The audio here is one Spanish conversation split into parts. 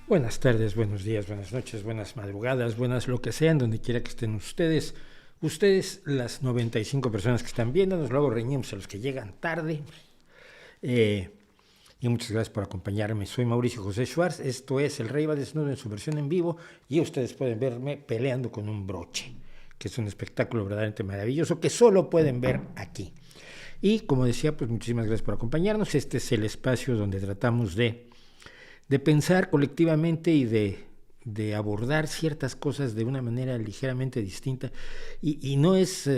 Buenas tardes, buenos días, buenas noches, buenas madrugadas, buenas lo que sean, donde quiera que estén ustedes. Ustedes, las 95 personas que están viéndonos, luego reñimos a los que llegan tarde. Y muchas gracias por acompañarme. Soy Mauricio José Schwartz, esto es El Rey va desnudo en su versión en vivo y ustedes pueden verme peleando con un broche, que es un espectáculo verdaderamente maravilloso que solo pueden ver aquí. Y como decía, pues muchísimas gracias por acompañarnos. Este es el espacio donde tratamos de pensar colectivamente y de abordar ciertas cosas de una manera ligeramente distinta. Y no es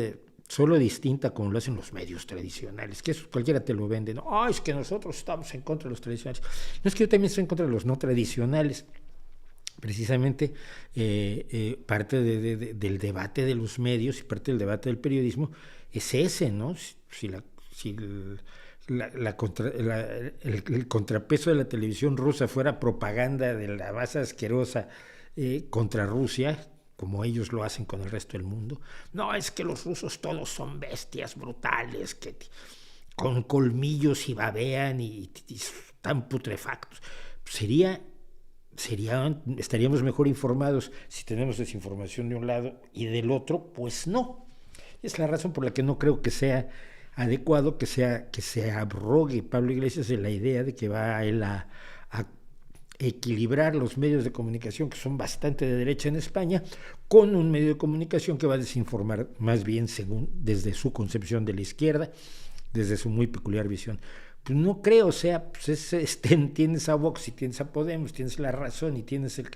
solo distinta como lo hacen los medios tradicionales, que eso cualquiera te lo vende. No, es que nosotros estamos en contra de los tradicionales. No, es que yo también estoy en contra de los no tradicionales. Precisamente parte del debate de los medios y parte del debate del periodismo es ese, ¿no? Si el contrapeso de la televisión rusa fuera propaganda de la base asquerosa contra Rusia, como ellos lo hacen con el resto del mundo. No, es que los rusos todos son bestias brutales, que con colmillos y babean y están putrefactos. Estaríamos mejor informados si tenemos desinformación de un lado y del otro, pues no. Es la razón por la que no creo que sea adecuado que se abrogue Pablo Iglesias de la idea de que va a él a equilibrar los medios de comunicación que son bastante de derecha en España con un medio de comunicación que va a desinformar más bien desde su concepción de la izquierda, desde su muy peculiar visión. Pues no creo, o sea, pues tienes a Vox y tienes a Podemos, tienes La Razón y tienes la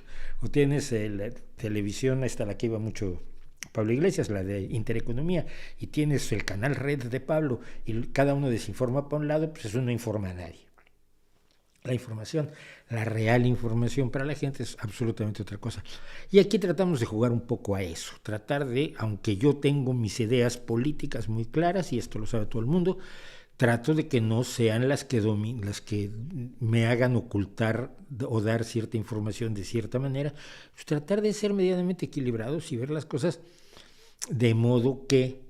televisión, esta la que iba mucho Pablo Iglesias, la de Intereconomía, y tienes el canal Red de Pablo, y cada uno desinforma para un lado, pues eso no informa a nadie. La información, la real información para la gente es absolutamente otra cosa. Y aquí tratamos de jugar un poco a eso, tratar de, aunque yo tengo mis ideas políticas muy claras, y esto lo sabe todo el mundo, trato de que no sean las que me hagan ocultar o dar cierta información de cierta manera, pues tratar de ser medianamente equilibrados y ver las cosas de modo que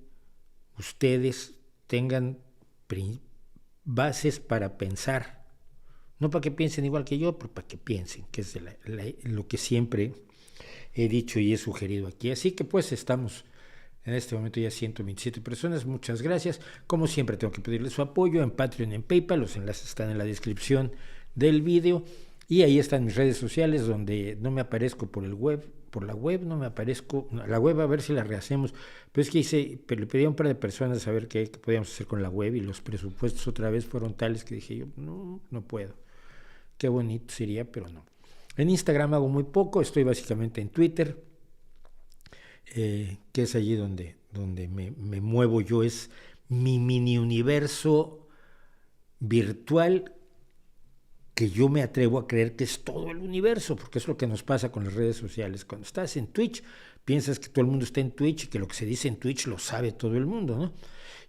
ustedes tengan bases para pensar, no para que piensen igual que yo, pero para que piensen, que es lo que siempre he dicho y he sugerido aquí. Así que pues estamos en este momento ya 127 personas, muchas gracias. Como siempre tengo que pedirles su apoyo en Patreon y en PayPal, los enlaces están en la descripción del video y ahí están mis redes sociales donde no me aparezco por la web no me aparezco, la web a ver si la rehacemos, pero es que le pedí a un par de personas a ver qué podíamos hacer con la web y los presupuestos otra vez fueron tales que dije yo, no puedo, qué bonito sería, pero no. En Instagram hago muy poco, estoy básicamente en Twitter, que es allí donde me muevo yo, es mi mini universo virtual que yo me atrevo a creer que es todo el universo, porque es lo que nos pasa con las redes sociales. Cuando estás en Twitch, piensas que todo el mundo está en Twitch y que lo que se dice en Twitch lo sabe todo el mundo, ¿no?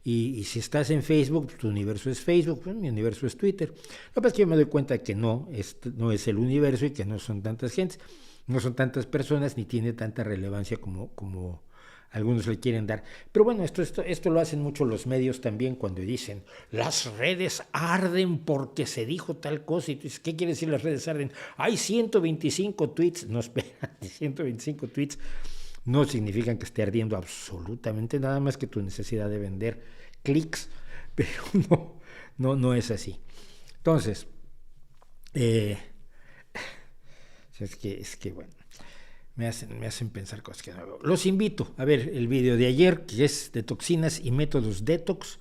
Y si estás en Facebook, pues tu universo es Facebook, pues mi universo es Twitter. Lo que pasa es que yo me doy cuenta que no es el universo y que no son tantas gentes, no son tantas personas, ni tiene tanta relevancia como algunos le quieren dar. Pero bueno, esto lo hacen mucho los medios también cuando dicen las redes arden porque se dijo tal cosa. Y tú dices, ¿qué quiere decir las redes arden? Hay 125 tweets. No, espera, 125 tweets no significan que esté ardiendo absolutamente nada más que tu necesidad de vender clics, pero no es así. Entonces, es que bueno, me hacen pensar cosas que no veo. Los invito a ver el video de ayer, que es de toxinas y métodos detox,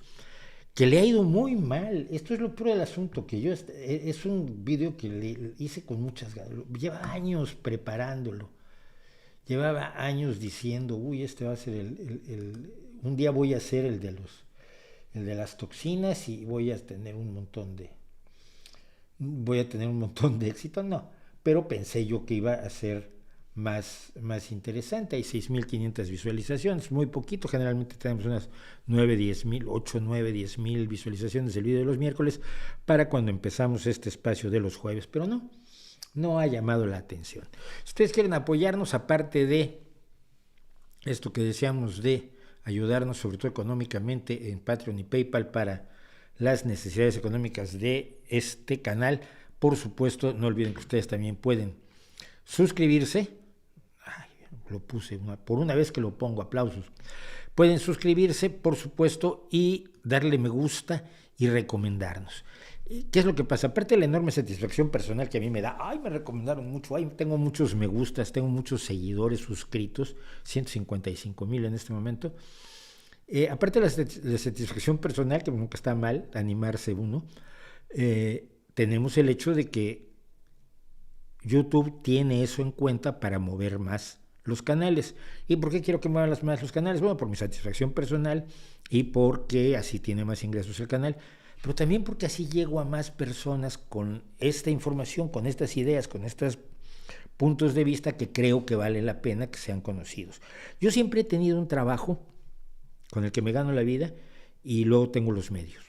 que le ha ido muy mal. Esto es lo peor del asunto, que es un video que le hice con muchas ganas. Lleva años preparándolo. Llevaba años diciendo, este va a ser un día voy a hacer el de las toxinas y voy a tener un montón de éxito. No, pero pensé yo que iba a ser más interesante. Hay 6,500 visualizaciones, muy poquito, generalmente tenemos unas 8, 9, 10 mil visualizaciones del video de los miércoles para cuando empezamos este espacio de los jueves, pero no ha llamado la atención. Si ustedes quieren apoyarnos, aparte de esto que deseamos de ayudarnos, sobre todo económicamente, en Patreon y PayPal para las necesidades económicas de este canal, por supuesto, no olviden que ustedes también pueden suscribirse. Ay, lo puse por una vez que lo pongo, aplausos. Pueden suscribirse, por supuesto, y darle me gusta y recomendarnos. ¿Qué es lo que pasa? Aparte de la enorme satisfacción personal que a mí me da, ay, me recomendaron mucho, ay, tengo muchos me gustas, tengo muchos seguidores suscritos, 155,000 en este momento. Aparte de la satisfacción personal, que nunca está mal animarse uno, tenemos el hecho de que YouTube tiene eso en cuenta para mover más los canales. ¿Y por qué quiero que muevan más los canales? Bueno, por mi satisfacción personal y porque así tiene más ingresos el canal, pero también porque así llego a más personas con esta información, con estas ideas, con estos puntos de vista que creo que vale la pena que sean conocidos. Yo siempre he tenido un trabajo con el que me gano la vida y luego tengo los medios.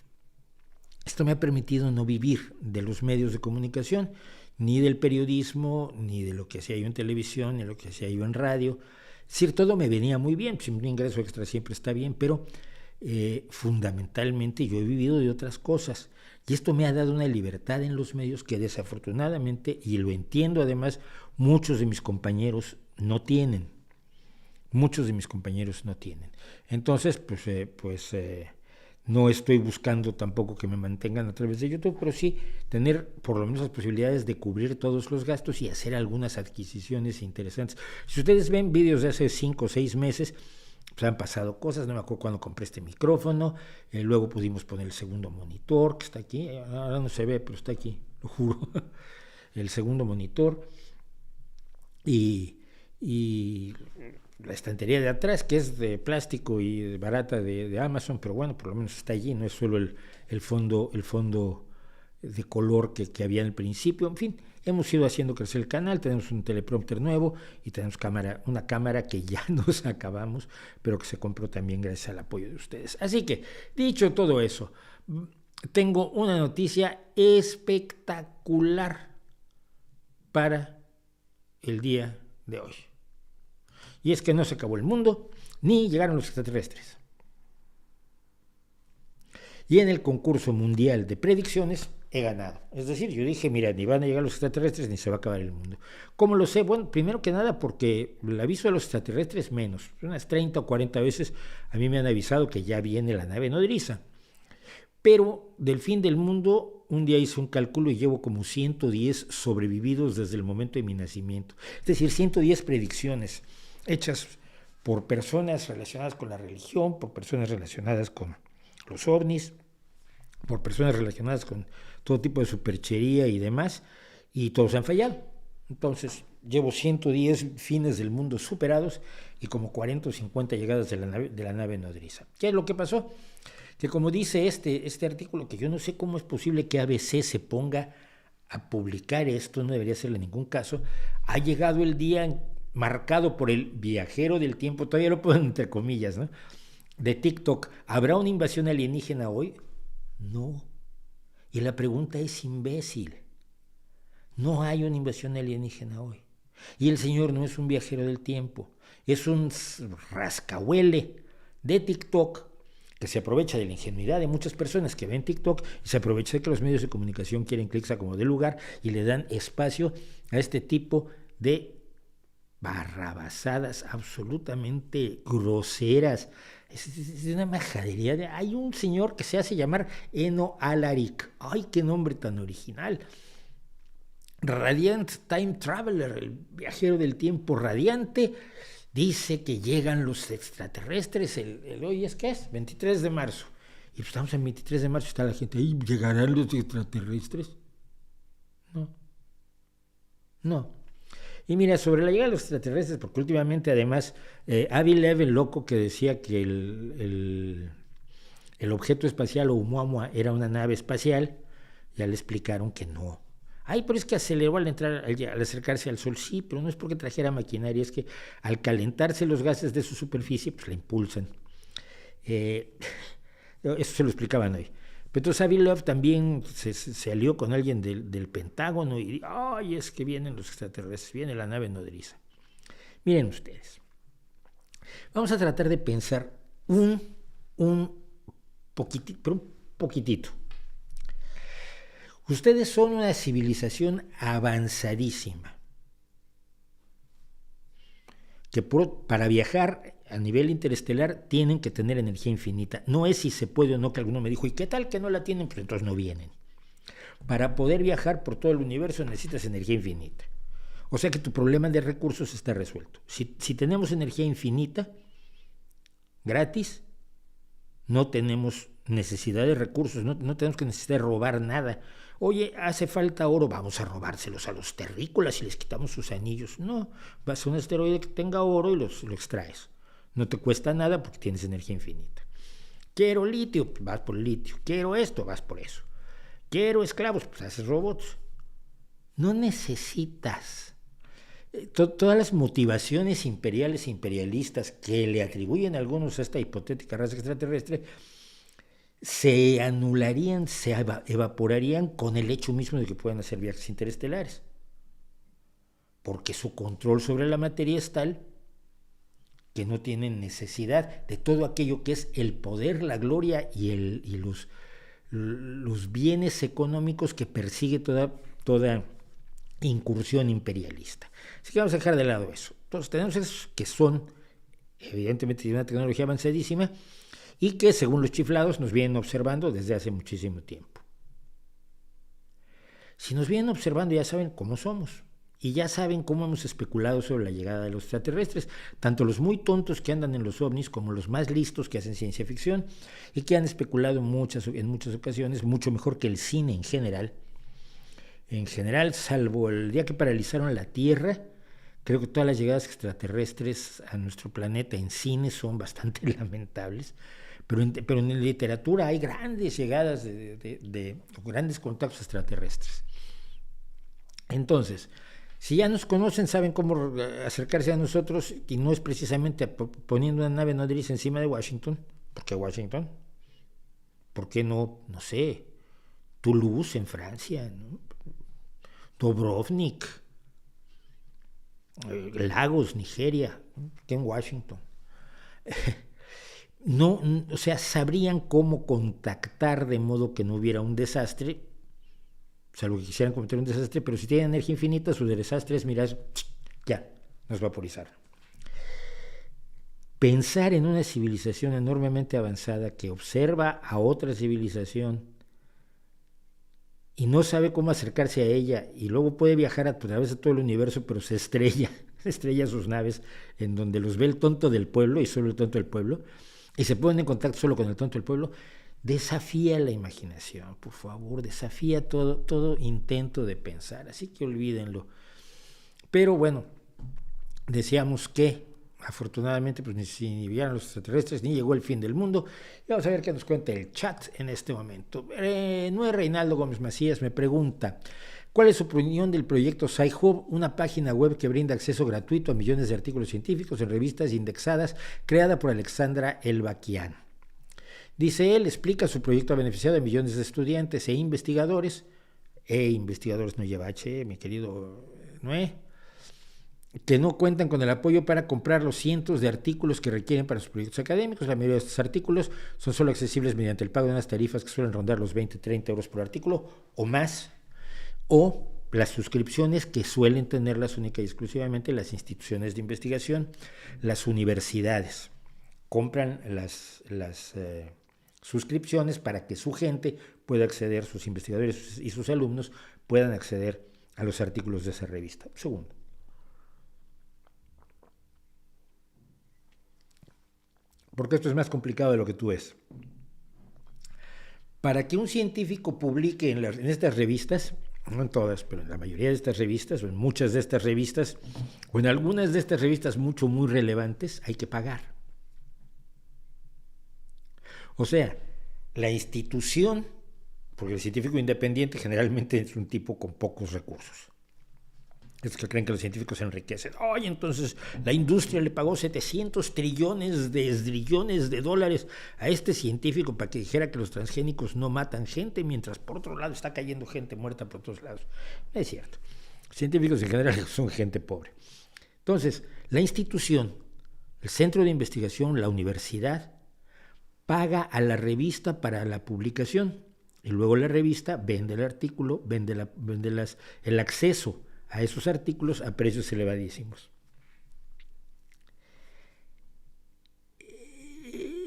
Esto me ha permitido no vivir de los medios de comunicación, ni del periodismo, ni de lo que hacía yo en televisión, ni de lo que hacía yo en radio. Es decir, todo me venía muy bien, pues un ingreso extra siempre está bien, pero fundamentalmente yo he vivido de otras cosas. Y esto me ha dado una libertad en los medios que desafortunadamente, y lo entiendo además, muchos de mis compañeros no tienen. Muchos de mis compañeros no tienen. Entonces, no estoy buscando tampoco que me mantengan a través de YouTube, pero sí tener por lo menos las posibilidades de cubrir todos los gastos y hacer algunas adquisiciones interesantes. Si ustedes ven vídeos de hace 5 o 6 meses, pues han pasado cosas. No me acuerdo cuando compré este micrófono, luego pudimos poner el segundo monitor, que está aquí, ahora no se ve, pero está aquí, lo juro, el segundo monitor, y la estantería de atrás, que es de plástico y barata de Amazon, pero bueno, por lo menos está allí, no es solo el fondo de color que había en el principio. En fin, hemos ido haciendo crecer el canal, tenemos un teleprompter nuevo y tenemos una cámara que ya nos acabamos, pero que se compró también gracias al apoyo de ustedes. Así que, dicho todo eso, tengo una noticia espectacular para el día de hoy. Y es que no se acabó el mundo, ni llegaron los extraterrestres. Y en el concurso mundial de predicciones he ganado. Es decir, yo dije, mira, ni van a llegar los extraterrestres ni se va a acabar el mundo. ¿Cómo lo sé? Bueno, primero que nada porque el aviso de los extraterrestres menos. Unas 30 o 40 veces a mí me han avisado que ya viene la nave nodriza. Pero del fin del mundo, un día hice un cálculo y llevo como 110 sobrevividos desde el momento de mi nacimiento. Es decir, 110 predicciones hechas por personas relacionadas con la religión, por personas relacionadas con los ovnis, por personas relacionadas con todo tipo de superchería y demás, y todos han fallado. Entonces, llevo 110 fines del mundo superados y como 40 o 50 llegadas de la nave nodriza. ¿Qué es lo que pasó? Que como dice este artículo, que yo no sé cómo es posible que ABC se ponga a publicar esto, no debería serle en ningún caso, ha llegado el día marcado por el viajero del tiempo, todavía lo ponen entre comillas, ¿no?, de TikTok. ¿Habrá una invasión alienígena hoy? No. Y la pregunta es imbécil. No hay una invasión alienígena hoy. Y el señor no es un viajero del tiempo, es un rascahuele de TikTok que se aprovecha de la ingenuidad de muchas personas que ven TikTok y se aprovecha de que los medios de comunicación quieren clics a como de lugar y le dan espacio a este tipo de barrabasadas absolutamente groseras. Es una majadería. Hay un señor que se hace llamar Eno Alaric. ¡Ay, qué nombre tan original! Radiant Time Traveler, el viajero del tiempo radiante, dice que llegan los extraterrestres hoy es ¿qué es? 23 de marzo. Y pues estamos en 23 de marzo y está la gente ahí. ¿Llegarán los extraterrestres? No. Y mira, sobre la llegada de los extraterrestres, porque últimamente además Avi Loeb, el loco que decía que el objeto espacial o Oumuamua era una nave espacial, ya le explicaron que no. Ay, pero es que aceleró al acercarse al Sol. Sí, pero no es porque trajera maquinaria, es que al calentarse los gases de su superficie, pues la impulsan. Eso se lo explicaban hoy. Pero entonces Avi Loeb también se alió con alguien del Pentágono y ¡ay, es que vienen los extraterrestres, viene la nave nodriza! Miren ustedes, vamos a tratar de pensar un poquitito. Ustedes son una civilización avanzadísima. que para viajar a nivel interestelar tienen que tener energía infinita. No es si se puede o no, que alguno me dijo, ¿y qué tal que no la tienen? Pues entonces no vienen. Para poder viajar por todo el universo necesitas energía infinita. O sea que tu problema de recursos está resuelto. Si tenemos energía infinita, gratis, no tenemos necesidad de recursos, no tenemos que necesitar robar nada. Oye, hace falta oro, vamos a robárselos a los terrícolas y les quitamos sus anillos. No, vas a un asteroide que tenga oro y lo extraes. No te cuesta nada porque tienes energía infinita. Quiero litio, pues vas por el litio. Quiero esto, vas por eso. Quiero esclavos, pues haces robots. No necesitas. Todas las motivaciones imperiales e imperialistas que le atribuyen a algunos a esta hipotética raza extraterrestre se anularían, se evaporarían con el hecho mismo de que puedan hacer viajes interestelares. Porque su control sobre la materia es tal que no tienen necesidad de todo aquello que es el poder, la gloria y los bienes económicos que persigue toda incursión imperialista. Así que vamos a dejar de lado eso. Entonces tenemos esos que son evidentemente de una tecnología avanzadísima y que según los chiflados nos vienen observando desde hace muchísimo tiempo. Si nos vienen observando ya saben cómo somos y ya saben cómo hemos especulado sobre la llegada de los extraterrestres, tanto los muy tontos que andan en los ovnis como los más listos que hacen ciencia ficción y que han especulado en muchas ocasiones, mucho mejor que el cine en general. En general, salvo el día que paralizaron la Tierra, creo que todas las llegadas extraterrestres a nuestro planeta en cine son bastante lamentables, pero en literatura hay grandes llegadas de grandes contactos extraterrestres. Entonces, si ya nos conocen, saben cómo acercarse a nosotros y no es precisamente poniendo una nave nodriza encima de Washington. ¿Por qué Washington? ¿Por qué no sé, Toulouse en Francia, ¿no? Dubrovnik, Lagos, Nigeria, que en Washington. No, o sea, sabrían cómo contactar de modo que no hubiera un desastre, salvo que quisieran cometer un desastre, pero si tienen energía infinita, su desastre es, mira, ya, nos vaporizar. Pensar en una civilización enormemente avanzada que observa a otra civilización y no sabe cómo acercarse a ella, y luego puede viajar a través de todo el universo, pero se estrella sus naves, en donde los ve el tonto del pueblo, y solo el tonto del pueblo, y se ponen en contacto solo con el tonto del pueblo, desafía la imaginación, por favor, desafía todo intento de pensar, así que olvídenlo. Pero bueno, decíamos que afortunadamente pues ni vieron los extraterrestres ni llegó el fin del mundo. Y vamos a ver qué nos cuenta el chat en este momento. No es Reinaldo Gómez Macías, me pregunta: ¿cuál es su opinión del proyecto SciHub, una página web que brinda acceso gratuito a millones de artículos científicos en revistas indexadas, creada por Alexandra Elbaquian? Dice él, explica su proyecto ha beneficiado a millones de estudiantes e investigadores no lleva H, mi querido Noé, que no cuentan con el apoyo para comprar los cientos de artículos que requieren para sus proyectos académicos. La mayoría de estos artículos son solo accesibles mediante el pago de unas tarifas que suelen rondar los 20-30 euros por artículo o más, o las suscripciones que suelen tenerlas única y exclusivamente las instituciones de investigación, las universidades. Compran las suscripciones para que su gente pueda acceder, sus investigadores y sus alumnos puedan acceder a los artículos de esa revista. Segundo, porque esto es más complicado de lo que tú ves. Para que un científico publique en estas revistas, no en todas, pero en la mayoría de estas revistas, o en muchas de estas revistas, o en algunas de estas revistas muy relevantes, hay que pagar. O sea, la institución, porque el científico independiente generalmente es un tipo con pocos recursos. Es que creen que los científicos se enriquecen. Oye, entonces la industria le pagó 700 trillones de dólares a este científico para que dijera que los transgénicos no matan gente, mientras por otro lado está cayendo gente muerta por todos lados. No es cierto. Los científicos en general son gente pobre. Entonces, la institución, el centro de investigación, la universidad, paga a la revista para la publicación y luego la revista vende el artículo, vende el acceso a esos artículos a precios elevadísimos.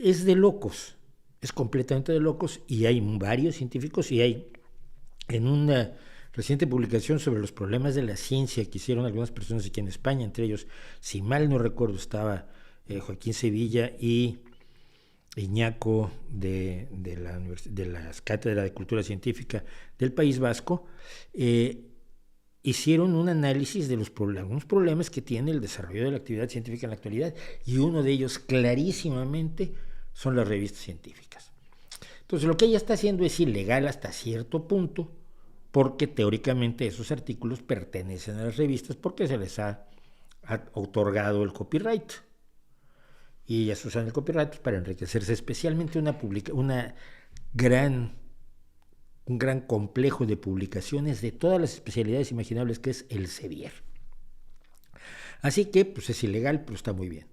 es de locos, es completamente de locos, y hay varios científicos, y hay en una reciente publicación sobre los problemas de la ciencia que hicieron algunas personas aquí en España, entre ellos, si mal no recuerdo, estaba Joaquín Sevilla y Iñaco de la Cátedra de Cultura Científica del País Vasco, hicieron un análisis de algunos problemas que tiene el desarrollo de la actividad científica en la actualidad, y uno de ellos clarísimamente son las revistas científicas. Entonces lo que ella está haciendo es ilegal hasta cierto punto, porque teóricamente esos artículos pertenecen a las revistas porque se les ha otorgado el copyright. Y ellas usan el copyright para enriquecerse, especialmente un gran complejo de publicaciones de todas las especialidades imaginables que es el Elsevier. Así que pues es ilegal, pero está muy bien.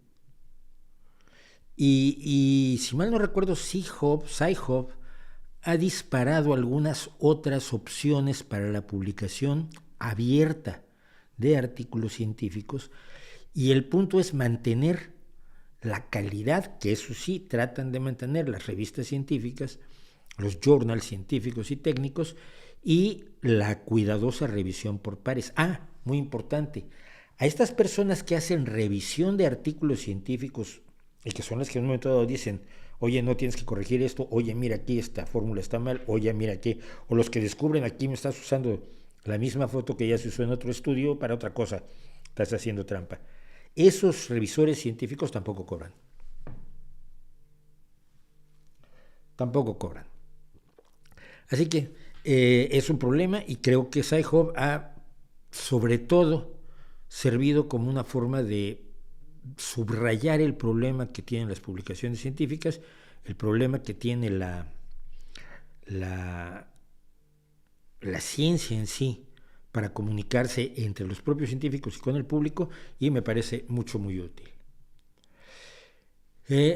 Y si mal no recuerdo, Sci-Hub ha disparado algunas otras opciones para la publicación abierta de artículos científicos, y el punto es mantener la calidad, que eso sí tratan de mantener las revistas científicas, los journals científicos y técnicos, y la cuidadosa revisión por pares. Muy importante, a estas personas que hacen revisión de artículos científicos, y que son las que en un momento dado dicen, oye, no tienes que corregir esto, oye, mira aquí esta fórmula está mal, oye, mira aquí, o los que descubren aquí me estás usando la misma foto que ya se usó en otro estudio para otra cosa, estás haciendo trampa. Esos revisores científicos tampoco cobran. Así que es un problema, y creo que Sci-Hub ha sobre todo servido como una forma de subrayar el problema que tienen las publicaciones científicas, el problema que tiene la ciencia en sí para comunicarse entre los propios científicos y con el público, y me parece muy útil.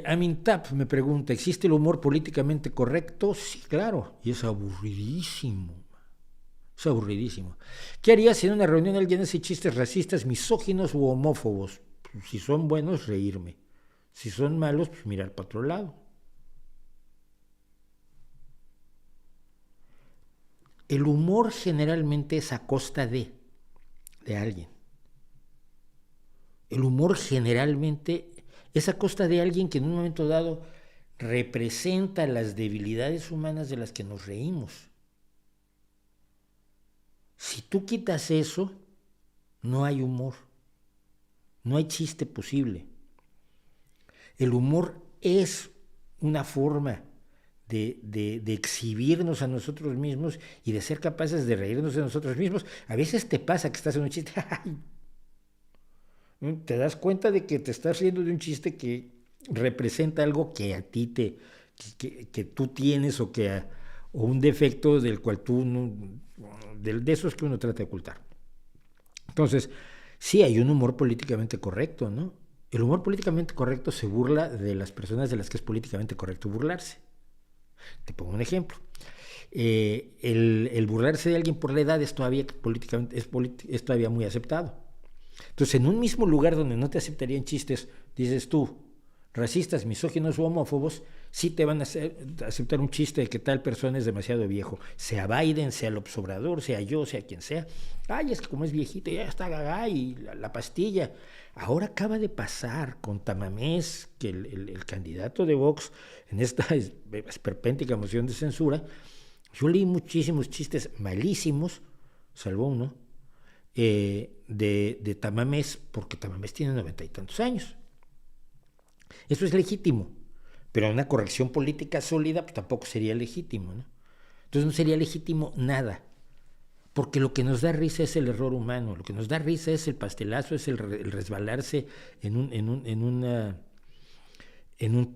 Amintap me pregunta, ¿existe el humor políticamente correcto? Sí, claro, y es aburridísimo. ¿Qué harías si en una reunión alguien hace chistes racistas, misóginos u homófobos? Pues, si son buenos, reírme. Si son malos, pues mirar para otro lado. El humor generalmente es a costa de alguien. El humor generalmente es a costa de alguien que en un momento dado representa las debilidades humanas de las que nos reímos. Si tú quitas eso, no hay humor. No hay chiste posible. El humor es una forma de exhibirnos a nosotros mismos y de ser capaces de reírnos de nosotros mismos. A veces te pasa que estás en un chiste, te das cuenta de que te estás riendo de un chiste que representa algo que a ti que tú tienes, o un defecto del cual tú no, de esos que uno trata de ocultar. Entonces, sí hay un humor políticamente correcto, ¿no? El humor políticamente correcto se burla de las personas de las que es políticamente correcto burlarse. Te pongo un ejemplo. El burlarse de alguien por la edad es todavía políticamente es todavía muy aceptado. Entonces, en un mismo lugar donde no te aceptarían chistes, dices tú, racistas, misóginos u homófobos, sí te van a aceptar un chiste de que tal persona es demasiado viejo, sea Biden, sea López Obrador, sea yo, sea quien sea. Es que como es viejito, ya está gaga, y la pastilla. Ahora acaba de pasar con Tamames, que el candidato de Vox en esta esperpéntica moción de censura, yo leí muchísimos chistes malísimos, salvo uno, de Tamames, porque Tamames tiene 90 y tantos años. Eso es legítimo, pero una corrección política sólida pues, tampoco sería legítimo, ¿no? Entonces no sería legítimo nada, porque lo que nos da risa es el error humano, lo que nos da risa es el pastelazo, es el resbalarse en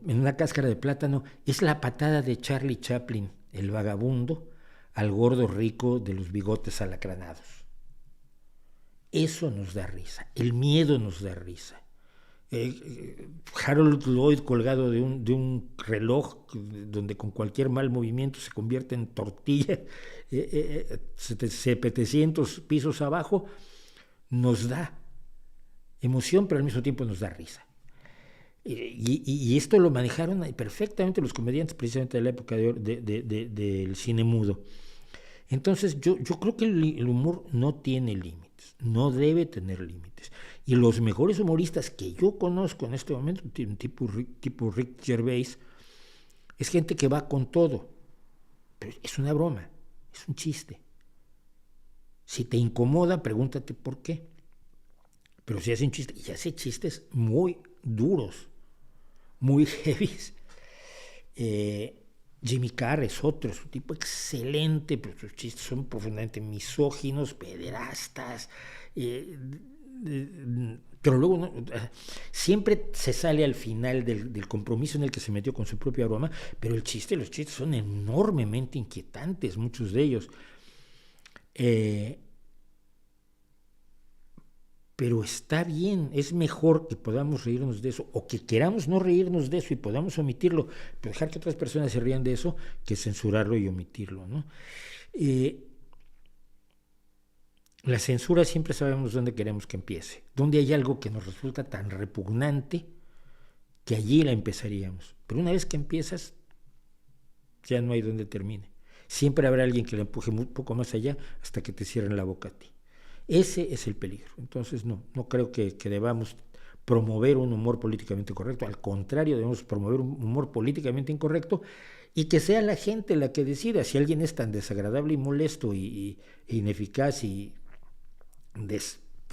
una cáscara de plátano, es la patada de Charlie Chaplin, el vagabundo, al gordo rico de los bigotes alacranados. Eso nos da risa, el miedo nos da risa. Harold Lloyd colgado de un reloj donde con cualquier mal movimiento se convierte en tortilla 700 pisos abajo, nos da emoción, pero al mismo tiempo nos da risa. Y esto lo manejaron perfectamente los comediantes precisamente de la época del cine mudo. Entonces yo creo que el humor no tiene límites, no debe tener límites. Y los mejores humoristas que yo conozco en este momento, tipo Rick Gervais, es gente que va con todo. Pero es una broma, es un chiste. Si te incomoda, pregúntate por qué. Pero si hace un chiste, y hace chistes muy duros, muy heavies. Jimmy Carr es otro, es un tipo excelente, pero sus chistes son profundamente misóginos, pederastas, pero luego siempre se sale al final del compromiso en el que se metió con su propia broma, pero los chistes son enormemente inquietantes, muchos de ellos. Pero está bien, es mejor que podamos reírnos de eso, o que queramos no reírnos de eso y podamos omitirlo, pero dejar que otras personas se rían de eso, que censurarlo y omitirlo, ¿no? La censura siempre sabemos dónde queremos que empiece, dónde hay algo que nos resulta tan repugnante que allí la empezaríamos. Pero una vez que empiezas, ya no hay dónde termine. Siempre habrá alguien que la empuje un poco más allá hasta que te cierren la boca a ti. Ese es el peligro. Entonces no creo que debamos promover un humor políticamente correcto. Al contrario, debemos promover un humor políticamente incorrecto y que sea la gente la que decida. Si alguien es tan desagradable y molesto y ineficaz y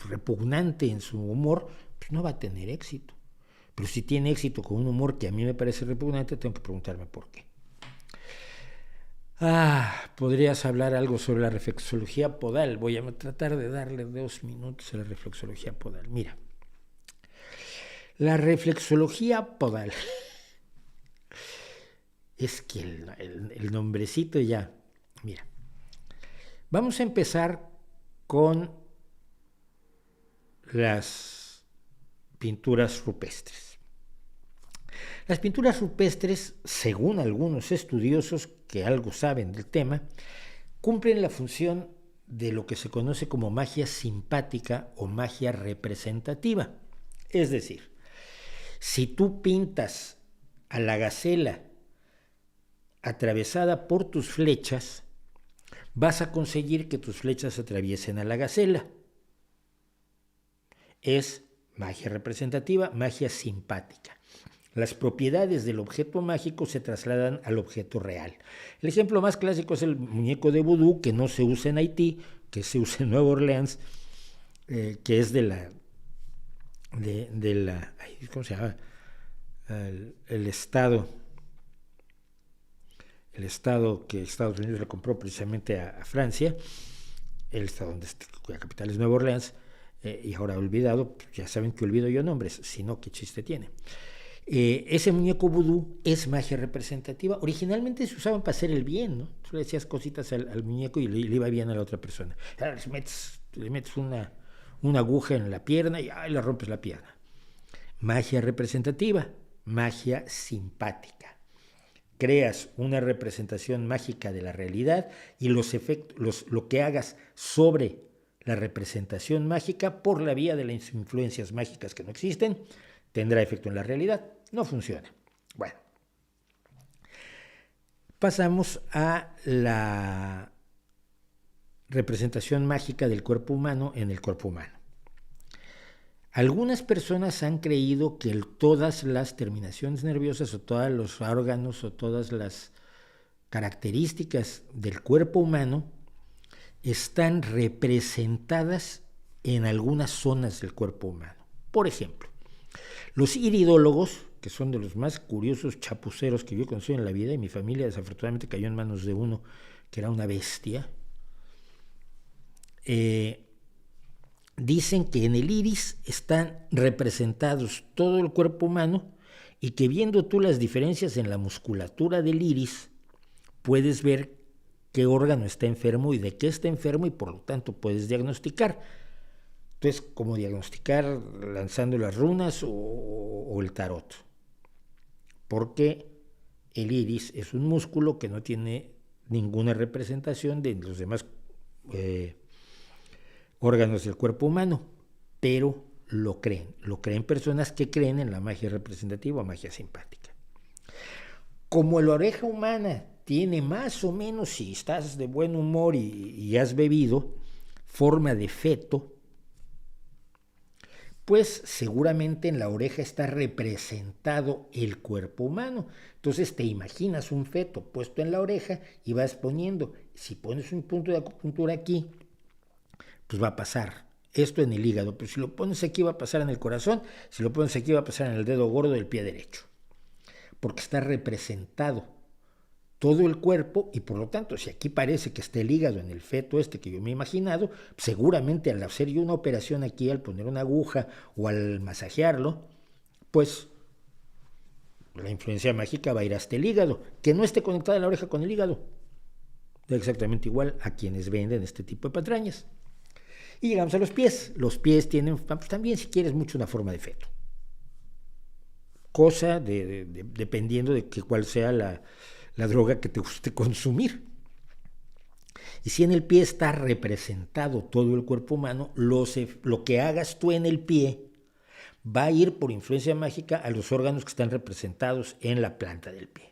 repugnante en su humor, pues no va a tener éxito. Pero si tiene éxito con un humor que a mí me parece repugnante, tengo que preguntarme por qué. Podrías hablar algo sobre la reflexología podal. Voy a tratar de darle 2 minutos a la reflexología podal. Mira, la reflexología podal es que el nombrecito ya. Mira, vamos a empezar con las pinturas rupestres. Las pinturas rupestres, según algunos estudiosos que algo saben del tema, cumplen la función de lo que se conoce como magia simpática o magia representativa. Es decir, si tú pintas a la gacela atravesada por tus flechas, vas a conseguir que tus flechas atraviesen a la gacela. Es magia representativa, magia simpática. Las propiedades del objeto mágico se trasladan al objeto real. El ejemplo más clásico es el muñeco de vudú, que no se usa en Haití, que se usa en Nueva Orleans, que es de la ¿cómo se llama? El estado que Estados Unidos le compró precisamente a Francia, el estado cuya capital es Nueva Orleans, y ahora olvidado, ya saben que olvido yo nombres, si no, ¿qué chiste tiene? Ese muñeco vudú es magia representativa. Originalmente se usaban para hacer el bien, ¿no? Tú le decías cositas al muñeco y le iba bien a la otra persona. Le metes una aguja en la pierna y le rompes la pierna. Magia representativa, magia simpática. Creas una representación mágica de la realidad y los efectos, lo que hagas sobre la representación mágica por la vía de las influencias mágicas que no existen, tendrá efecto en la realidad. No funciona. Bueno, pasamos a la representación mágica del cuerpo humano en el cuerpo humano. Algunas personas han creído que todas las terminaciones nerviosas o todos los órganos o todas las características del cuerpo humano están representadas en algunas zonas del cuerpo humano. Por ejemplo, los iridólogos, que son de los más curiosos chapuceros que yo he conocido en la vida, y mi familia desafortunadamente cayó en manos de uno que era una bestia, dicen que en el iris están representados todo el cuerpo humano y que viendo tú las diferencias en la musculatura del iris, puedes ver qué órgano está enfermo y de qué está enfermo y por lo tanto puedes diagnosticar. Entonces, ¿cómo diagnosticar? Lanzando las runas o el tarot. Porque el iris es un músculo que no tiene ninguna representación de los demás órganos del cuerpo humano, pero lo creen personas que creen en la magia representativa o magia simpática. Como la oreja humana tiene más o menos, si estás de buen humor y has bebido, forma de feto, pues seguramente en la oreja está representado el cuerpo humano. Entonces te imaginas un feto puesto en la oreja y vas poniendo. Si pones un punto de acupuntura aquí, pues va a pasar esto en el hígado, pero si lo pones aquí va a pasar en el corazón, si lo pones aquí va a pasar en el dedo gordo del pie derecho, porque está representado todo el cuerpo y por lo tanto, si aquí parece que está el hígado en el feto que yo me he imaginado, seguramente al hacer yo una operación aquí, al poner una aguja o al masajearlo, pues la influencia mágica va a ir hasta el hígado, que no esté conectada la oreja con el hígado. Da exactamente igual a quienes venden este tipo de patrañas. Y llegamos a los pies. Los pies tienen, pues, también, si quieres, mucho una forma de feto. Cosa dependiendo de cuál sea la droga que te guste consumir. Y si en el pie está representado todo el cuerpo humano, lo que hagas tú en el pie va a ir por influencia mágica a los órganos que están representados en la planta del pie.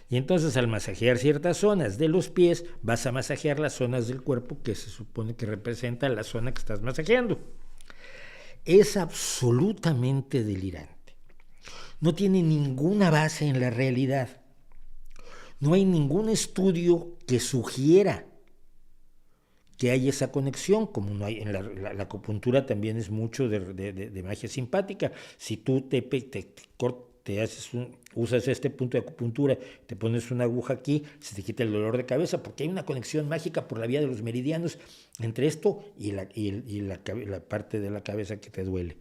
Y entonces al masajear ciertas zonas de los pies, vas a masajear las zonas del cuerpo que se supone que representan la zona que estás masajeando. Es absolutamente delirante. No tiene ninguna base en la realidad. No hay ningún estudio que sugiera que hay esa conexión, como no hay en la acupuntura también es mucho de magia simpática. Si tú usas este punto de acupuntura, te pones una aguja aquí, se te quita el dolor de cabeza, porque hay una conexión mágica por la vía de los meridianos entre esto y la parte de la cabeza que te duele,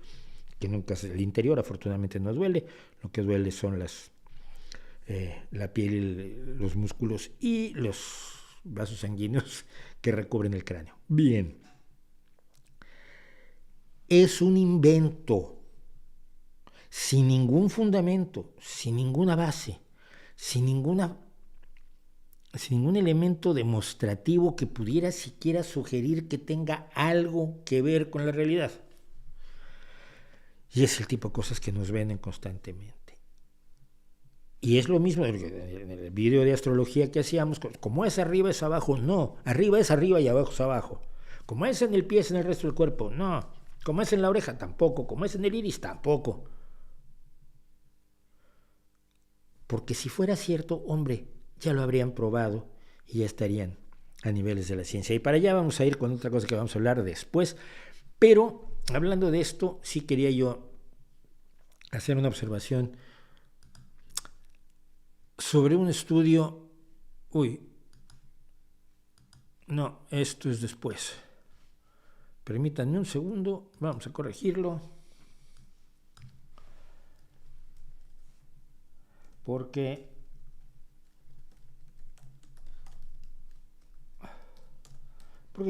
que nunca es el interior, afortunadamente no duele, lo que duele son la piel, los músculos y los vasos sanguíneos que recubren el cráneo. Bien. Es un invento sin ningún fundamento, sin ninguna base, sin ningún elemento demostrativo que pudiera siquiera sugerir que tenga algo que ver con la realidad. Y es el tipo de cosas que nos venden constantemente. Y es lo mismo en el video de astrología que hacíamos, como es arriba es abajo, no, arriba es arriba y abajo es abajo. Como es en el pie es en el resto del cuerpo, no. Como es en la oreja, tampoco. Como es en el iris, tampoco. Porque si fuera cierto, hombre, ya lo habrían probado y ya estarían a niveles de la ciencia. Y para allá vamos a ir con otra cosa que vamos a hablar después. Pero, hablando de esto, sí quería yo hacer una observación sobre un estudio. No, esto es después. Permítanme un segundo, vamos a corregirlo. Porque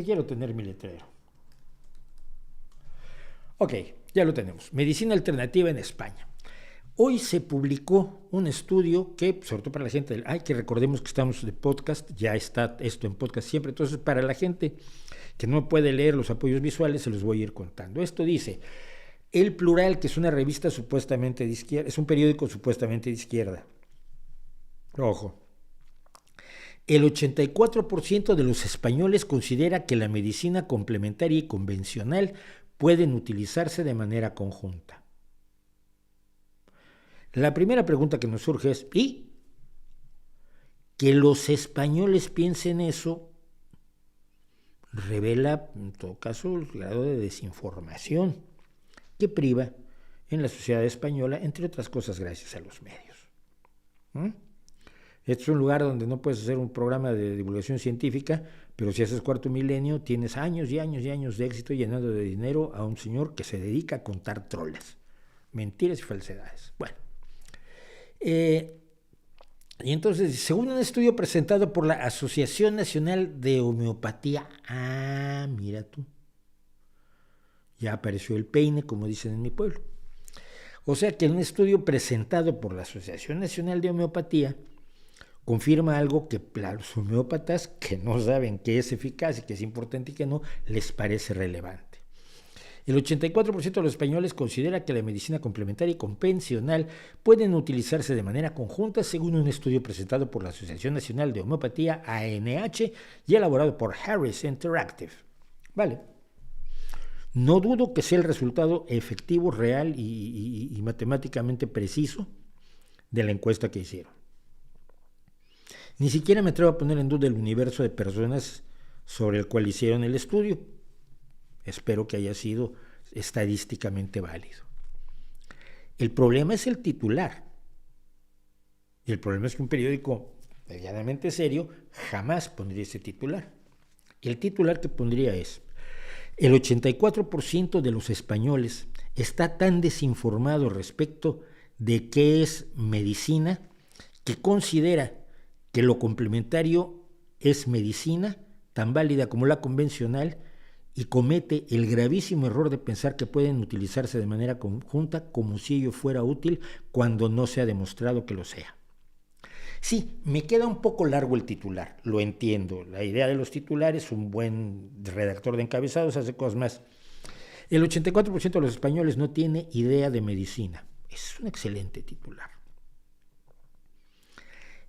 quiero tener mi letrero. Ok, ya lo tenemos. Medicina alternativa en España. Hoy se publicó un estudio que, sobre todo para la gente que recordemos que estamos de podcast, ya está esto en podcast siempre, entonces para la gente que no puede leer los apoyos visuales se los voy a ir contando. Esto dice: El Plural, que es una revista supuestamente de izquierda, es un periódico supuestamente de izquierda. Ojo. El 84% de los españoles considera que la medicina complementaria y convencional pueden utilizarse de manera conjunta. La primera pregunta que nos surge es: ¿y? Que los españoles piensen eso revela, en todo caso, el grado de desinformación que priva en la sociedad española, entre otras cosas gracias a los medios. Este es un lugar donde no puedes hacer un programa de divulgación científica, pero si haces Cuarto Milenio, tienes años y años y años de éxito llenando de dinero a un señor que se dedica a contar troles, mentiras y falsedades. Bueno. Y entonces, según un estudio presentado por la Asociación Nacional de Homeopatía, mira tú, ya apareció el peine, como dicen en mi pueblo. O sea que un estudio presentado por la Asociación Nacional de Homeopatía confirma algo que a los homeópatas, que no saben qué es eficaz y qué es importante y qué no, les parece relevante. El 84% de los españoles considera que la medicina complementaria y convencional pueden utilizarse de manera conjunta, según un estudio presentado por la Asociación Nacional de Homeopatía, ANH, y elaborado por Harris Interactive. Vale. No dudo que sea el resultado efectivo, real y matemáticamente preciso de la encuesta que hicieron. Ni siquiera me atrevo a poner en duda el universo de personas sobre el cual hicieron el estudio. Espero que haya sido estadísticamente válido. El problema es el titular. Y el problema es que un periódico medianamente serio jamás pondría ese titular. El titular que pondría es: el 84% de los españoles está tan desinformado respecto de qué es medicina que considera que lo complementario es medicina tan válida como la convencional y comete el gravísimo error de pensar que pueden utilizarse de manera conjunta como si ello fuera útil cuando no se ha demostrado que lo sea. Sí, me queda un poco largo el titular, lo entiendo. La idea de los titulares, un buen redactor de encabezados hace cosas más. El 84% de los españoles no tiene idea de medicina. Es un excelente titular.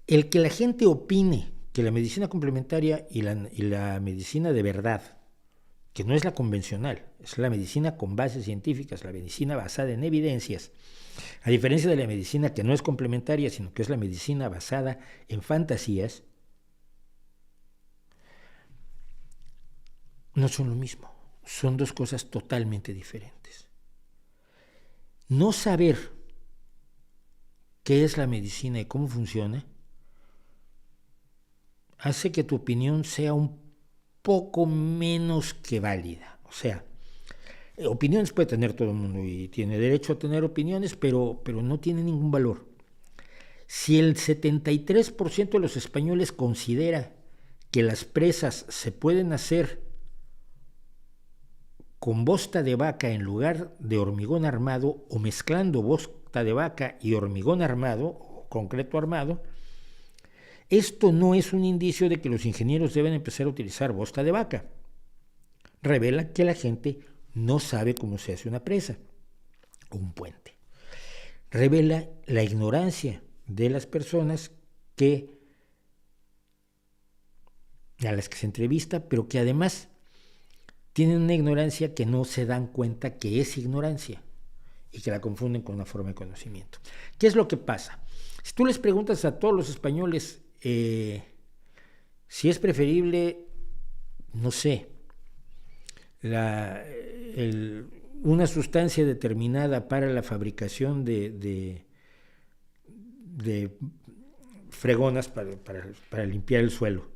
El que la gente opine que la medicina complementaria y la medicina de verdad, que no es la convencional, es la medicina con bases científicas, la medicina basada en evidencias, a diferencia de la medicina que no es complementaria, sino que es la medicina basada en fantasías, no son lo mismo, son dos cosas totalmente diferentes. No saber qué es la medicina y cómo funciona hace que tu opinión sea un poco menos que válida. O sea, opiniones puede tener todo el mundo y tiene derecho a tener opiniones, pero no tiene ningún valor. Si el 73% de los españoles considera que las presas se pueden hacer con bosta de vaca en lugar de hormigón armado o mezclando bosta de vaca y hormigón armado o concreto armado, esto no es un indicio de que los ingenieros deben empezar a utilizar bosta de vaca. Revela que la gente no sabe cómo se hace una presa o un puente. Revela la ignorancia de las personas a las que se entrevista, pero que además tienen una ignorancia que no se dan cuenta que es ignorancia y que la confunden con una forma de conocimiento. ¿Qué es lo que pasa? Si tú les preguntas a todos los españoles si es preferible, no sé, una sustancia determinada para la fabricación de fregonas para limpiar el suelo,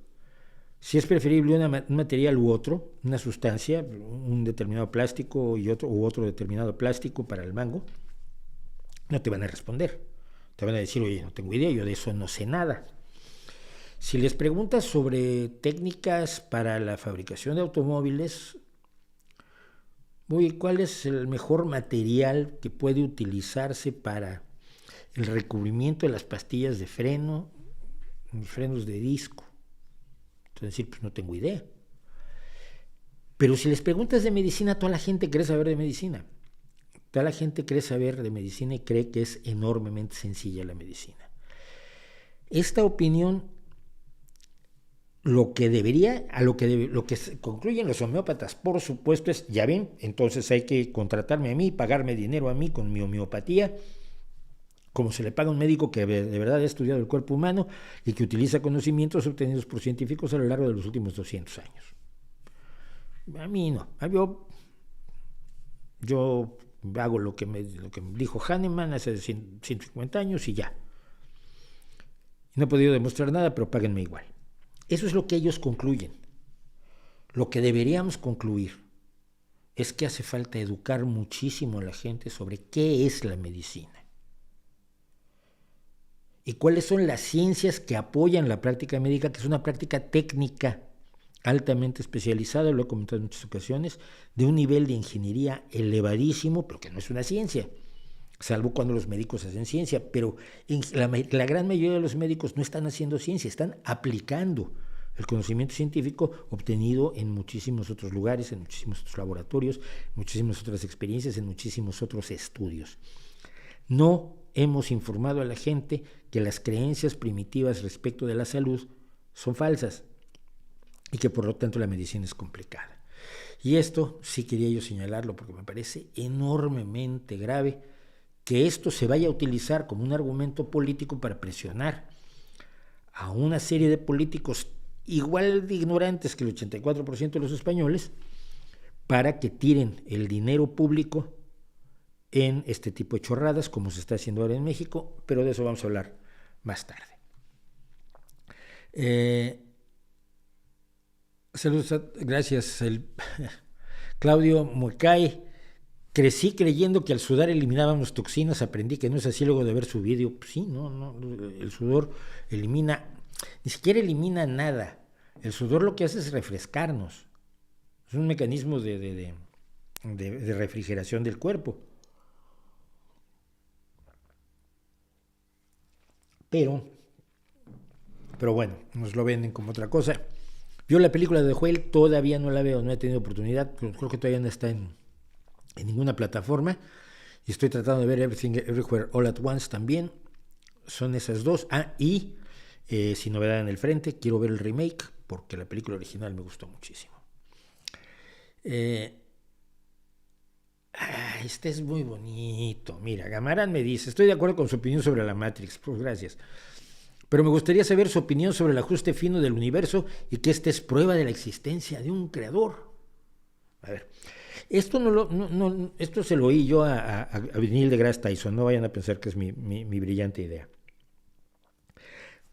si es preferible un material u otro, una sustancia, un determinado plástico u otro determinado plástico para el mango, no te van a responder. Te van a decir: oye, no tengo idea, yo de eso no sé nada. Si les preguntas sobre técnicas para la fabricación de automóviles, ¿cuál es el mejor material que puede utilizarse para el recubrimiento de las pastillas de freno, frenos de disco? Entonces, pues no tengo idea. Pero si les preguntas de medicina, toda la gente quiere saber de medicina. Toda la gente quiere saber de medicina y cree que es enormemente sencilla la medicina. Esta opinión, lo que concluyen los homeópatas, por supuesto, es: ya ven, entonces hay que contratarme a mí, pagarme dinero a mí con mi homeopatía, como se le paga a un médico que de verdad ha estudiado el cuerpo humano y que utiliza conocimientos obtenidos por científicos a lo largo de los últimos 200 años. A mí no. Yo hago lo que me dijo Hahnemann hace 150 años y ya. No he podido demostrar nada, pero páguenme igual. Eso es lo que ellos concluyen. Lo que deberíamos concluir es que hace falta educar muchísimo a la gente sobre qué es la medicina y cuáles son las ciencias que apoyan la práctica médica, que es una práctica técnica altamente especializada, lo he comentado en muchas ocasiones, de un nivel de ingeniería elevadísimo, pero que no es una ciencia, salvo cuando los médicos hacen ciencia, pero la gran mayoría de los médicos no están haciendo ciencia, están aplicando el conocimiento científico obtenido en muchísimos otros lugares, en muchísimos otros laboratorios, en muchísimas otras experiencias, en muchísimos otros estudios. No hemos informado a la gente que las creencias primitivas respecto de la salud son falsas y que por lo tanto la medicina es complicada. Y esto sí quería yo señalarlo porque me parece enormemente grave que esto se vaya a utilizar como un argumento político para presionar a una serie de políticos igual de ignorantes que el 84% de los españoles para que tiren el dinero público en este tipo de chorradas como se está haciendo ahora en México, pero de eso vamos a hablar más tarde. Saludos, gracias. Claudio Muecay. Crecí creyendo que al sudar eliminábamos toxinas, aprendí que no es así luego de ver su vídeo. Pues sí, no, el sudor elimina, ni siquiera elimina nada. El sudor lo que hace es refrescarnos. Es un mecanismo de refrigeración del cuerpo. Pero bueno, nos lo venden como otra cosa. Yo la película de Joel todavía no la veo, no he tenido oportunidad, creo que todavía no está en ninguna plataforma, y estoy tratando de ver Everything Everywhere All at Once también. Son esas dos. Y sin novedad en el frente, quiero ver el remake porque la película original me gustó muchísimo. Este es muy bonito. Mira, Gamarán me dice, estoy de acuerdo con su opinión sobre la Matrix, pues gracias, pero me gustaría saber su opinión sobre el ajuste fino del universo y que esta es prueba de la existencia de un creador. A ver, esto se lo oí yo a Neil deGrasse Tyson, no vayan a pensar que es mi brillante idea.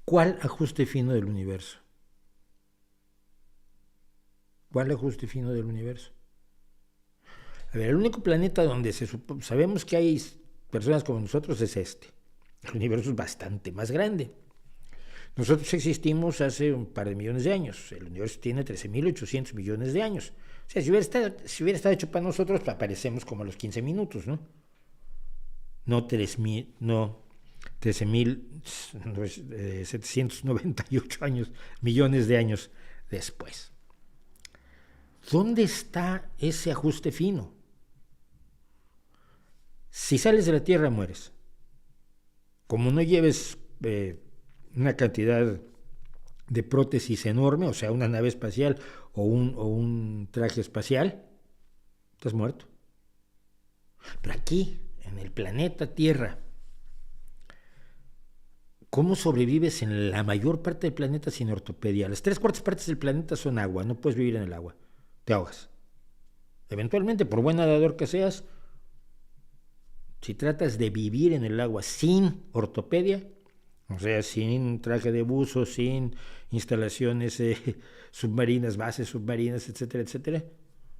¿Cuál ajuste fino del universo? ¿Cuál ajuste fino del universo? A ver, el único planeta donde sabemos que hay personas como nosotros es este. El universo es bastante más grande. Nosotros existimos hace un par de millones de años. El universo tiene 13.800 millones de años. O sea, si hubiera estado hecho para nosotros, aparecemos como a los 15 minutos, ¿no? No 13.798 millones de años después. ¿Dónde está ese ajuste fino? Si sales de la Tierra, mueres. Como no lleves una cantidad de prótesis enorme, o sea, una nave espacial o un traje espacial, estás muerto. Pero aquí, en el planeta Tierra, ¿cómo sobrevives en la mayor parte del planeta sin ortopedia? Las 3/4 partes del planeta son agua, no puedes vivir en el agua, te ahogas. Eventualmente, por buen nadador que seas, si tratas de vivir en el agua sin ortopedia, o sea, sin traje de buzo, sin instalaciones submarinas, bases submarinas, etcétera, etcétera,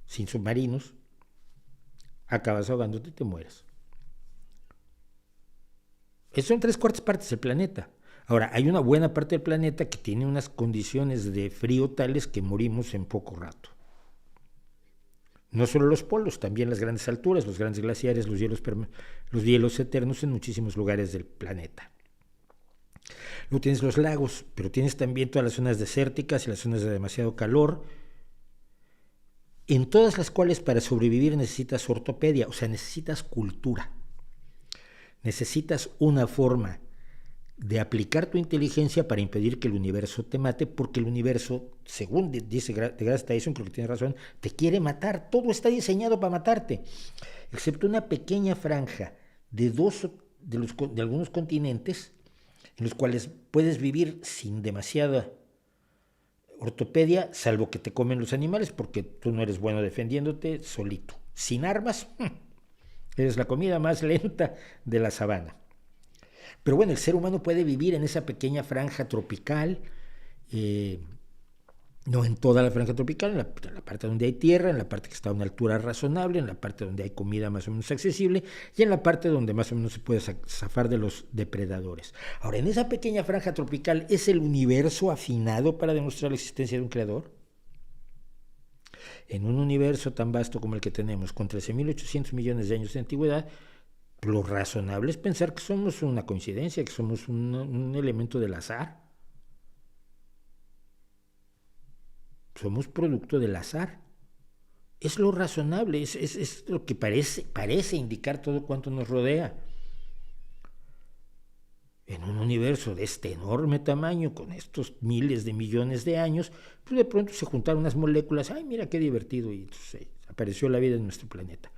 sin submarinos, acabas ahogándote y te mueres. Eso son 3/4 partes del planeta. Ahora, hay una buena parte del planeta que tiene unas condiciones de frío tales que morimos en poco rato. No solo los polos, también las grandes alturas, los grandes glaciares, los hielos eternos en muchísimos lugares del planeta. Luego tienes los lagos, pero tienes también todas las zonas desérticas y las zonas de demasiado calor, en todas las cuales para sobrevivir necesitas ortopedia, o sea, necesitas cultura. Necesitas una forma de aplicar tu inteligencia para impedir que el universo te mate, porque el universo, según dice deGrasse Tyson, creo que tiene razón, te quiere matar. Todo está diseñado para matarte, excepto una pequeña franja de algunos continentes en los cuales puedes vivir sin demasiada ortopedia, salvo que te comen los animales, porque tú no eres bueno defendiéndote solito. Sin armas, eres la comida más lenta de la sabana. Pero bueno, el ser humano puede vivir en esa pequeña franja tropical, no en toda la franja tropical, en la parte donde hay tierra, en la parte que está a una altura razonable, en la parte donde hay comida más o menos accesible y en la parte donde más o menos se puede zafar de los depredadores. Ahora, en esa pequeña franja tropical, ¿es el universo afinado para demostrar la existencia de un creador? En un universo tan vasto como el que tenemos, con 13.800 millones de años de antigüedad, lo razonable es pensar que somos una coincidencia, que somos un elemento del azar. somos producto del azar. Es lo razonable, es lo que parece indicar todo cuanto nos rodea. En un universo de este enorme tamaño, con estos miles de millones de años, pues de pronto se juntaron unas moléculas, ¡ay, mira qué divertido! Y entonces apareció la vida en nuestro planeta.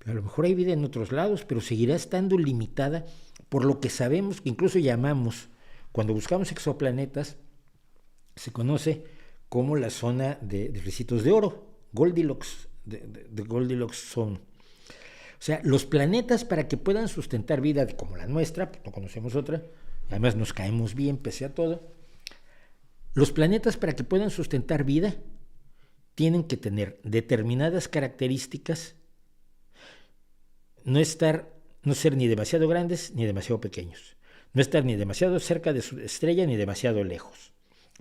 A lo mejor hay vida en otros lados, pero seguirá estando limitada por lo que sabemos, que incluso llamamos, cuando buscamos exoplanetas, se conoce como la zona de ricitos de oro, Goldilocks, de Goldilocks Zone. O sea, los planetas para que puedan sustentar vida como la nuestra, pues no conocemos otra, además nos caemos bien pese a todo, los planetas para que puedan sustentar vida tienen que tener determinadas características, no ser ni demasiado grandes ni demasiado pequeños, no estar ni demasiado cerca de su estrella ni demasiado lejos,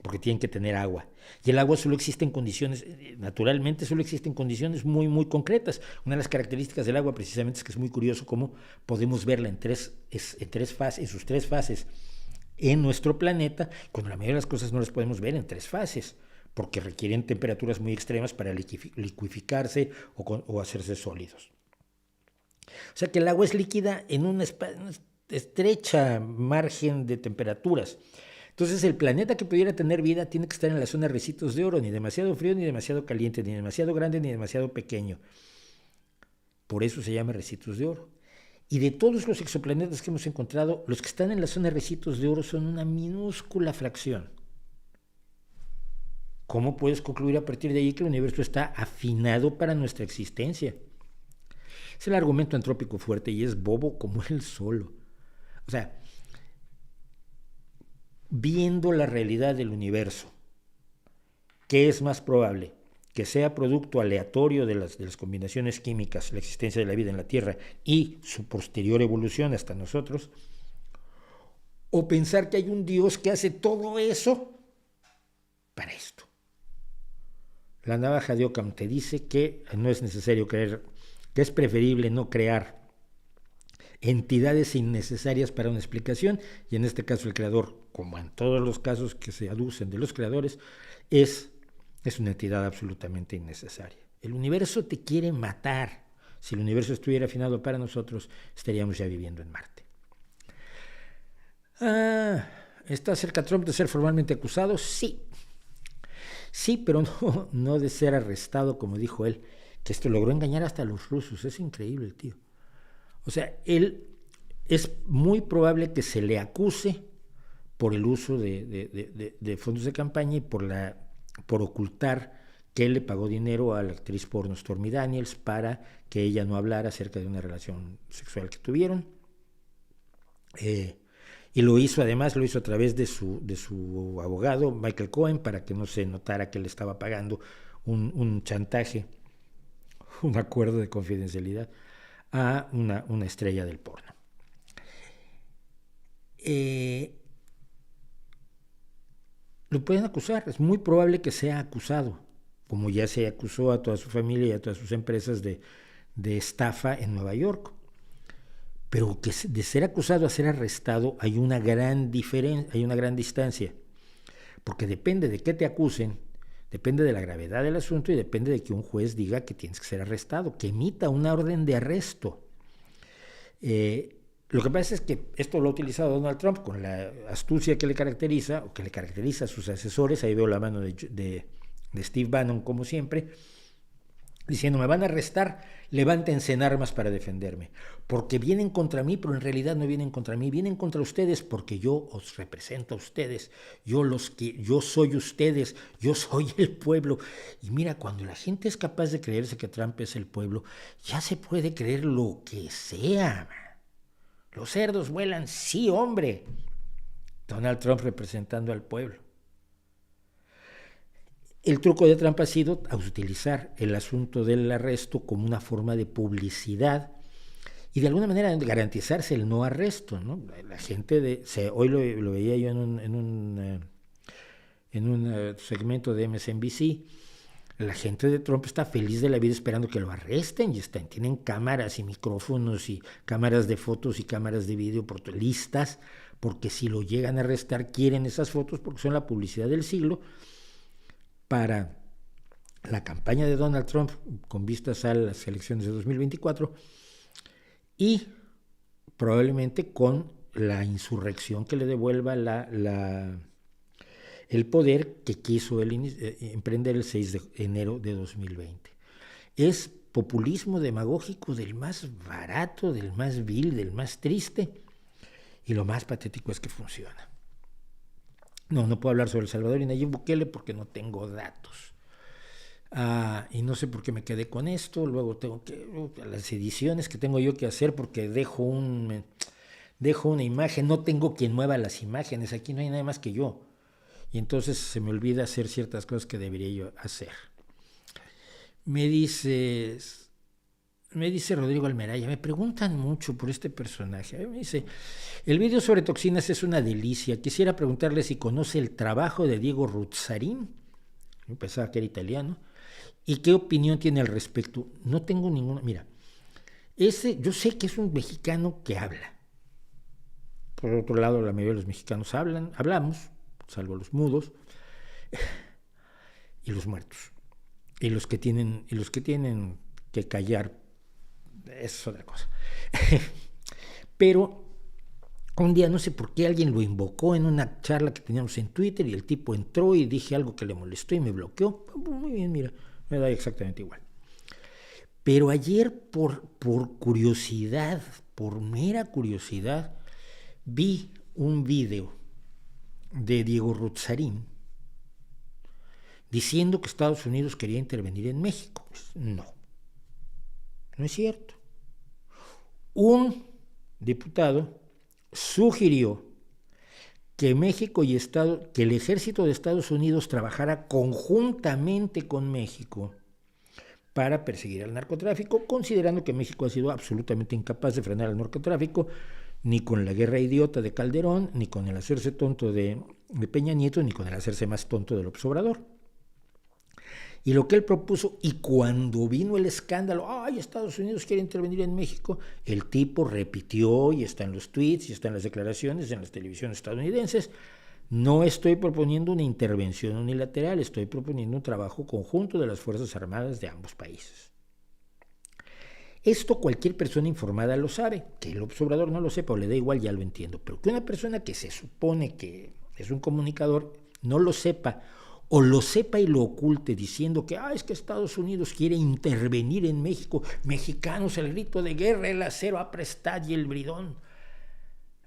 porque tienen que tener agua. Y el agua solo existe en condiciones, naturalmente solo existe en condiciones muy, muy concretas. Una de las características del agua precisamente es que es muy curioso cómo podemos verla en sus tres fases en nuestro planeta, cuando la mayoría de las cosas no las podemos ver en tres fases, porque requieren temperaturas muy extremas para liquificarse o hacerse sólidos. O sea que el agua es líquida en una estrecha margen de temperaturas. Entonces el planeta que pudiera tener vida tiene que estar en la zona de ricitos de oro, ni demasiado frío, ni demasiado caliente, ni demasiado grande, ni demasiado pequeño. Por eso se llama ricitos de oro. Y de todos los exoplanetas que hemos encontrado, los que están en la zona de ricitos de oro son una minúscula fracción. ¿Cómo puedes concluir a partir de ahí que el universo está afinado para nuestra existencia? Es el argumento antrópico fuerte y es bobo como él solo. O sea, viendo la realidad del universo, ¿qué es más probable? Que sea producto aleatorio de las combinaciones químicas, la existencia de la vida en la Tierra y su posterior evolución hasta nosotros, o pensar que hay un Dios que hace todo eso para esto. La navaja de Occam te dice que no es necesario creer, que es preferible no crear entidades innecesarias para una explicación, y en este caso el creador, como en todos los casos que se aducen de los creadores, es una entidad absolutamente innecesaria. El universo te quiere matar. Si el universo estuviera afinado para nosotros, estaríamos ya viviendo en Marte. ¿Está cerca Trump de ser formalmente acusado? Sí. Sí, pero no de ser arrestado, como dijo él, que esto logró engañar hasta a los rusos. Es increíble el tío. O sea, él es muy probable que se le acuse por el uso de fondos de campaña y por ocultar que él le pagó dinero a la actriz porno Stormy Daniels para que ella no hablara acerca de una relación sexual que tuvieron. Y lo hizo a través de su abogado, Michael Cohen, para que no se notara que le estaba pagando un chantaje, un acuerdo de confidencialidad a una estrella del porno. Lo pueden acusar, es muy probable que sea acusado, como ya se acusó a toda su familia y a todas sus empresas de estafa en Nueva York. Pero que de ser acusado a ser arrestado hay una gran diferencia, hay una gran distancia, porque depende de qué te acusen, depende de la gravedad del asunto y depende de que un juez diga que tienes que ser arrestado, que emita una orden de arresto. Lo que pasa es que esto lo ha utilizado Donald Trump con la astucia que le caracteriza, o que le caracteriza a sus asesores. Ahí veo la mano de Steve Bannon, como siempre, diciendo: me van a arrestar, levántense en armas para defenderme, porque vienen contra mí, pero en realidad no vienen contra mí, vienen contra ustedes porque yo os represento a ustedes, yo soy ustedes, yo soy el pueblo. Y mira, cuando la gente es capaz de creerse que Trump es el pueblo, ya se puede creer lo que sea. Los cerdos vuelan, sí, hombre. Donald Trump representando al pueblo. El truco de Trump ha sido utilizar el asunto del arresto como una forma de publicidad y de alguna manera garantizarse el no arresto, ¿no? La gente hoy lo veía yo en un segmento de MSNBC. La gente de Trump está feliz de la vida esperando que lo arresten, y tienen cámaras y micrófonos y cámaras de fotos y cámaras de video listas, porque si lo llegan a arrestar quieren esas fotos porque son la publicidad del siglo. para la campaña de Donald Trump con vistas a las elecciones de 2024 y probablemente con la insurrección que le devuelva el poder que quiso emprender el 6 de enero de 2020. Es populismo demagógico del más barato, del más vil, del más triste, y lo más patético es que funciona. No puedo hablar sobre El Salvador y Nayib Bukele porque no tengo datos. Y no sé por qué me quedé con esto. Luego tengo las ediciones que tengo yo que hacer porque dejo una imagen, no tengo quien mueva las imágenes, aquí no hay nada más que yo. Y entonces se me olvida hacer ciertas cosas que debería yo hacer. Me dice Rodrigo Almeraya, me preguntan mucho por este personaje. Me dice, el video sobre toxinas es una delicia. Quisiera preguntarle si conoce el trabajo de Diego Ruzzarín. Yo pensaba que era italiano. ¿Y qué opinión tiene al respecto? No tengo ninguna. Mira, yo sé que es un mexicano que habla. Por otro lado, la mayoría de los mexicanos hablamos, salvo los mudos y los muertos. Y los que tienen que callar, es otra cosa. Pero un día no sé por qué alguien lo invocó en una charla que teníamos en Twitter y el tipo entró y dije algo que le molestó y me bloqueó. Muy bien, mira, me da exactamente igual. Pero ayer por curiosidad, por mera curiosidad, vi un video de Diego Ruzzarín diciendo que Estados Unidos quería intervenir en México. No es cierto. Un diputado sugirió que México que el ejército de Estados Unidos trabajara conjuntamente con México para perseguir al narcotráfico, considerando que México ha sido absolutamente incapaz de frenar el narcotráfico, ni con la guerra idiota de Calderón, ni con el hacerse tonto de Peña Nieto, ni con el hacerse más tonto de López Obrador. Y lo que él propuso, y cuando vino el escándalo, Estados Unidos quiere intervenir en México, el tipo repitió, y está en los tweets, y está en las declaraciones, en las televisiones estadounidenses, no estoy proponiendo una intervención unilateral, estoy proponiendo un trabajo conjunto de las Fuerzas Armadas de ambos países. Esto cualquier persona informada lo sabe, que el observador no lo sepa o le da igual, ya lo entiendo, pero que una persona que se supone que es un comunicador no lo sepa, o lo sepa y lo oculte diciendo que es que Estados Unidos quiere intervenir en México, mexicanos, el grito de guerra, el acero aprestad y el bridón.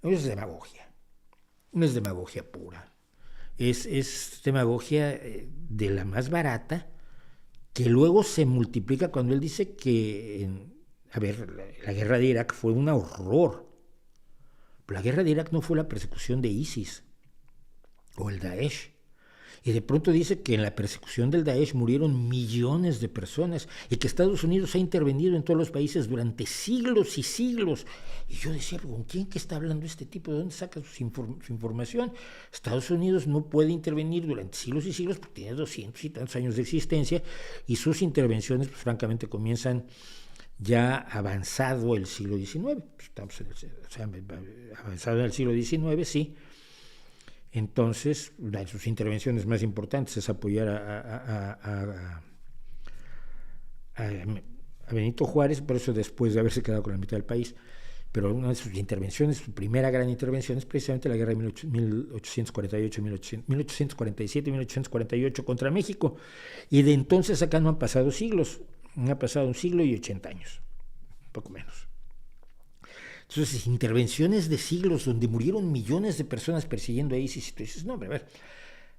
Es demagogia, no es demagogia pura, es demagogia de la más barata, que luego se multiplica cuando él dice que, la guerra de Irak fue un horror, pero la guerra de Irak no fue la persecución de ISIS o el Daesh. Y de pronto dice que en la persecución del Daesh murieron millones de personas y que Estados Unidos ha intervenido en todos los países durante siglos y siglos. Y yo decía, ¿con quién que está hablando este tipo? ¿De dónde saca su información? Estados Unidos no puede intervenir durante siglos y siglos porque tiene 200 y tantos años de existencia y sus intervenciones, pues, francamente, comienzan ya avanzado el siglo XIX. Estamos avanzado en el siglo XIX, sí. Entonces, una de sus intervenciones más importantes es apoyar a Benito Juárez, por eso después de haberse quedado con la mitad del país. Pero una de sus intervenciones, su primera gran intervención, es precisamente la guerra de 1847-1848 contra México. Y de entonces acá no han pasado siglos, ha pasado 1 siglo y 80 años, un poco menos. Entonces, intervenciones de siglos donde murieron millones de personas persiguiendo a ISIS, y tú dices, no, a ver,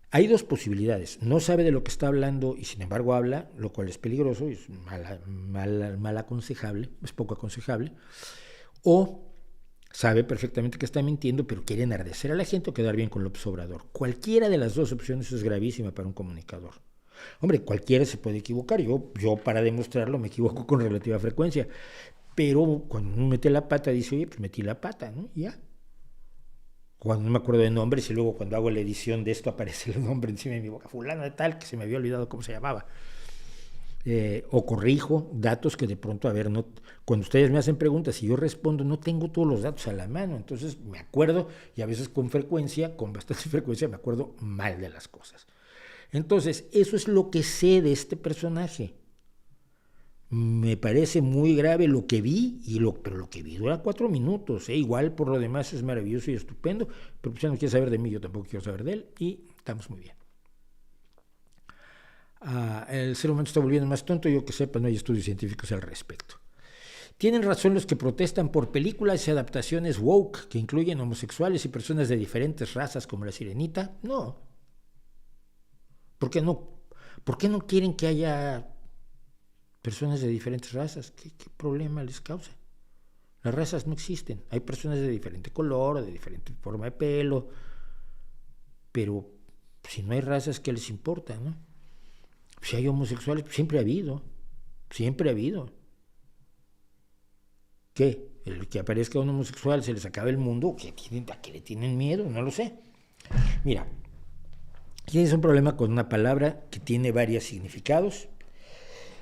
hay dos posibilidades. No sabe de lo que está hablando y sin embargo habla, lo cual es peligroso, es mal aconsejable, es poco aconsejable. O sabe perfectamente que está mintiendo, pero quiere enardecer a la gente o quedar bien con López Obrador. Cualquiera de las dos opciones es gravísima para un comunicador. Hombre, cualquiera se puede equivocar. Yo para demostrarlo me equivoco con relativa frecuencia. Pero cuando uno mete la pata, dice, oye, pues metí la pata, ¿no? Y ya. Cuando no me acuerdo de nombres y luego cuando hago la edición de esto aparece el nombre encima de mi boca, fulano de tal, que se me había olvidado cómo se llamaba. O corrijo datos que de pronto, cuando ustedes me hacen preguntas y yo respondo, no tengo todos los datos a la mano, entonces me acuerdo y a veces con bastante frecuencia me acuerdo mal de las cosas. Entonces, eso es lo que sé de este personaje. Me parece muy grave lo que vi, pero lo que vi dura 4 minutos. Igual por lo demás es maravilloso y estupendo, pero pues ya no quiere saber de mí, yo tampoco quiero saber de él y estamos muy bien. El ser humano está volviendo más tonto, yo que sepa, no hay estudios científicos al respecto. ¿Tienen razón los que protestan por películas y adaptaciones woke que incluyen homosexuales y personas de diferentes razas como la Sirenita? No. ¿Por qué no quieren que haya personas de diferentes razas? ¿Qué problema les causa? Las razas no existen. Hay personas de diferente color, de diferente forma de pelo, pero si no hay razas, ¿qué les importa, no? Si hay homosexuales, siempre ha habido. ¿Qué? El que aparezca un homosexual se les acaba el mundo. ¿A qué le tienen miedo? No lo sé. Mira, tienes un problema con una palabra que tiene varios significados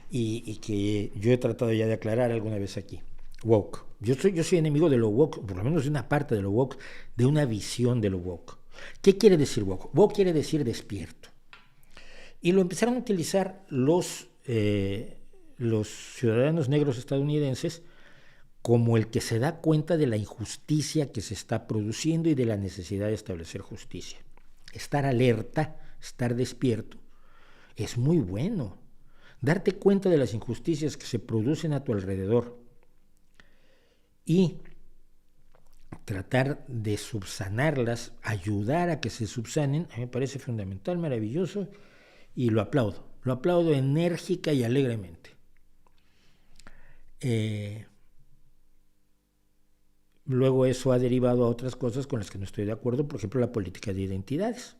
y que yo he tratado ya de aclarar alguna vez aquí. Woke. Yo soy enemigo de lo woke, por lo menos de una parte de lo woke, de una visión de lo woke. ¿Qué quiere decir woke? Woke quiere decir despierto. Y lo empezaron a utilizar los ciudadanos negros estadounidenses como el que se da cuenta de la injusticia que se está produciendo y de la necesidad de establecer justicia. Estar alerta, estar despierto, es muy bueno. Darte cuenta de las injusticias que se producen a tu alrededor y tratar de subsanarlas, ayudar a que se subsanen, a mí me parece fundamental, maravilloso, y lo aplaudo enérgica y alegremente. Luego eso ha derivado a otras cosas con las que no estoy de acuerdo, por ejemplo la política de identidades,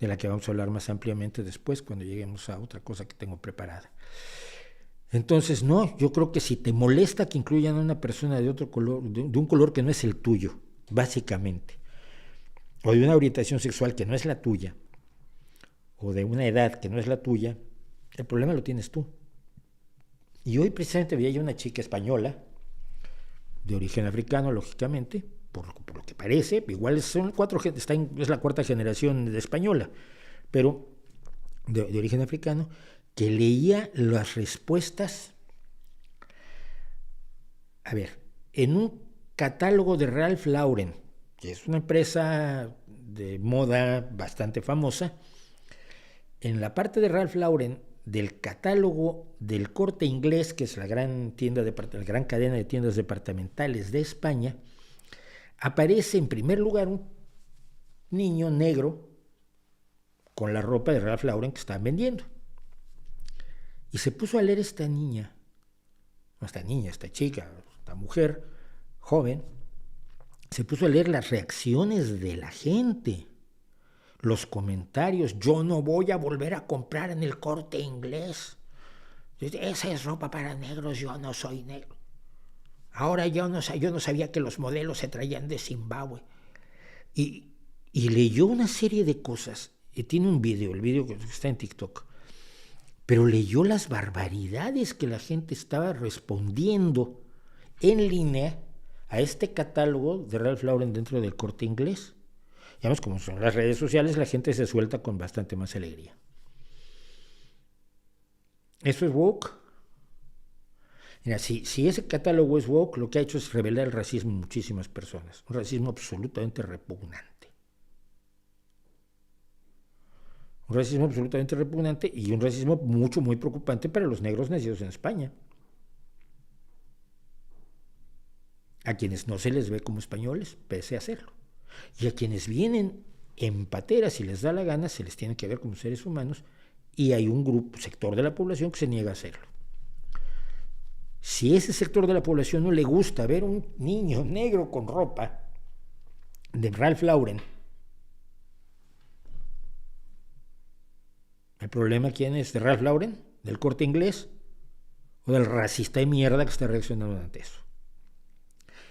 de la que vamos a hablar más ampliamente después cuando lleguemos a otra cosa que tengo preparada. Entonces, no, yo creo que si te molesta que incluyan a una persona de otro color, de un color que no es el tuyo, básicamente, o de una orientación sexual que no es la tuya, o de una edad que no es la tuya, el problema lo tienes tú. Y hoy precisamente veía yo una chica española, de origen africano, lógicamente, por lo que parece, igual es la 4ª generación de española, pero de origen africano, que leía las respuestas, en un catálogo de Ralph Lauren, que es una empresa de moda bastante famosa. En la parte de Ralph Lauren del catálogo del Corte Inglés, que es la gran cadena de tiendas departamentales de España, aparece en primer lugar un niño negro con la ropa de Ralph Lauren que estaban vendiendo. Y se puso a leer esta chica, esta mujer joven, se puso a leer las reacciones de la gente, los comentarios. Yo no voy a volver a comprar en el Corte Inglés. Esa es ropa para negros, yo no soy negro. Ahora yo no sabía que los modelos se traían de Zimbabue. Y leyó una serie de cosas. Y tiene un video, el video que está en TikTok. Pero leyó las barbaridades que la gente estaba respondiendo en línea a este catálogo de Ralph Lauren dentro del Corte Inglés. Digamos, como son las redes sociales, la gente se suelta con bastante más alegría. ¿Eso es woke? Mira, si ese catálogo es woke, lo que ha hecho es revelar el racismo en muchísimas personas. Un racismo absolutamente repugnante. Un racismo absolutamente repugnante y un racismo muy preocupante para los negros nacidos en España. A quienes no se les ve como españoles, pese a serlo. Y a quienes vienen en patera, si les da la gana, se les tiene que ver como seres humanos, y hay un sector de la población que se niega a hacerlo. Si ese sector de la población no le gusta ver un niño negro con ropa de Ralph Lauren, ¿el problema quién es? ¿De Ralph Lauren? ¿Del Corte Inglés? ¿O del racista de mierda que está reaccionando ante eso?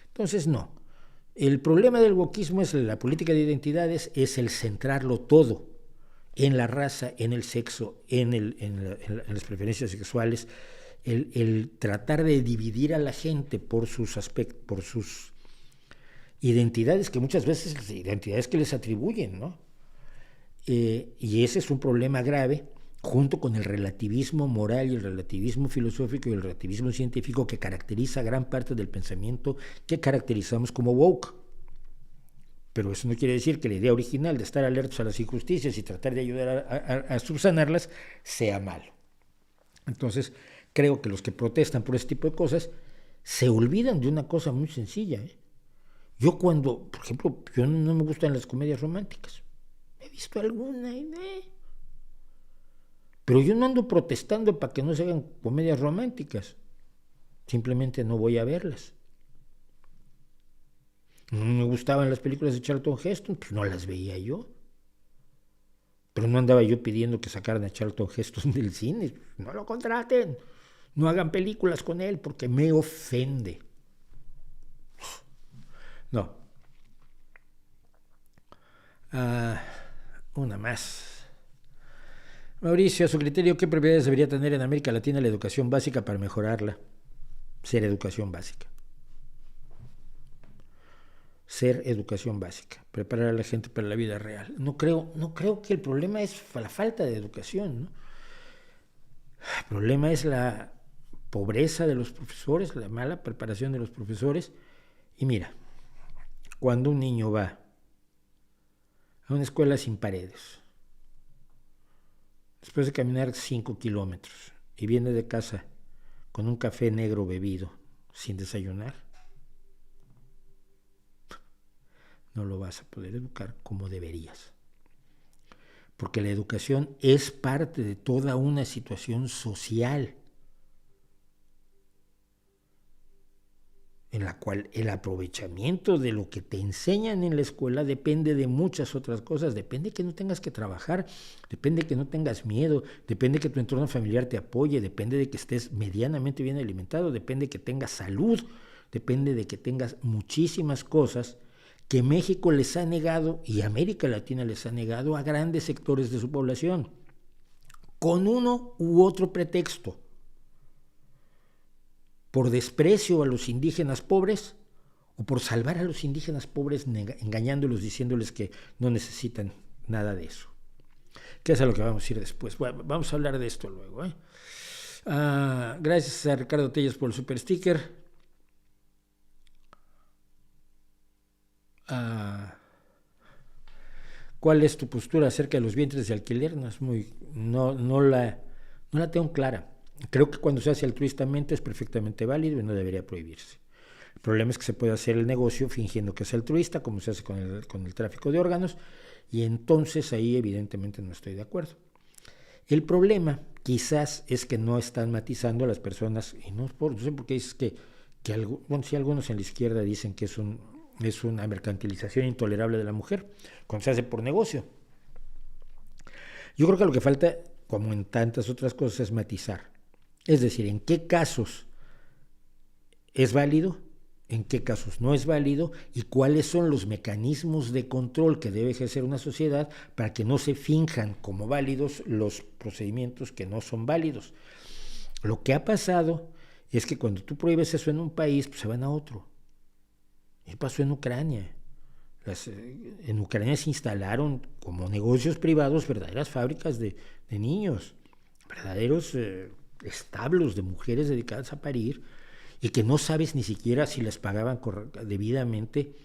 Entonces, no. El problema del wokismo es la política de identidades, es el centrarlo todo en la raza, en el sexo, en las preferencias sexuales, el tratar de dividir a la gente por sus aspectos, por sus identidades, que muchas veces identidades que les atribuyen, ¿no? y ese es un problema grave, junto con el relativismo moral y el relativismo filosófico y el relativismo científico que caracteriza gran parte del pensamiento que caracterizamos como woke. Pero eso no quiere decir que la idea original de estar alertos a las injusticias y tratar de ayudar a subsanarlas sea malo. Entonces, creo que los que protestan por este tipo de cosas se olvidan de una cosa muy sencilla. Yo cuando, por ejemplo, yo no me gustan las comedias románticas. He visto alguna y pero yo no ando protestando para que no se hagan comedias románticas. Simplemente no voy a verlas. No me gustaban las películas de Charlton Heston, pues no las veía yo. Pero no andaba yo pidiendo que sacaran a Charlton Heston del cine. No lo contraten. No hagan películas con él porque me ofende. No. Una más. Mauricio, a su criterio, ¿qué prioridades debería tener en América Latina la educación básica para mejorarla? Ser educación básica. Ser educación básica. Preparar a la gente para la vida real. No creo que el problema es la falta de educación, ¿no? El problema es la pobreza de los profesores, la mala preparación de los profesores. Y mira, cuando un niño va a una escuela sin paredes, después de caminar 5 kilómetros y viene de casa con un café negro bebido sin desayunar, no lo vas a poder educar como deberías. Porque la educación es parte de toda una situación social en la cual el aprovechamiento de lo que te enseñan en la escuela depende de muchas otras cosas, depende que no tengas que trabajar, depende que no tengas miedo, depende que tu entorno familiar te apoye, depende de que estés medianamente bien alimentado, depende que tengas salud, depende de que tengas muchísimas cosas que México les ha negado y América Latina les ha negado a grandes sectores de su población, con uno u otro pretexto. Por desprecio a los indígenas pobres o por salvar a los indígenas pobres engañándolos, diciéndoles que no necesitan nada de eso. Que es a lo que vamos a ir después. Bueno, vamos a hablar de esto luego. Gracias a Ricardo Telles por el super sticker. ¿Cuál es tu postura acerca de los vientres de alquiler? No la tengo clara. Creo que cuando se hace altruistamente es perfectamente válido y no debería prohibirse. El problema es que se puede hacer el negocio fingiendo que es altruista, como se hace con el tráfico de órganos, y entonces ahí evidentemente no estoy de acuerdo. El problema quizás es que no están matizando a las personas, y no sé por qué dices si algunos en la izquierda dicen que es una mercantilización intolerable de la mujer, cuando se hace por negocio. Yo creo que lo que falta, como en tantas otras cosas, es matizar. Es decir, en qué casos es válido, en qué casos no es válido y cuáles son los mecanismos de control que debe ejercer una sociedad para que no se finjan como válidos los procedimientos que no son válidos. Lo que ha pasado es que cuando tú prohíbes eso en un país, pues se van a otro. Y pasó en Ucrania. En Ucrania se instalaron como negocios privados verdaderas fábricas de niños, verdaderos establos de mujeres dedicadas a parir y que no sabes ni siquiera si las pagaban debidamente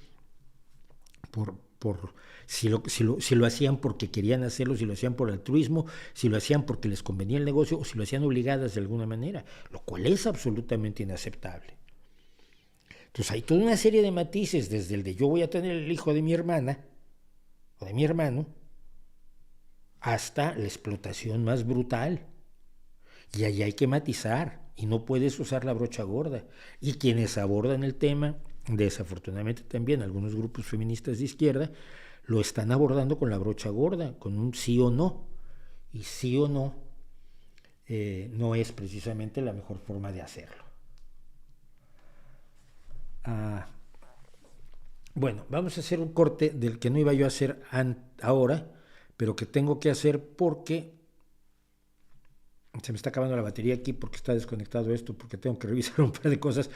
si lo hacían porque querían hacerlo, si lo hacían por altruismo, si lo hacían porque les convenía el negocio o si lo hacían obligadas de alguna manera, lo cual es absolutamente inaceptable. Entonces hay toda una serie de matices, desde el de yo voy a tener el hijo de mi hermana o de mi hermano, hasta la explotación más brutal. Y ahí hay que matizar y no puedes usar la brocha gorda. Y quienes abordan el tema, desafortunadamente también algunos grupos feministas de izquierda, lo están abordando con la brocha gorda, con un sí o no. Y sí o no no es precisamente la mejor forma de hacerlo. Bueno, vamos a hacer un corte del que no iba yo a hacer ahora, pero que tengo que hacer porque se me está acabando la batería aquí, porque está desconectado esto, porque tengo que revisar un par de cosas.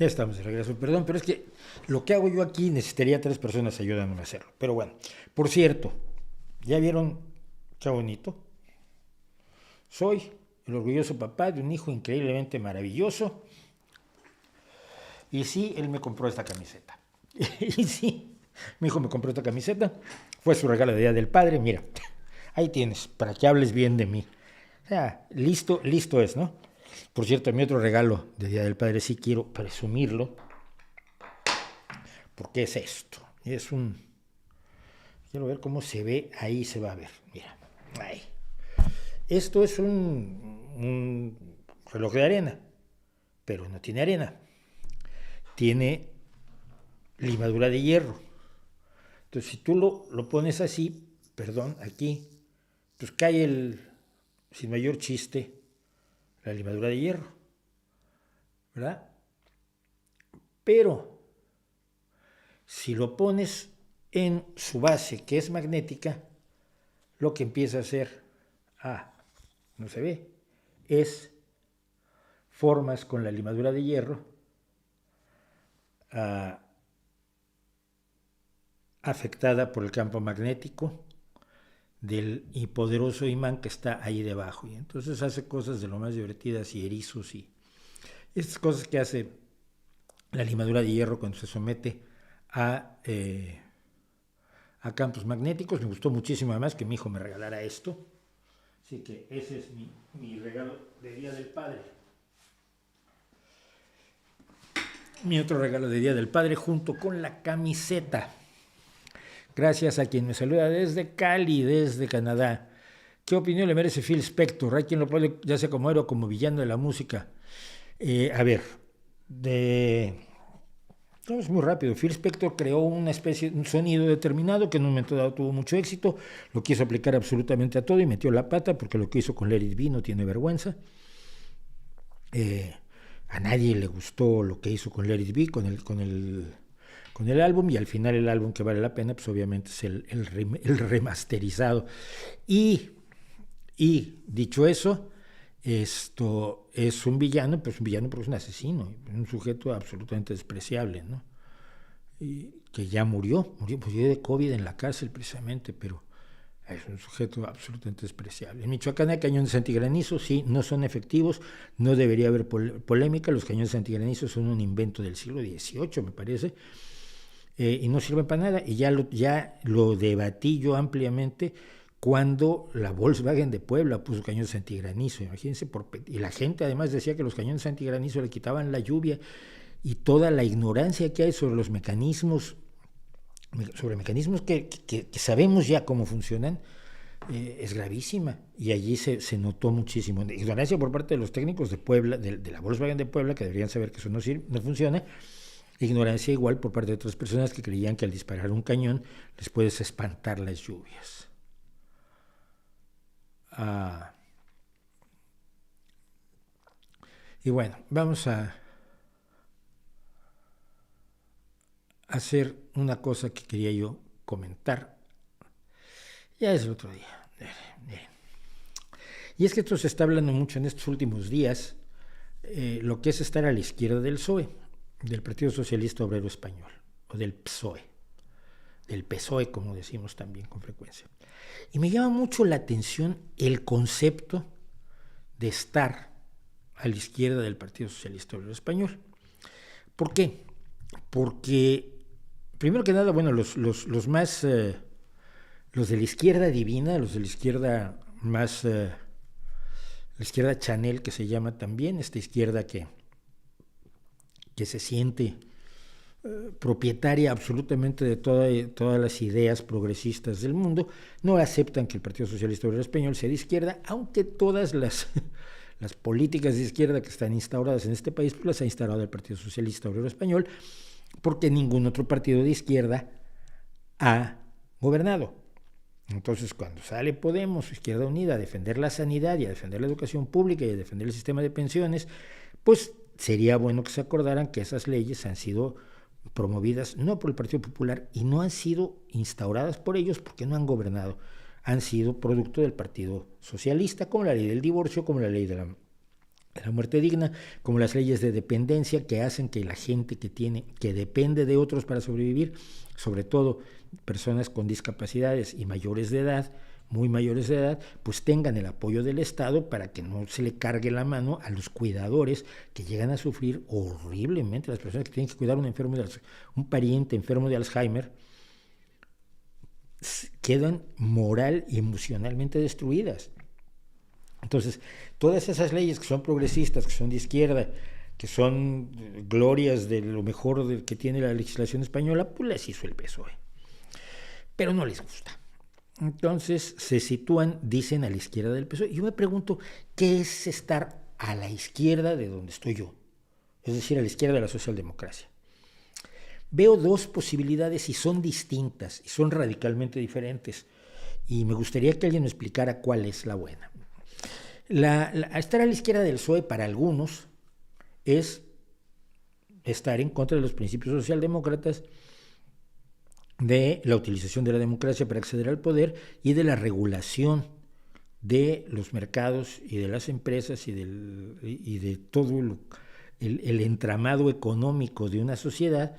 Ya estamos de regreso, perdón, pero es que lo que hago yo aquí necesitaría 3 personas ayudándome a hacerlo. Pero bueno, por cierto, ¿ya vieron qué bonito? Soy el orgulloso papá de un hijo increíblemente maravilloso. Y sí, él me compró esta camiseta. Y sí, mi hijo me compró esta camiseta. Fue su regalo de Día del Padre. Mira, ahí tienes, para que hables bien de mí. O sea, listo, listo es, ¿no? Por cierto, mi otro regalo de Día del Padre, sí quiero presumirlo, porque es esto. Es un... Quiero ver cómo se ve, ahí se va a ver. Mira, ahí. Esto es un reloj de arena, pero no tiene arena. Tiene limadura de hierro. Entonces, si tú lo pones así, perdón, aquí, pues cae sin mayor chiste, la limadura de hierro, ¿verdad? Pero, si lo pones en su base, que es magnética, lo que empieza a hacer, no se ve, es formas con la limadura de hierro afectada por el campo magnético del poderoso imán que está ahí debajo. Y entonces hace cosas de lo más divertidas y erizos y estas cosas que hace la limadura de hierro cuando se somete a campos magnéticos. Me gustó muchísimo además que mi hijo me regalara esto. Así que ese es mi regalo de Día del Padre. Mi otro regalo de Día del Padre junto con la camiseta. Gracias a quien me saluda desde Cali, desde Canadá. ¿Qué opinión le merece Phil Spector? Hay quien lo pone ya sea como héroe o como villano de la música. A ver, es muy rápido. Phil Spector creó una especie, un sonido determinado que en un momento dado tuvo mucho éxito, lo quiso aplicar absolutamente a todo y metió la pata porque lo que hizo con Let It Be no tiene vergüenza. A nadie le gustó lo que hizo con Let It Be, con el álbum, y al final el álbum que vale la pena, pues obviamente es el remasterizado. Y dicho eso, esto es un villano, pues un villano porque es un asesino, un sujeto absolutamente despreciable, ¿no? Y que ya murió de COVID en la cárcel precisamente, pero es un sujeto absolutamente despreciable. En Michoacán hay cañones antigranizo, sí, no son efectivos, no debería haber polémica, los cañones antigranizo son un invento del siglo XVIII, me parece, y no sirven para nada, y ya lo debatí yo ampliamente cuando la Volkswagen de Puebla puso cañones antigranizo, imagínense, y la gente además decía que los cañones antigranizo le quitaban la lluvia, y toda la ignorancia que hay sobre los mecanismos, que sabemos ya cómo funcionan, es gravísima, y allí se notó muchísimo ignorancia por parte de los técnicos de Puebla, de la Volkswagen de Puebla, que deberían saber que eso no funciona. Ignorancia igual por parte de otras personas que creían que al disparar un cañón les puedes espantar las lluvias. Y bueno, vamos a hacer una cosa que quería yo comentar. Ya es el otro día. Y es que esto se está hablando mucho en estos últimos días, lo que es estar a la izquierda del PSOE, del Partido Socialista Obrero Español, o del PSOE, del PSOE, como decimos también con frecuencia. Y me llama mucho la atención el concepto de estar a la izquierda del Partido Socialista Obrero Español. ¿Por qué? Porque, primero que nada, bueno, los más, los de la izquierda divina, los de la izquierda más, la izquierda Chanel, que se llama también, esta izquierda que se siente propietaria absolutamente de todas las ideas progresistas del mundo, no aceptan que el Partido Socialista Obrero Español sea de izquierda, aunque todas las políticas de izquierda que están instauradas en este país, pues las ha instaurado el Partido Socialista Obrero Español, porque ningún otro partido de izquierda ha gobernado. Entonces, cuando sale Podemos, Izquierda Unida, a defender la sanidad y a defender la educación pública y a defender el sistema de pensiones, pues sería bueno que se acordaran que esas leyes han sido promovidas no por el Partido Popular y no han sido instauradas por ellos porque no han gobernado, han sido producto del Partido Socialista, como la ley del divorcio, como la ley de la muerte digna, como las leyes de dependencia que hacen que la gente que depende de otros para sobrevivir, sobre todo personas con discapacidades y mayores de edad, muy mayores de edad, pues tengan el apoyo del Estado para que no se le cargue la mano a los cuidadores que llegan a sufrir horriblemente. Las personas que tienen que cuidar a un pariente enfermo de Alzheimer quedan moral y emocionalmente destruidas. Entonces, todas esas leyes que son progresistas, que son de izquierda, que son glorias de lo mejor que tiene la legislación española, pues las hizo el PSOE. Pero no les gusta. Entonces se sitúan, dicen, a la izquierda del PSOE. Yo me pregunto, ¿qué es estar a la izquierda de donde estoy yo? Es decir, a la izquierda de la socialdemocracia. Veo dos posibilidades y son distintas, y son radicalmente diferentes. Y me gustaría que alguien me explicara cuál es la buena. Estar a la izquierda del PSOE para algunos es estar en contra de los principios socialdemócratas, de la utilización de la democracia para acceder al poder y de la regulación de los mercados y de las empresas y de todo el entramado económico de una sociedad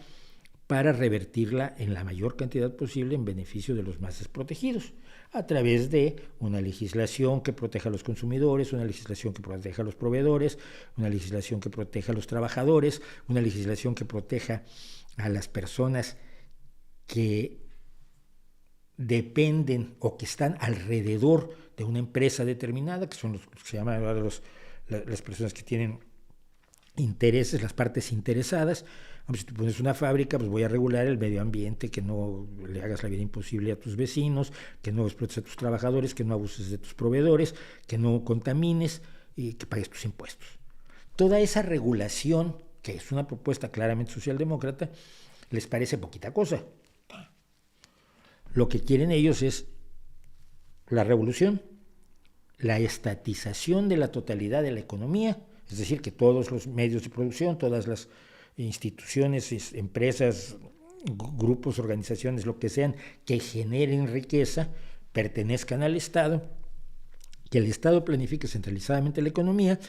para revertirla en la mayor cantidad posible en beneficio de los más desprotegidos, a través de una legislación que proteja a los consumidores, una legislación que proteja a los proveedores, una legislación que proteja a los trabajadores, una legislación que proteja a las personas que dependen o que están alrededor de una empresa determinada, que son los que se llaman ahora las personas que tienen intereses, las partes interesadas. Si tú pones una fábrica, pues voy a regular el medio ambiente, que no le hagas la vida imposible a tus vecinos, que no explotes a tus trabajadores, que no abuses de tus proveedores, que no contamines y que pagues tus impuestos. Toda esa regulación, que es una propuesta claramente socialdemócrata, les parece poquita cosa. Lo que quieren ellos es la revolución, la estatización de la totalidad de la economía, es decir, que todos los medios de producción, todas las instituciones, empresas, grupos, organizaciones, lo que sean, que generen riqueza, pertenezcan al Estado, que el Estado planifique centralizadamente la economía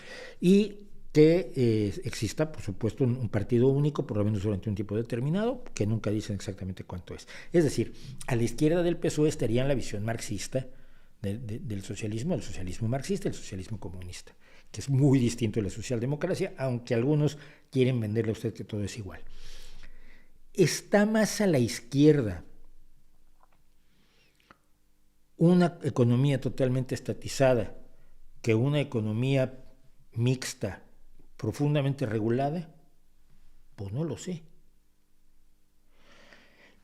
y que exista, por supuesto, un partido único, por lo menos durante un tiempo determinado, que nunca dicen exactamente cuánto es. Es decir, a la izquierda del PSOE estaría en la visión marxista del socialismo, el socialismo marxista, el socialismo comunista, que es muy distinto de la socialdemocracia, aunque algunos quieren venderle a usted que todo es igual. Está más a la izquierda una economía totalmente estatizada que una economía mixta, profundamente regulada, pues no lo sé.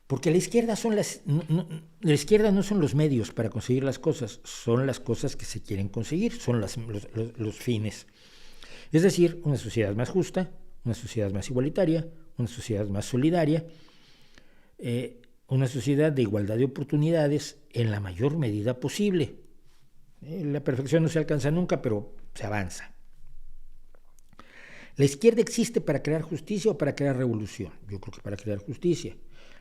Porque la izquierda la izquierda no son los medios para conseguir las cosas, son las cosas que se quieren conseguir, son los fines. Es decir, una sociedad más justa, una sociedad más igualitaria, una sociedad más solidaria, una sociedad de igualdad de oportunidades en la mayor medida posible. La perfección no se alcanza nunca, pero se avanza. ¿La izquierda existe para crear justicia o para crear revolución? Yo creo que para crear justicia.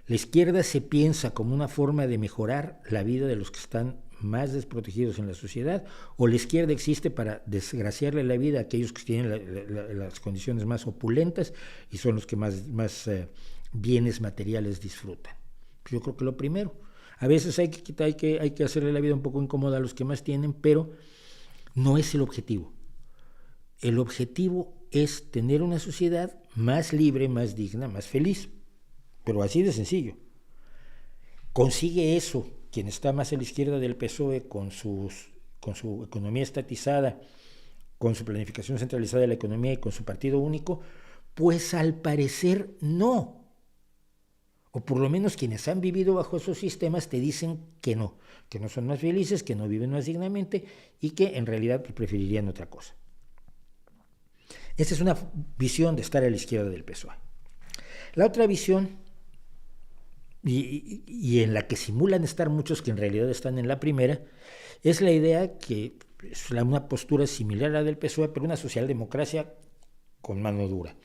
La izquierda se piensa como una forma de mejorar la vida de los que están más desprotegidos en la sociedad, o la izquierda existe para desgraciarle la vida a aquellos que tienen las condiciones más opulentas y son los que más bienes materiales disfrutan. Yo creo que lo primero. A veces hay que hacerle la vida un poco incómoda a los que más tienen, pero no es el objetivo. El objetivo es tener una sociedad más libre, más digna, más feliz. Pero así de sencillo. Consigue eso quien está más a la izquierda del PSOE con su economía estatizada, con su planificación centralizada de la economía y con su partido único, pues al parecer no. O por lo menos quienes han vivido bajo esos sistemas te dicen que no son más felices, que no viven más dignamente y que en realidad preferirían otra cosa. Esta es una visión de estar a la izquierda del PSOE. La otra visión, y en la que simulan estar muchos que en realidad están en la primera, es la idea que es una postura similar a la del PSOE, pero una socialdemocracia con mano dura.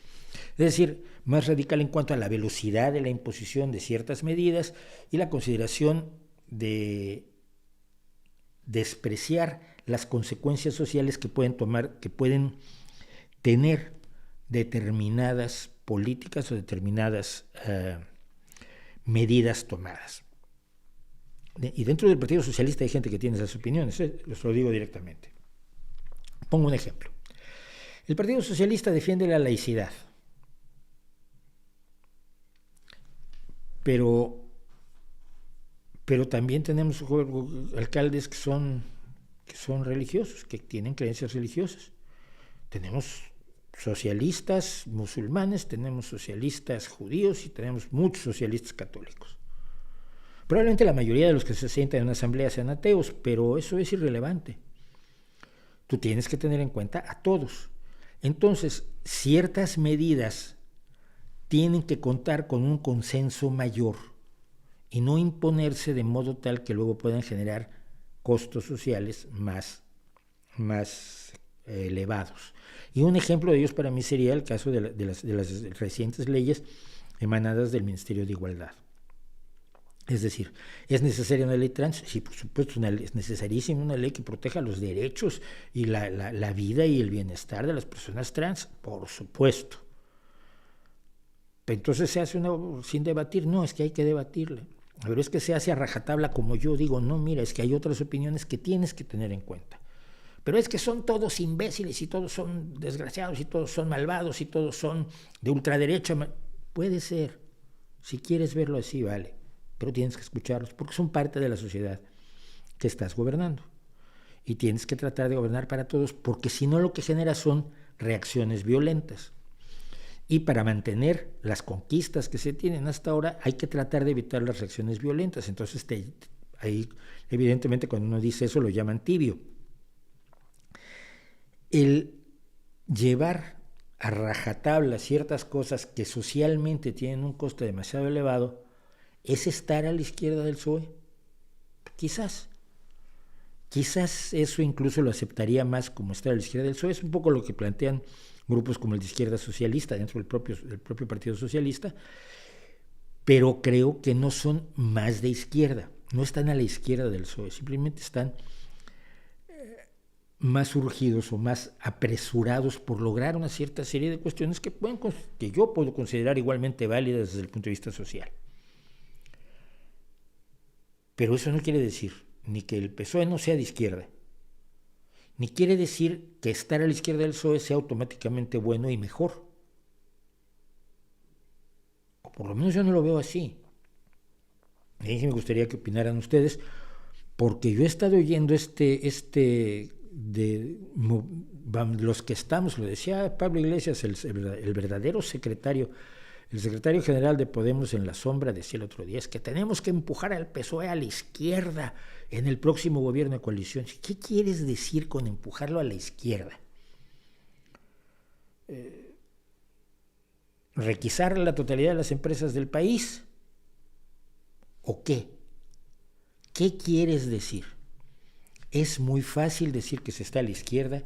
Es decir, más radical en cuanto a la velocidad de la imposición de ciertas medidas y la consideración de despreciar las consecuencias sociales que pueden tener determinadas políticas o determinadas medidas tomadas. Y dentro del Partido Socialista hay gente que tiene esas opiniones, les lo digo directamente. Pongo un ejemplo. El Partido Socialista defiende la laicidad, pero también tenemos alcaldes que son religiosos, que tienen creencias religiosas. Tenemos socialistas musulmanes, tenemos socialistas judíos y tenemos muchos socialistas católicos. Probablemente la mayoría de los que se sientan en una asamblea sean ateos, pero eso es irrelevante. Tú tienes que tener en cuenta a todos. Entonces, ciertas medidas tienen que contar con un consenso mayor y no imponerse de modo tal que luego puedan generar costos sociales más elevados. Y un ejemplo de ellos para mí sería el caso de las recientes leyes emanadas del Ministerio de Igualdad. Es decir, ¿es necesaria una ley trans? Sí, por supuesto, es necesarísima una ley que proteja los derechos y la vida y el bienestar de las personas trans, por supuesto. Entonces se hace sin debatir, no, es que hay que debatirla. Pero es que se hace a rajatabla como yo digo, no, mira, es que hay otras opiniones que tienes que tener en cuenta. Pero es que son todos imbéciles y todos son desgraciados y todos son malvados y todos son de ultraderecha. Puede ser, si quieres verlo así, vale. Pero tienes que escucharlos porque son parte de la sociedad que estás gobernando. Y tienes que tratar de gobernar para todos porque si no lo que genera son reacciones violentas. Y para mantener las conquistas que se tienen hasta ahora hay que tratar de evitar las reacciones violentas. Entonces ahí evidentemente cuando uno dice eso lo llaman tibio. El llevar a rajatabla ciertas cosas que socialmente tienen un costo demasiado elevado ¿es estar a la izquierda del PSOE? Quizás eso incluso lo aceptaría más como estar a la izquierda del PSOE. Es un poco lo que plantean grupos como el de izquierda socialista dentro del propio Partido Socialista, pero creo que no son más de izquierda, no están a la izquierda del PSOE, simplemente están más urgidos o más apresurados por lograr una cierta serie de cuestiones que yo puedo considerar igualmente válidas desde el punto de vista social. Pero eso no quiere decir ni que el PSOE no sea de izquierda, ni quiere decir que estar a la izquierda del PSOE sea automáticamente bueno y mejor. O por lo menos yo no lo veo así. A mí sí me gustaría que opinaran ustedes, porque yo he estado oyendo de los que estamos, lo decía Pablo Iglesias, el verdadero secretario. El secretario general de Podemos en la sombra decía el otro día, es que tenemos que empujar al PSOE a la izquierda en el próximo gobierno de coalición. ¿Qué quieres decir con empujarlo a la izquierda? ¿Requisar la totalidad de las empresas del país? ¿O qué? ¿Qué quieres decir? Es muy fácil decir que se está a la izquierda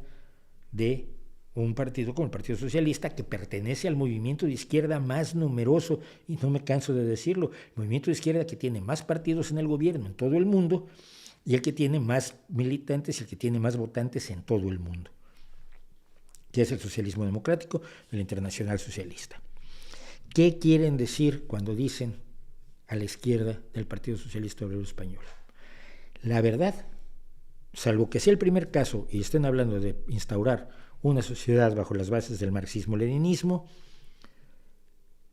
de un partido como el Partido Socialista que pertenece al movimiento de izquierda más numeroso, y no me canso de decirlo, el movimiento de izquierda que tiene más partidos en el gobierno en todo el mundo y el que tiene más militantes y el que tiene más votantes en todo el mundo, que es el socialismo democrático, el Internacional Socialista. ¿Qué quieren decir cuando dicen a la izquierda del Partido Socialista Obrero Español? La verdad, salvo que sea el primer caso y estén hablando de instaurar una sociedad bajo las bases del marxismo-leninismo,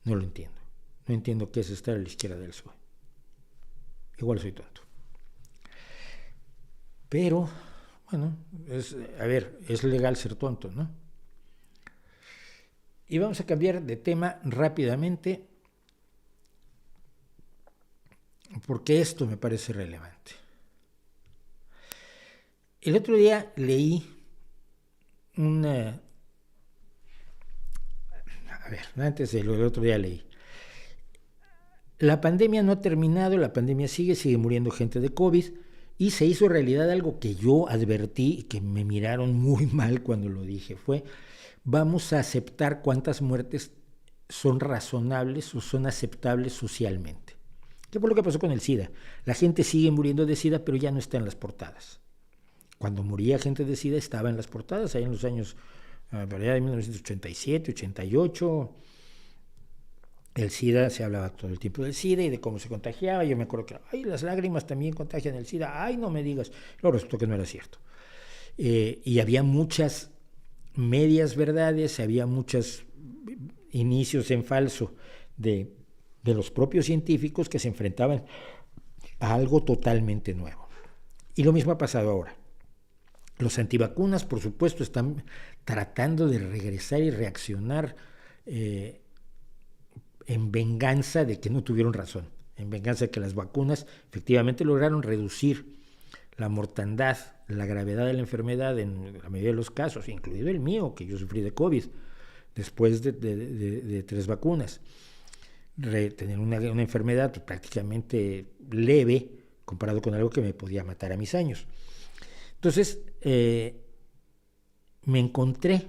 no lo entiendo. No entiendo qué es estar a la izquierda del PSOE. Igual soy tonto. Pero, bueno, es legal ser tonto, ¿no? Y vamos a cambiar de tema rápidamente, porque esto me parece relevante. El otro día leí antes del otro día leí. La pandemia no ha terminado, la pandemia sigue muriendo gente de COVID, y se hizo realidad algo que yo advertí y que me miraron muy mal cuando lo dije, vamos a aceptar cuántas muertes son razonables o son aceptables socialmente. ¿Qué fue lo que pasó con el SIDA? La gente sigue muriendo de SIDA, pero ya no está en las portadas. Cuando moría gente de SIDA estaba en las portadas, ahí en los años por allá de 1987, 88. El SIDA, se hablaba todo el tiempo del SIDA y de cómo se contagiaba. Yo me acuerdo que, ay, las lágrimas también contagian el SIDA. Ay, no me digas. Luego resultó que no era cierto. Y había muchas medias verdades, había muchos inicios en falso de los propios científicos que se enfrentaban a algo totalmente nuevo. Y lo mismo ha pasado ahora. Los antivacunas, por supuesto, están tratando de regresar y reaccionar en venganza de que no tuvieron razón, en venganza de que las vacunas efectivamente lograron reducir la mortandad, la gravedad de la enfermedad en la mayoría de los casos, incluido el mío, que yo sufrí de COVID, después de 3 vacunas. Tener una enfermedad pues, prácticamente leve comparado con algo que me podía matar a mis años. Entonces, me encontré,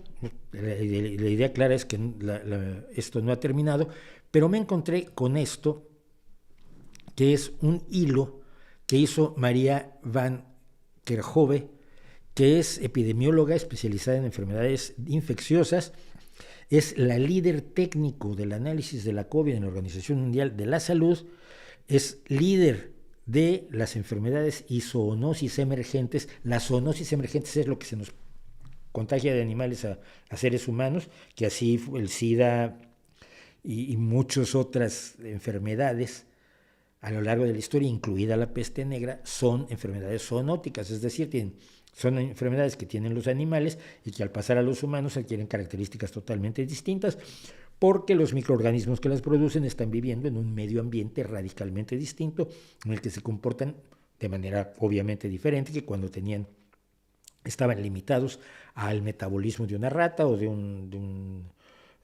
la idea clara es que esto no ha terminado, pero me encontré con esto, que es un hilo que hizo María van Kerkhove, que es epidemióloga especializada en enfermedades infecciosas, es la líder técnico del análisis de la COVID en la Organización Mundial de la Salud, es líder de las enfermedades y zoonosis emergentes. Las zoonosis emergentes es lo que se nos contagia de animales a seres humanos, que así el SIDA y muchas otras enfermedades a lo largo de la historia, incluida la peste negra, son enfermedades zoonóticas, es decir, son enfermedades que tienen los animales y que al pasar a los humanos adquieren características totalmente distintas porque los microorganismos que las producen están viviendo en un medio ambiente radicalmente distinto en el que se comportan de manera obviamente diferente que cuando estaban limitados al metabolismo de una rata o de un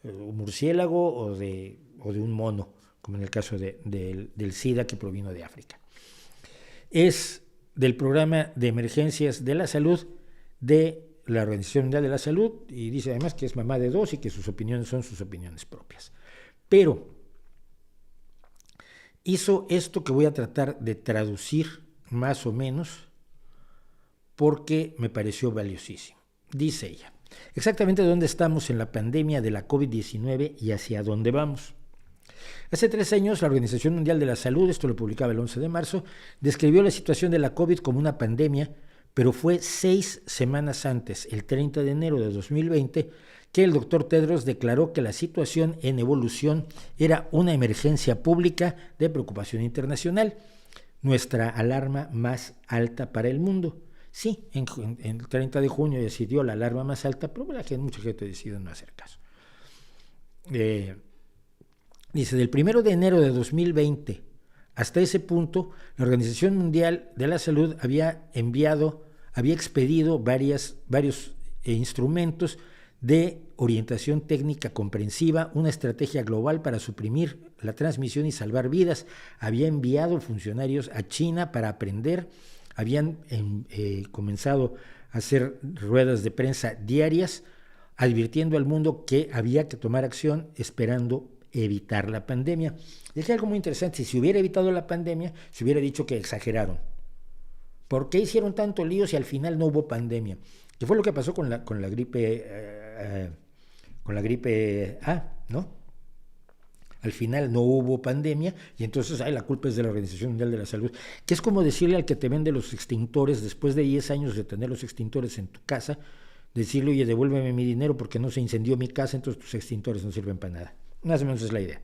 murciélago o de un mono, como en el caso del SIDA que provino de África. Es del programa de emergencias de la salud de la Organización Mundial de la Salud y dice además que es mamá de 2 y que sus opiniones son sus opiniones propias. Pero hizo esto que voy a tratar de traducir más o menos porque me pareció valiosísimo. Dice ella, exactamente dónde estamos en la pandemia de la COVID-19 y hacia dónde vamos. Hace 3 años, la Organización Mundial de la Salud, esto lo publicaba el 11 de marzo, describió la situación de la COVID como una pandemia, pero fue 6 semanas antes, el 30 de enero de 2020, que el doctor Tedros declaró que la situación en evolución era una emergencia pública de preocupación internacional, nuestra alarma más alta para el mundo. Sí, en el 30 de junio decidió la alarma más alta, pero mucha gente decidió no hacer caso. Dice, del 1 de enero de 2020 hasta ese punto, la Organización Mundial de la Salud había expedido varios instrumentos de orientación técnica comprensiva, una estrategia global para suprimir la transmisión y salvar vidas. Había enviado funcionarios a China para aprender, habían comenzado a hacer ruedas de prensa diarias, advirtiendo al mundo que había que tomar acción esperando evitar la pandemia. Dije algo muy interesante, si se hubiera evitado la pandemia, se hubiera dicho que exageraron. ¿Por qué hicieron tanto lío si al final no hubo pandemia? Que fue lo que pasó con la gripe A, ¿no? Al final no hubo pandemia y entonces la culpa es de la Organización Mundial de la Salud, que es como decirle al que te vende los extintores después de 10 años de tener los extintores en tu casa, decirle, oye, devuélveme mi dinero porque no se incendió mi casa, entonces tus extintores no sirven para nada. Más o menos es la idea.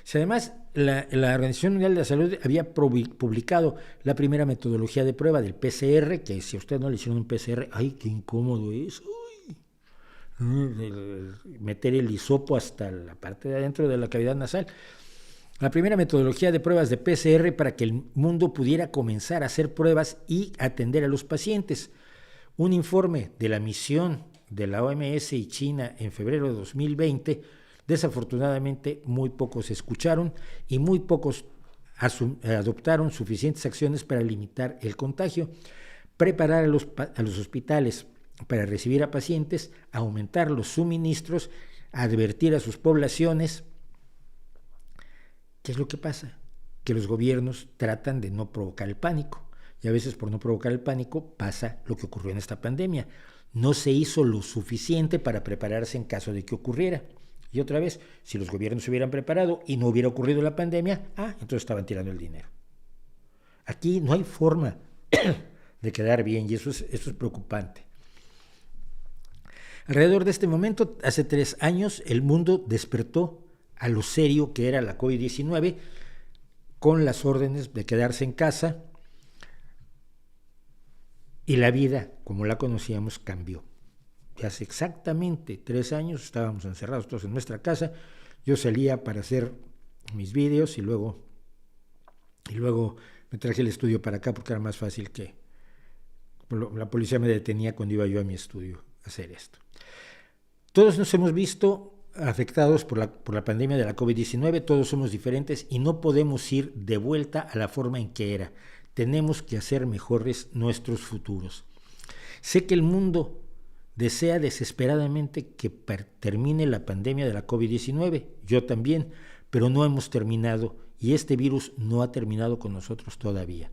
Si además la Organización Mundial de la Salud había publicado la primera metodología de prueba del PCR, que si a usted no le hicieron un PCR, ¡ay, qué incómodo es! Meter el hisopo hasta la parte de adentro de la cavidad nasal. La primera metodología de pruebas de PCR para que el mundo pudiera comenzar a hacer pruebas y atender a los pacientes. Un informe de la misión de la OMS y China en febrero de 2020, desafortunadamente muy pocos escucharon y muy pocos adoptaron suficientes acciones para limitar el contagio, preparar a los hospitales para recibir a pacientes, aumentar los suministros, advertir a sus poblaciones. ¿Qué es lo que pasa? Que los gobiernos tratan de no provocar el pánico y a veces por no provocar el pánico pasa lo que ocurrió en esta pandemia. no se hizo lo suficiente para prepararse en caso de que ocurriera. Y otra vez, si los gobiernos se hubieran preparado y no hubiera ocurrido la pandemia, entonces estaban tirando el dinero. Aquí no hay forma de quedar bien y eso es preocupante. Alrededor de este momento, hace 3 años, el mundo despertó a lo serio que era la COVID-19 con las órdenes de quedarse en casa y la vida, como la conocíamos, cambió. Y hace exactamente 3 años estábamos encerrados todos en nuestra casa. Yo salía para hacer mis vídeos y luego me traje el estudio para acá porque era más fácil que la policía me detenía cuando iba yo a mi estudio a hacer esto. Todos nos hemos visto afectados por la pandemia de la COVID-19, todos somos diferentes y no podemos ir de vuelta a la forma en que era. Tenemos que hacer mejores nuestros futuros. Sé que el mundo desea desesperadamente que termine la pandemia de la COVID-19, yo también, pero no hemos terminado y este virus no ha terminado con nosotros todavía.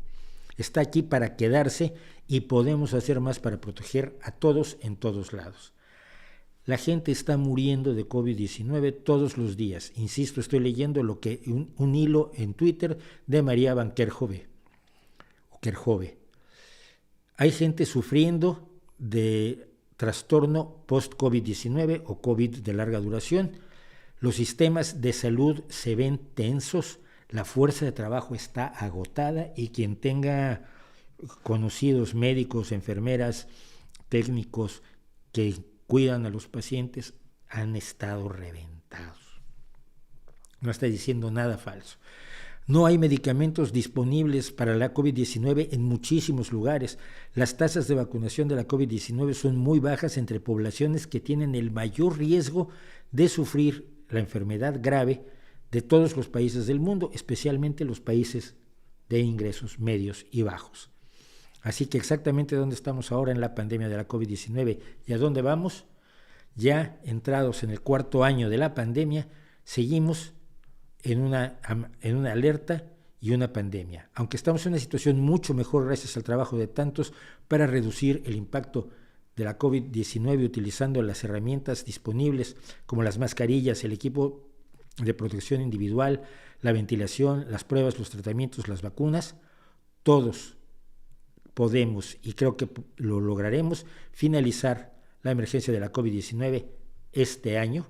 Está aquí para quedarse y podemos hacer más para proteger a todos en todos lados. La gente está muriendo de COVID-19 todos los días. Insisto, estoy leyendo un hilo en Twitter de María Van Kerkhove. Hay gente sufriendo de trastorno post-COVID-19 o COVID de larga duración. Los sistemas de salud se ven tensos, la fuerza de trabajo está agotada y quien tenga conocidos médicos, enfermeras, técnicos que cuidan a los pacientes han estado reventados. No está diciendo nada falso. No hay medicamentos disponibles para la COVID-19 en muchísimos lugares. Las tasas de vacunación de la COVID-19 son muy bajas entre poblaciones que tienen el mayor riesgo de sufrir la enfermedad grave de todos los países del mundo, especialmente los países de ingresos medios y bajos. Así que exactamente dónde estamos ahora en la pandemia de la COVID-19 y a dónde vamos, ya entrados en el 4º año de la pandemia, seguimos en una alerta y una pandemia. Aunque estamos en una situación mucho mejor gracias al trabajo de tantos para reducir el impacto de la COVID-19 utilizando las herramientas disponibles como las mascarillas, el equipo de protección individual, la ventilación, las pruebas, los tratamientos, las vacunas, todos podemos, y creo que lo lograremos, finalizar la emergencia de la COVID-19 este año.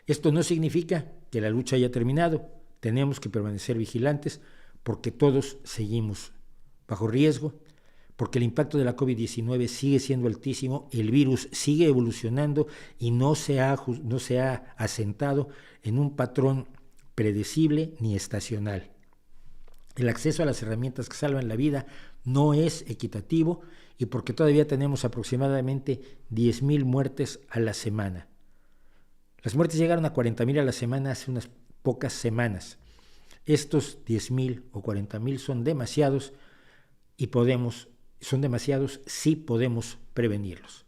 Esto no significa que la lucha haya terminado, tenemos que permanecer vigilantes porque todos seguimos bajo riesgo, porque el impacto de la COVID-19 sigue siendo altísimo, el virus sigue evolucionando y no se ha asentado en un patrón predecible ni estacional. El acceso a las herramientas que salvan la vida no es equitativo y porque todavía tenemos aproximadamente 10,000 muertes a la semana. Las muertes llegaron a 40,000 a la semana hace unas pocas semanas. Estos 10,000 o 40,000 son demasiados si podemos prevenirlos.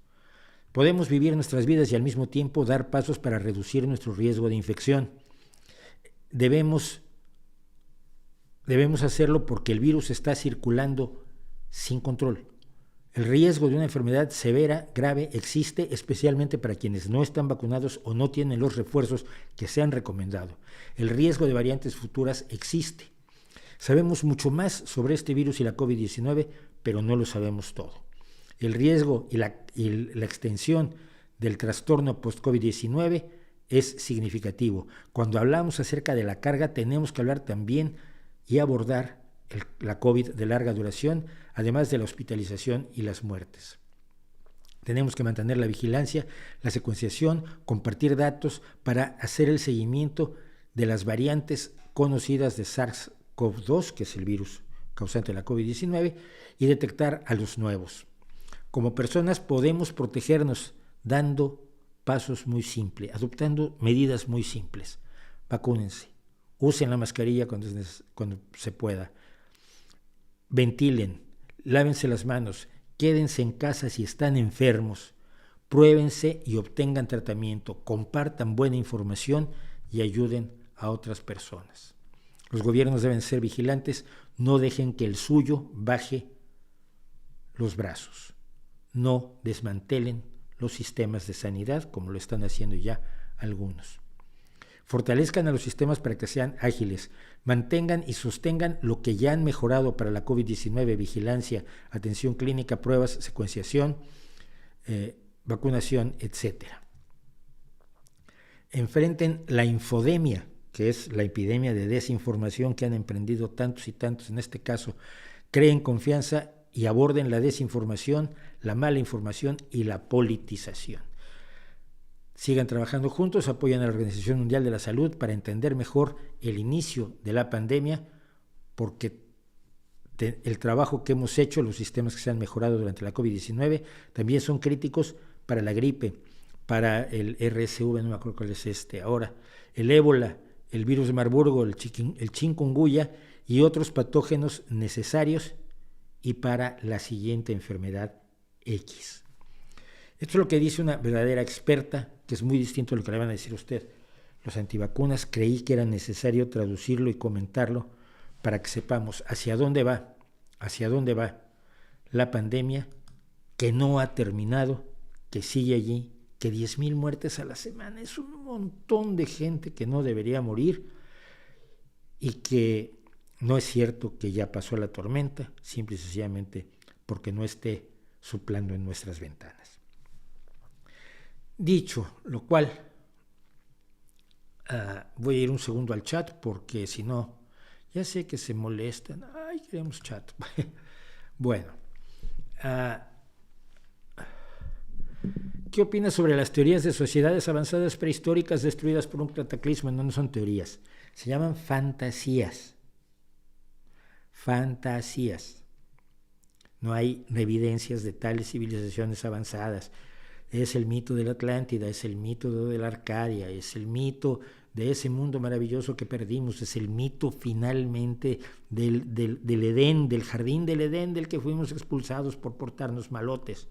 Podemos vivir nuestras vidas y al mismo tiempo dar pasos para reducir nuestro riesgo de infección. Debemos hacerlo porque el virus está circulando sin control. El riesgo de una enfermedad severa, grave, existe especialmente para quienes no están vacunados o no tienen los refuerzos que se han recomendado. El riesgo de variantes futuras existe. Sabemos mucho más sobre este virus y la COVID-19, pero no lo sabemos todo. El riesgo y la extensión del trastorno post-COVID-19 es significativo. Cuando hablamos acerca de la carga, tenemos que hablar también y abordar la COVID de larga duración, además de la hospitalización y las muertes. Tenemos que mantener la vigilancia, la secuenciación, compartir datos para hacer el seguimiento de las variantes conocidas de SARS-CoV-2, que es el virus causante de la COVID-19, y detectar a los nuevos. Como personas podemos protegernos dando pasos muy simples, adoptando medidas muy simples. Vacúnense, usen la mascarilla cuando se pueda, ventilen, lávense las manos, quédense en casa si están enfermos, pruébense y obtengan tratamiento, compartan buena información y ayuden a otras personas. Los gobiernos deben ser vigilantes, no dejen que el suyo baje los brazos. no desmantelen los sistemas de sanidad, como lo están haciendo ya algunos. Fortalezcan a los sistemas para que sean ágiles, mantengan y sostengan lo que ya han mejorado para la COVID-19, vigilancia, atención clínica, pruebas, secuenciación, vacunación, etc. Enfrenten la infodemia, que es la epidemia de desinformación que han emprendido tantos y tantos, en este caso, creen confianza y aborden la desinformación, la mala información y la politización. Sigan trabajando juntos, apoyan a la Organización Mundial de la Salud para entender mejor el inicio de la pandemia, porque el trabajo que hemos hecho, los sistemas que se han mejorado durante la COVID-19, también son críticos para la gripe, para el RSV, no me acuerdo cuál es ahora, el ébola, el virus de Marburgo, el chikungunya y otros patógenos necesarios, y para la siguiente enfermedad X. Esto es lo que dice una verdadera experta, que es muy distinto a lo que le van a decir a usted. Los antivacunas, creí que era necesario traducirlo y comentarlo para que sepamos hacia dónde va la pandemia, que no ha terminado, que sigue allí, que 10,000 muertes a la semana es un montón de gente que no debería morir, y que no es cierto que ya pasó la tormenta, simple y sencillamente porque no esté soplando en nuestras ventanas. Dicho lo cual, voy a ir un segundo al chat, porque si no, ya sé que se molestan. Ay, queremos chat. Bueno, ¿qué opinas sobre las teorías de sociedades avanzadas prehistóricas destruidas por un cataclismo? No son teorías, se llaman fantasías. Fantasías. No hay evidencias de tales civilizaciones avanzadas. Es el mito de la Atlántida, es el mito de la Arcadia, es el mito de ese mundo maravilloso que perdimos, es el mito finalmente del Edén, del jardín del Edén, del que fuimos expulsados por portarnos malotes.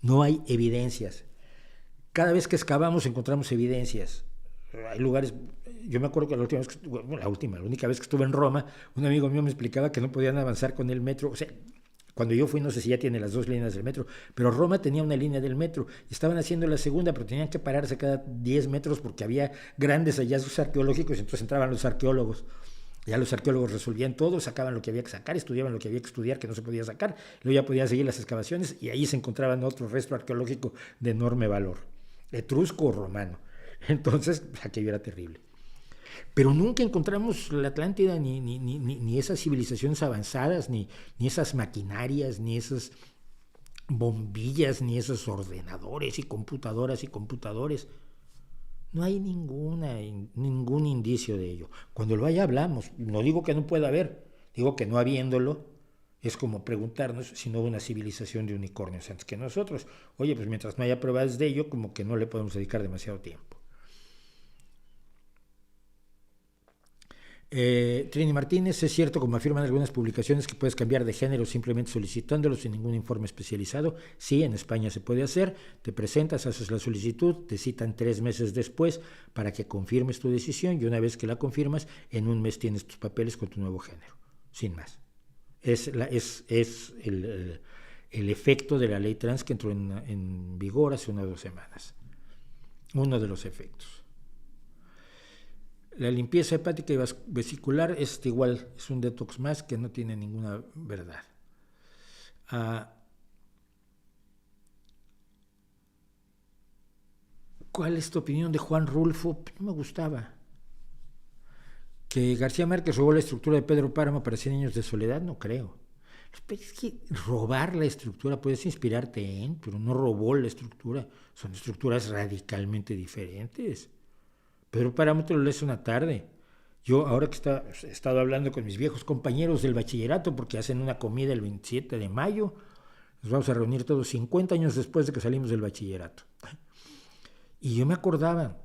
No hay evidencias. Cada vez que excavamos encontramos evidencias. Hay lugares, yo me acuerdo que la única vez que estuve en Roma, un amigo mío me explicaba que no podían avanzar con el metro. O sea, cuando yo fui, no sé si ya tiene las 2 líneas del metro, pero Roma tenía una línea del metro y estaban haciendo la segunda, pero tenían que pararse cada 10 metros porque había grandes hallazgos arqueológicos, y entonces entraban los arqueólogos. Ya los arqueólogos resolvían todo, sacaban lo que había que sacar, estudiaban lo que había que estudiar, que no se podía sacar, luego ya podían seguir las excavaciones, y ahí se encontraban otro resto arqueológico de enorme valor, etrusco o romano. Entonces, aquello era terrible. Pero nunca encontramos la Atlántida, ni esas civilizaciones avanzadas, ni esas maquinarias, ni esas bombillas, ni esos ordenadores y computadoras y computadores. No hay ningún indicio de ello. Cuando lo haya, hablamos. No digo que no pueda haber, digo que no habiéndolo, es como preguntarnos si no hubo una civilización de unicornios antes que nosotros. Oye, pues mientras no haya pruebas de ello, como que no le podemos dedicar demasiado tiempo. Trini Martínez, es cierto, como afirman algunas publicaciones, que puedes cambiar de género simplemente solicitándolo sin ningún informe especializado. Sí, en España se puede hacer. Te presentas, haces la solicitud, te citan 3 meses después para que confirmes tu decisión, y una vez que la confirmas, en 1 mes tienes tus papeles con tu nuevo género, sin más. Es el efecto de la ley trans que entró en vigor hace 1 o 2 semanas. Uno de los efectos. La limpieza hepática y vesicular es igual, es un detox más que no tiene ninguna verdad. ¿Cuál es tu opinión de Juan Rulfo? No me gustaba. ¿Que García Márquez robó la estructura de Pedro Páramo para 100 años de soledad? No creo. Es que robar la estructura, puedes inspirarte en, pero no robó la estructura. Son estructuras radicalmente diferentes. Pedro Páramo te lo lees una tarde. Yo, ahora que he estado hablando con mis viejos compañeros del bachillerato, porque hacen una comida el 27 de mayo, nos vamos a reunir todos 50 años después de que salimos del bachillerato. Y yo me acordaba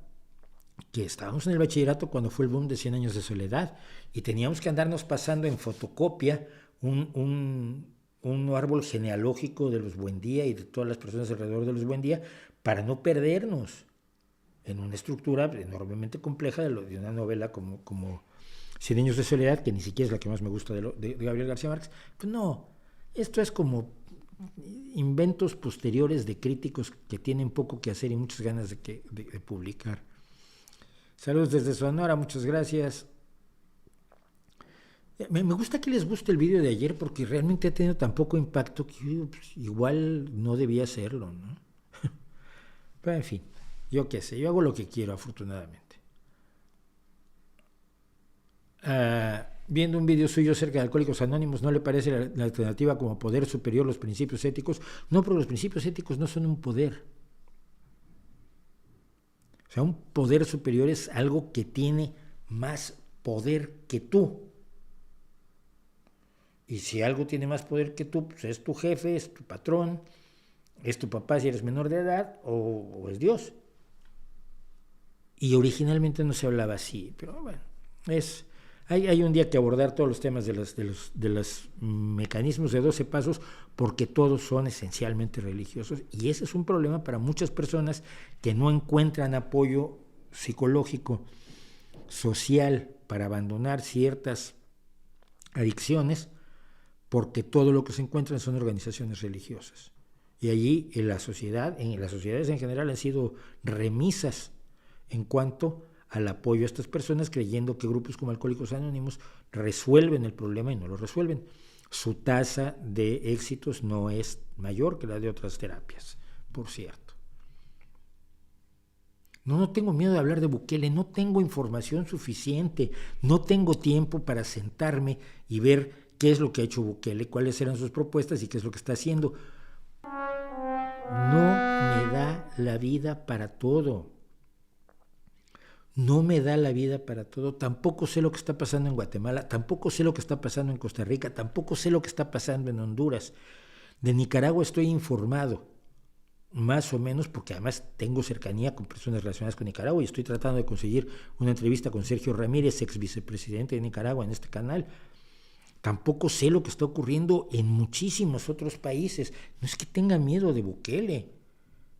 que estábamos en el bachillerato cuando fue el boom de 100 años de soledad, y teníamos que andarnos pasando en fotocopia un árbol genealógico de los Buendía y de todas las personas alrededor de los Buendía, para no perdernos en una estructura enormemente compleja de una novela como 100 años de soledad, que ni siquiera es la que más me gusta de Gabriel García Márquez. Pues no, esto es como inventos posteriores de críticos que tienen poco que hacer y muchas ganas de publicar. Saludos desde Sonora, muchas gracias. Me gusta que les guste el vídeo de ayer porque realmente ha tenido tan poco impacto que pues, igual no debía hacerlo, ¿no? Pero en fin, yo qué sé, yo hago lo que quiero, afortunadamente. Viendo un vídeo suyo acerca de Alcohólicos Anónimos, ¿no le parece la alternativa como poder superior los principios éticos? No, porque los principios éticos no son un poder. O sea, un poder superior es algo que tiene más poder que tú. Y si algo tiene más poder que tú, pues es tu jefe, es tu patrón, es tu papá si eres menor de edad, o es Dios. Y originalmente no se hablaba así, pero bueno, hay un día que abordar todos los temas de los mecanismos de 12 pasos, porque todos son esencialmente religiosos, y ese es un problema para muchas personas que no encuentran apoyo psicológico, social, para abandonar ciertas adicciones, porque todo lo que se encuentran son organizaciones religiosas. Y allí en las sociedades en general han sido remisas en cuanto al apoyo a estas personas, creyendo que grupos como Alcohólicos Anónimos resuelven el problema y no lo resuelven. Su tasa de éxitos no es mayor que la de otras terapias, por cierto. No tengo miedo de hablar de Bukele, no tengo información suficiente, no tengo tiempo para sentarme y ver qué es lo que ha hecho Bukele, cuáles eran sus propuestas y qué es lo que está haciendo. No me da la vida para todo. No me da la vida para todo. Tampoco sé lo que está pasando en Guatemala, tampoco sé lo que está pasando en Costa Rica, tampoco sé lo que está pasando en Honduras. De Nicaragua estoy informado, más o menos, porque además tengo cercanía con personas relacionadas con Nicaragua y estoy tratando de conseguir una entrevista con Sergio Ramírez, ex vicepresidente de Nicaragua, en este canal. Tampoco sé lo que está ocurriendo en muchísimos otros países. No es que tenga miedo de Bukele,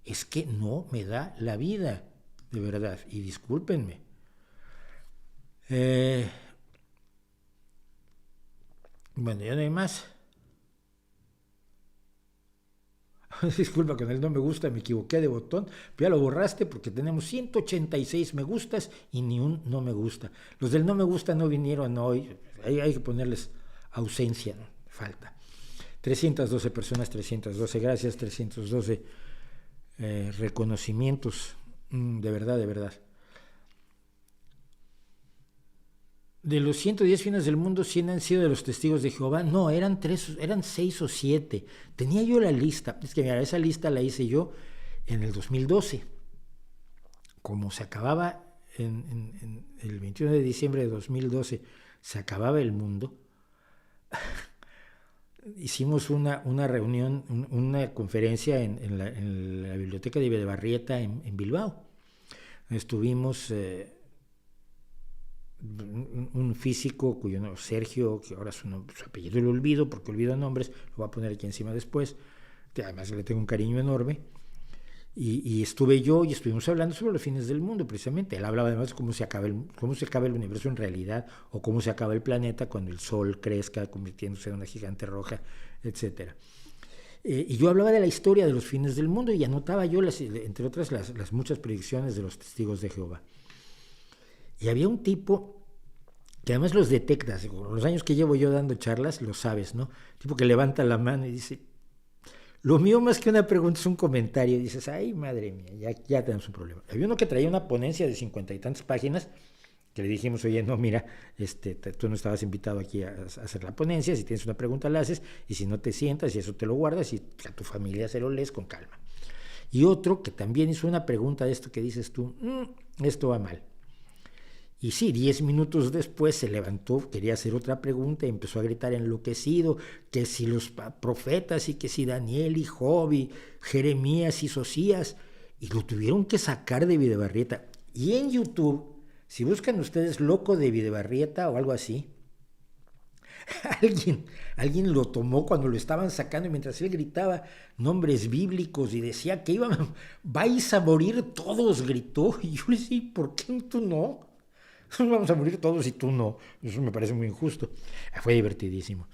es que no me da la vida, de verdad, y discúlpenme. Bueno, ya no hay más. Disculpa, con el no me gusta me equivoqué de botón, pero ya lo borraste porque tenemos 186 me gustas y ni un no me gusta. Los del no me gusta no vinieron hoy, hay que ponerles ausencia, ¿no? Falta. 312 personas, 312, gracias, 312 reconocimientos, de verdad, de verdad. De los 110 fines del mundo, 100 han sido de los testigos de Jehová. No, eran 6 o 7. Tenía yo la lista. Es que mira, esa lista la hice yo en el 2012. Como se acababa en el 21 de diciembre de 2012, se acababa el mundo. Hicimos una reunión, una conferencia en la biblioteca de Barrieta en Bilbao. Estuvimos... un físico cuyo nombre, Sergio, que ahora su apellido lo olvido porque olvido nombres, lo voy a poner aquí encima después, que además le tengo un cariño enorme, y estuve yo y estuvimos hablando sobre los fines del mundo, precisamente. Él hablaba además de cómo se acaba el universo en realidad, o cómo se acaba el planeta cuando el sol crezca convirtiéndose en una gigante roja, etcétera. Y yo hablaba de la historia de los fines del mundo y anotaba yo, entre otras, las muchas predicciones de los testigos de Jehová. Y había un tipo que además los detectas, con los años que llevo yo dando charlas, lo sabes, ¿no? Tipo que levanta la mano y dice, lo mío más que una pregunta es un comentario. Y dices, ay, madre mía, ya tenemos un problema. Había uno que traía una ponencia de 50 y tantas páginas, que le dijimos, oye, no, mira, tú no estabas invitado aquí a hacer la ponencia, si tienes una pregunta la haces, y si no te sientas y eso te lo guardas y a tu familia se lo lees con calma. Y otro que también hizo una pregunta de esto que dices tú, esto va mal. Y sí, 10 minutos después se levantó, quería hacer otra pregunta y empezó a gritar enloquecido, que si los profetas y que si Daniel y Job y Jeremías y Sosías, y lo tuvieron que sacar de Videbarrieta. Y en YouTube, si buscan ustedes Loco de Videbarrieta o algo así, alguien lo tomó cuando lo estaban sacando y mientras él gritaba nombres bíblicos y decía que vais a morir todos, gritó. Y yo le decía, ¿por qué tú no? Vamos a morir todos y tú no. Eso me parece muy injusto. Fue divertidísimo.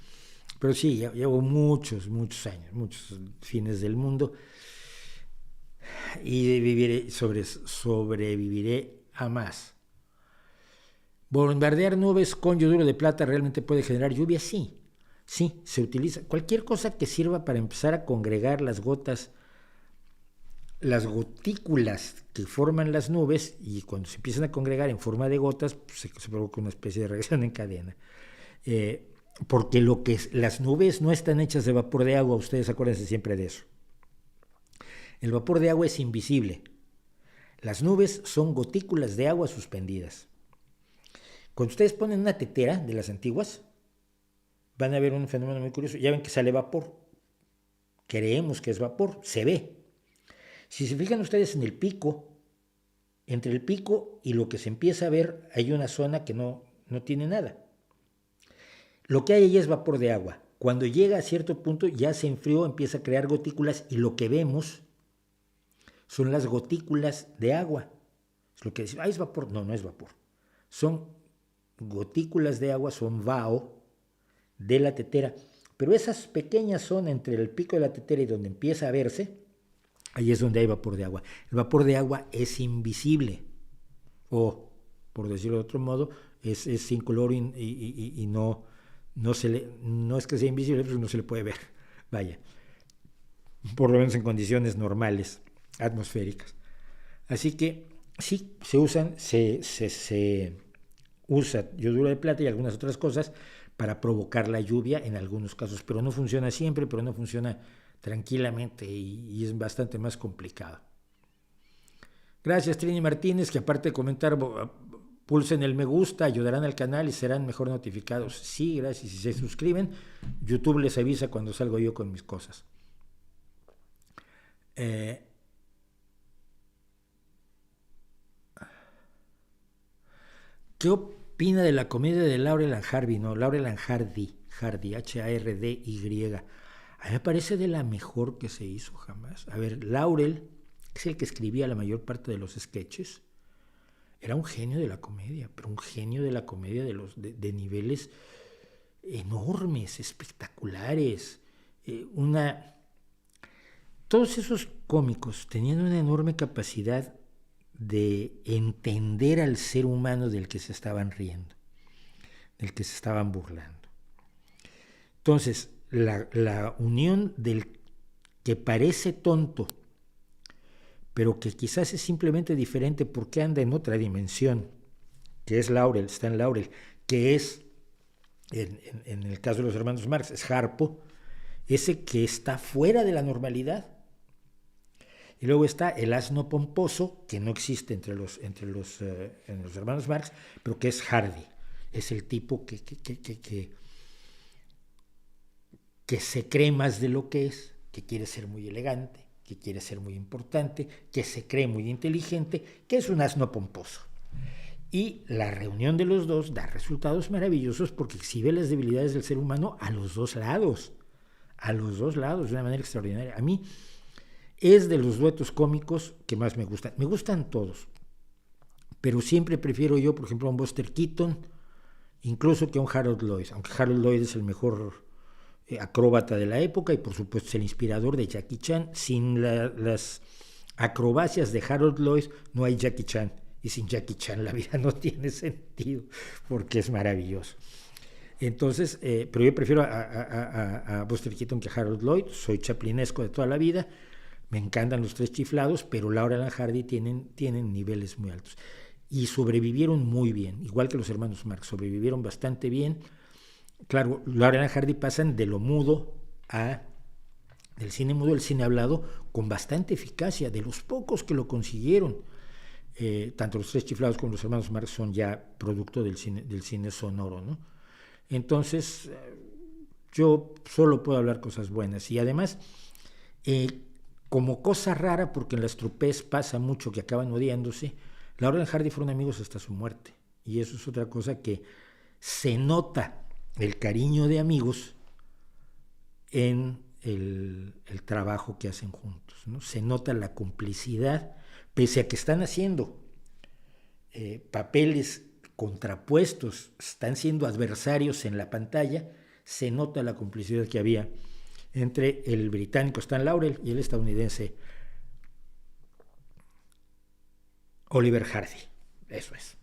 Pero sí, llevo muchos años, muchos fines del mundo y sobreviviré a más. ¿Bombardear nubes con yoduro de plata realmente puede generar lluvia? Sí, sí, se utiliza. Cualquier cosa que sirva para empezar a congregar las gotas, las gotículas que forman las nubes, y cuando se empiezan a congregar en forma de gotas, pues se provoca una especie de reacción en cadena. Porque las nubes no están hechas de vapor de agua, ustedes acuérdense siempre de eso. El vapor de agua es invisible. Las nubes son gotículas de agua suspendidas. Cuando ustedes ponen una tetera de las antiguas, van a ver un fenómeno muy curioso. Ya ven que sale vapor. Creemos que es vapor, se ve. Si se fijan ustedes en el pico, entre el pico y lo que se empieza a ver, hay una zona que no tiene nada. Lo que hay ahí es vapor de agua. Cuando llega a cierto punto ya se enfrió, empieza a crear gotículas y lo que vemos son las gotículas de agua. Es lo que decimos, es vapor. No, no es vapor. Son gotículas de agua, son vaho de la tetera. Pero esas pequeñas zonas entre el pico de la tetera y donde empieza a verse, ahí es donde hay vapor de agua. El vapor de agua es invisible. O, por decirlo de otro modo, es incoloro y no es que sea invisible, pero no se le puede ver. Vaya. Por lo menos en condiciones normales, atmosféricas. Así que sí, se usa yoduro de plata y algunas otras cosas para provocar la lluvia en algunos casos, pero no funciona siempre, pero no funciona tranquilamente y es bastante más complicado. Gracias, Trini Martínez, que aparte de comentar, pulsen el me gusta, ayudarán al canal y serán mejor notificados. Sí, gracias. Si se suscriben, YouTube les avisa cuando salgo yo con mis cosas. ¿Qué opina de la comedia de Laurel and Hardy? No, Laurel and Hardy, Hardy. A mí me parece de la mejor que se hizo jamás. A ver, Laurel, que es el que escribía la mayor parte de los sketches, era un genio de la comedia, pero un genio de la comedia de niveles enormes, espectaculares. Todos esos cómicos tenían una enorme capacidad de entender al ser humano del que se estaban riendo, del que se estaban burlando. Entonces, la unión del que parece tonto, pero que quizás es simplemente diferente porque anda en otra dimensión, que es Laurel, Stan Laurel, que es, en el caso de los hermanos Marx, es Harpo, ese que está fuera de la normalidad. Y luego está el asno pomposo, que no existe entre los hermanos Marx, pero que es Hardy. Es el tipo que se cree más de lo que es, que quiere ser muy elegante, que quiere ser muy importante, que se cree muy inteligente, que es un asno pomposo. Y la reunión de los dos da resultados maravillosos porque exhibe las debilidades del ser humano a los dos lados, de una manera extraordinaria. A mí es de los duetos cómicos que más me gustan. Me gustan todos, pero siempre prefiero yo, por ejemplo, a un Buster Keaton, incluso que a un Harold Lloyd, aunque Harold Lloyd es el mejor acróbata de la época y por supuesto es el inspirador de Jackie Chan. Sin las acrobacias de Harold Lloyd no hay Jackie Chan, y sin Jackie Chan la vida no tiene sentido porque es maravilloso. Entonces, pero yo prefiero a Buster Keaton que a Harold Lloyd. Soy chaplinesco de toda la vida, me encantan los tres chiflados, pero Laurel and Hardy tienen niveles muy altos y sobrevivieron muy bien, igual que los hermanos Marx, sobrevivieron bastante bien. Claro, Laurel and Hardy pasan de lo mudo del cine mudo al cine hablado con bastante eficacia, de los pocos que lo consiguieron. Tanto los tres chiflados como los hermanos Marx son ya producto del cine sonoro, ¿no? Entonces, yo solo puedo hablar cosas buenas. Y además, como cosa rara, porque en las trupés pasa mucho que acaban odiándose, Laurel and Hardy fueron amigos hasta su muerte. Y eso es otra cosa que se nota el cariño de amigos en el trabajo que hacen juntos, ¿no? Se nota la complicidad, pese a que están haciendo papeles contrapuestos, están siendo adversarios en la pantalla, se nota la complicidad que había entre el británico Stan Laurel y el estadounidense Oliver Hardy. Eso es.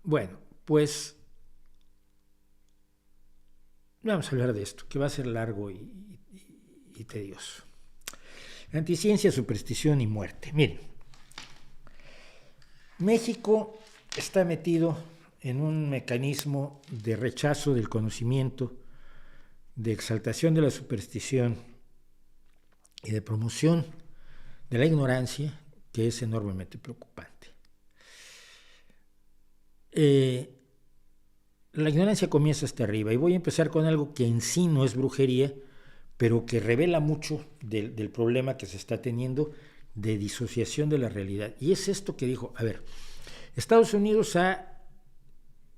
Bueno, pues vamos a hablar de esto, que va a ser largo y tedioso. Anticiencia, superstición y muerte. Miren, México está metido en un mecanismo de rechazo del conocimiento, de exaltación de la superstición y de promoción de la ignorancia, que es enormemente preocupante. La ignorancia comienza hasta arriba, y voy a empezar con algo que en sí no es brujería, pero que revela mucho del problema que se está teniendo de disociación de la realidad. Y es esto que dijo, a ver, Estados Unidos ha,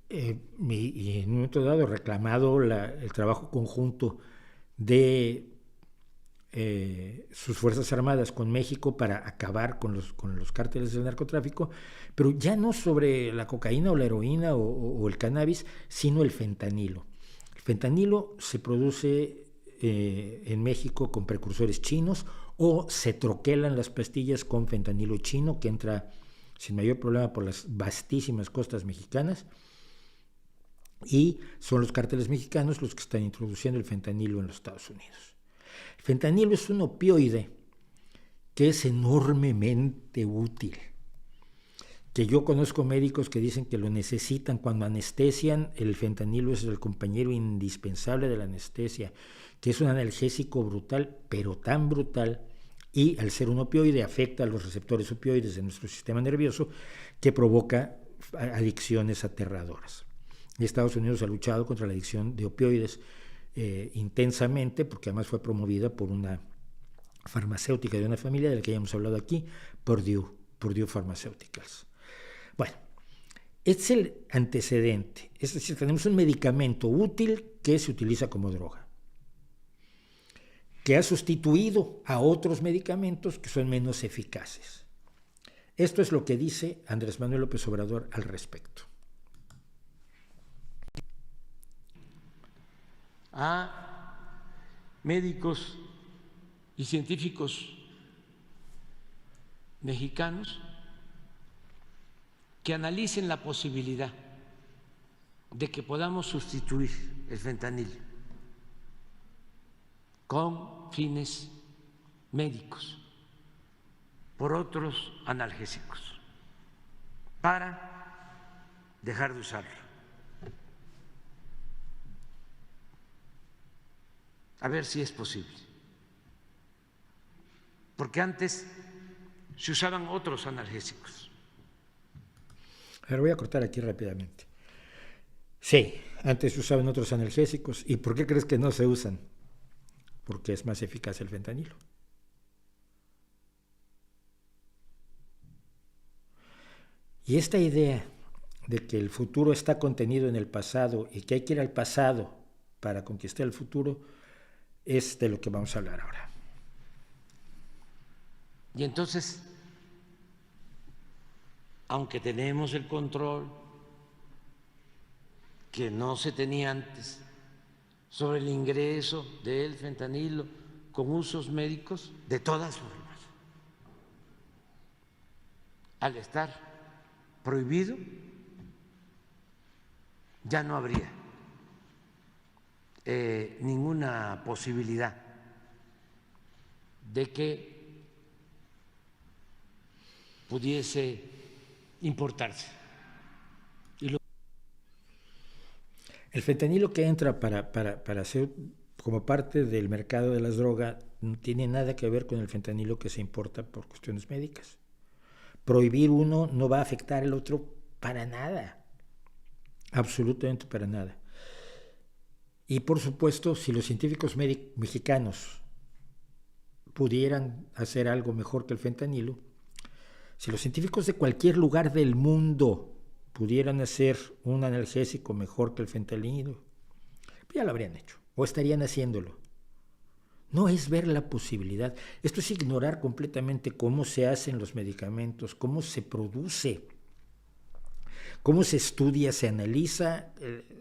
y en un momento dado, reclamado el trabajo conjunto de sus Fuerzas Armadas con México para acabar con los cárteles del narcotráfico, pero ya no sobre la cocaína o la heroína o el cannabis, sino el fentanilo. El fentanilo se produce en México con precursores chinos, o se troquelan las pastillas con fentanilo chino que entra sin mayor problema por las vastísimas costas mexicanas, y son los cárteles mexicanos los que están introduciendo el fentanilo en los Estados Unidos. El fentanilo es un opioide que es enormemente útil, que yo conozco médicos que dicen que lo necesitan cuando anestesian. El fentanilo es el compañero indispensable de la anestesia, que es un analgésico brutal, pero tan brutal, y al ser un opioide afecta a los receptores opioides de nuestro sistema nervioso, que provoca adicciones aterradoras. Y Estados Unidos ha luchado contra la adicción de opioides intensamente, porque además fue promovida por una farmacéutica de una familia de la que ya hemos hablado aquí, Purdue Pharmaceuticals. Bueno, este es el antecedente, es decir, tenemos un medicamento útil que se utiliza como droga, que ha sustituido a otros medicamentos que son menos eficaces. Esto es lo que dice Andrés Manuel López Obrador al respecto. A médicos y científicos mexicanos que analicen la posibilidad de que podamos sustituir el fentanilo con fines médicos por otros analgésicos para dejar de usarlo. A ver si es posible. Porque antes se usaban otros analgésicos. A ver, voy a cortar aquí rápidamente. Sí, antes se usaban otros analgésicos. ¿Y por qué crees que no se usan? Porque es más eficaz el fentanilo. Y esta idea de que el futuro está contenido en el pasado y que hay que ir al pasado para conquistar el futuro es de lo que vamos a hablar ahora. Y entonces, aunque tenemos el control que no se tenía antes sobre el ingreso del fentanilo con usos médicos, de todas formas, al estar prohibido, ya no habría ninguna posibilidad de que pudiese importarse. El fentanilo que entra para ser como parte del mercado de las drogas no tiene nada que ver con el fentanilo que se importa por cuestiones médicas. Prohibir uno no va a afectar al otro para nada, absolutamente para nada. Y por supuesto, si los científicos mexicanos pudieran hacer algo mejor que el fentanilo, si los científicos de cualquier lugar del mundo pudieran hacer un analgésico mejor que el fentanilo, ya lo habrían hecho, o estarían haciéndolo. No es ver la posibilidad. Esto es ignorar completamente cómo se hacen los medicamentos, cómo se produce, cómo se estudia, se analiza,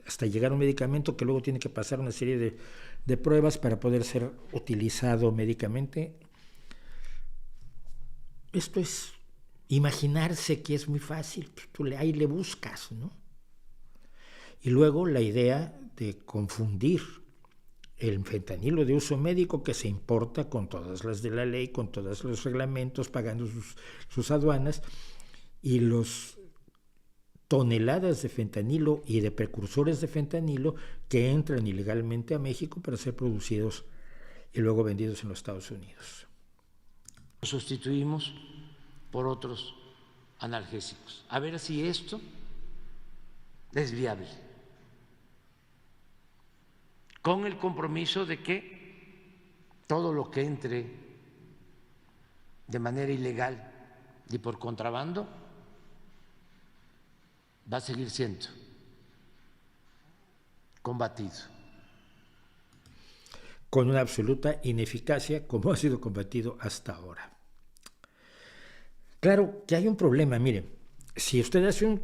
hasta llegar a un medicamento que luego tiene que pasar una serie de pruebas para poder ser utilizado médicamente. Esto es imaginarse que es muy fácil, tú ahí le buscas, ¿no? Y luego la idea de confundir el fentanilo de uso médico que se importa con todas las de la ley, con todos los reglamentos, pagando sus aduanas, y los toneladas de fentanilo y de precursores de fentanilo que entran ilegalmente a México para ser producidos y luego vendidos en los Estados Unidos. Lo sustituimos por otros analgésicos. A ver si esto es viable, con el compromiso de que todo lo que entre de manera ilegal y por contrabando va a seguir siendo combatido. Con una absoluta ineficacia, como ha sido combatido hasta ahora. Claro que hay un problema, mire, si usted hace un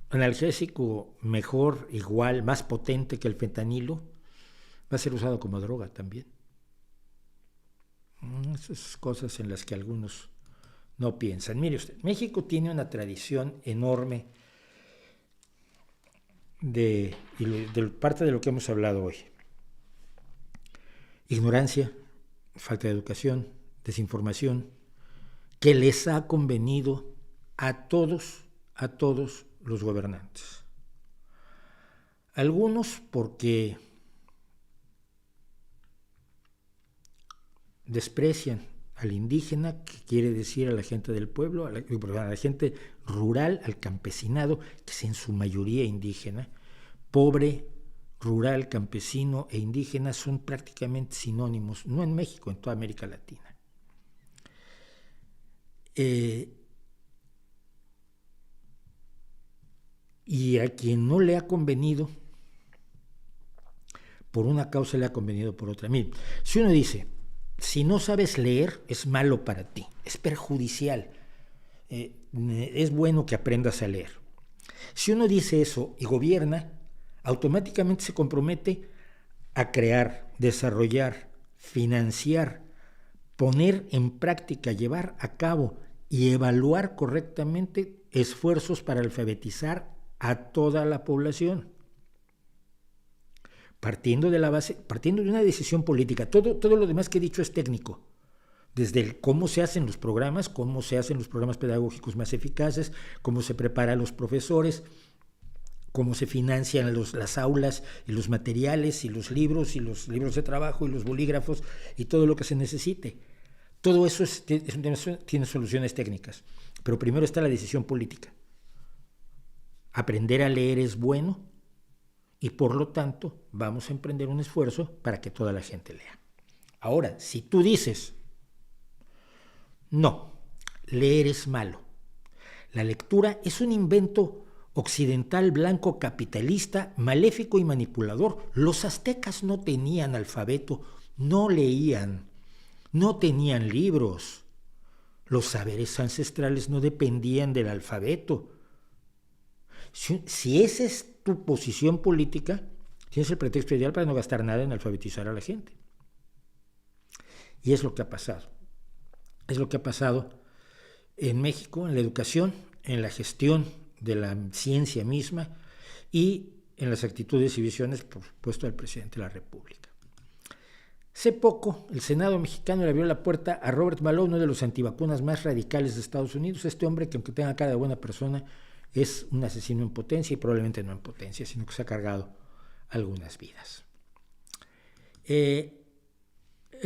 analgésico mejor, igual, más potente que el fentanilo, va a ser usado como droga también. Esas cosas en las que algunos no piensan. Mire usted, México tiene una tradición enorme de parte de lo que hemos hablado hoy. Ignorancia, falta de educación, desinformación, que les ha convenido a todos los gobernantes. Algunos porque desprecian al indígena, que quiere decir a la gente del pueblo, a la gente rural, al campesinado, que es en su mayoría indígena. Pobre, rural, campesino e indígena son prácticamente sinónimos, no en México, en toda América Latina. Y a quien no le ha convenido, por una causa le ha convenido por otra. Mire, si uno dice, si no sabes leer, es malo para ti, es perjudicial, es bueno que aprendas a leer. Si uno dice eso y gobierna, automáticamente se compromete a crear, desarrollar, financiar, poner en práctica, llevar a cabo y evaluar correctamente esfuerzos para alfabetizar a toda la población. Partiendo de una decisión política. Todo lo demás que he dicho es técnico. Desde cómo se hacen los programas, cómo se hacen los programas pedagógicos más eficaces, cómo se preparan los profesores, cómo se financian las aulas y los materiales y los libros de trabajo y los bolígrafos y todo lo que se necesite. Todo eso tiene soluciones técnicas, pero primero está la decisión política. Aprender a leer es bueno y por lo tanto vamos a emprender un esfuerzo para que toda la gente lea. Ahora, si tú dices, no, leer es malo, la lectura es un invento occidental, blanco, capitalista, maléfico y manipulador. Los aztecas no tenían alfabeto, no leían, no tenían libros. Los saberes ancestrales no dependían del alfabeto. Si esa es tu posición política, tienes el pretexto ideal para no gastar nada en alfabetizar a la gente. Y es lo que ha pasado. Es lo que ha pasado en México, en la educación, en la gestión de la ciencia misma y en las actitudes y visiones, por supuesto, del presidente de la República. Hace poco, el Senado mexicano le abrió la puerta a Robert Malone, uno de los antivacunas más radicales de Estados Unidos. Este hombre, que aunque tenga cara de buena persona, es un asesino en potencia, y probablemente no en potencia, sino que se ha cargado algunas vidas. El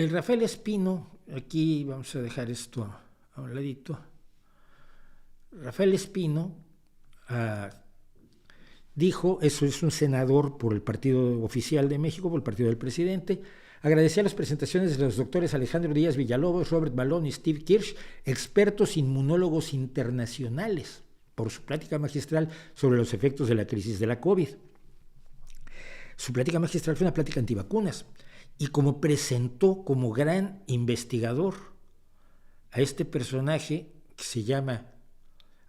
Rafael Espino, aquí vamos a dejar esto a un ladito. Rafael Espino dijo, eso es un senador por el partido oficial de México, por el partido del presidente, agradecía las presentaciones de los doctores Alejandro Díaz Villalobos, Robert Malone y Steve Kirsch, expertos inmunólogos internacionales, por su plática magistral sobre los efectos de la crisis de la COVID. Su plática magistral fue una plática antivacunas, y como presentó como gran investigador a este personaje que se llama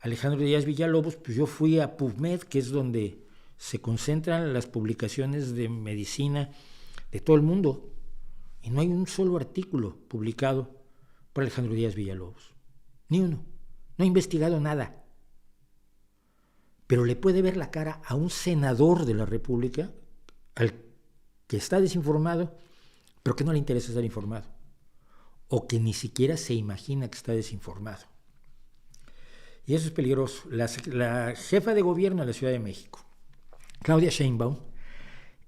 Alejandro Díaz Villalobos, pues yo fui a PubMed, que es donde se concentran las publicaciones de medicina de todo el mundo, y no hay un solo artículo publicado por Alejandro Díaz Villalobos, ni uno. No ha investigado nada. Pero le puede ver la cara a un senador de la República, al que está desinformado, pero que no le interesa estar informado, o que ni siquiera se imagina que está desinformado. Y eso es peligroso. La jefa de gobierno de la Ciudad de México, Claudia Sheinbaum,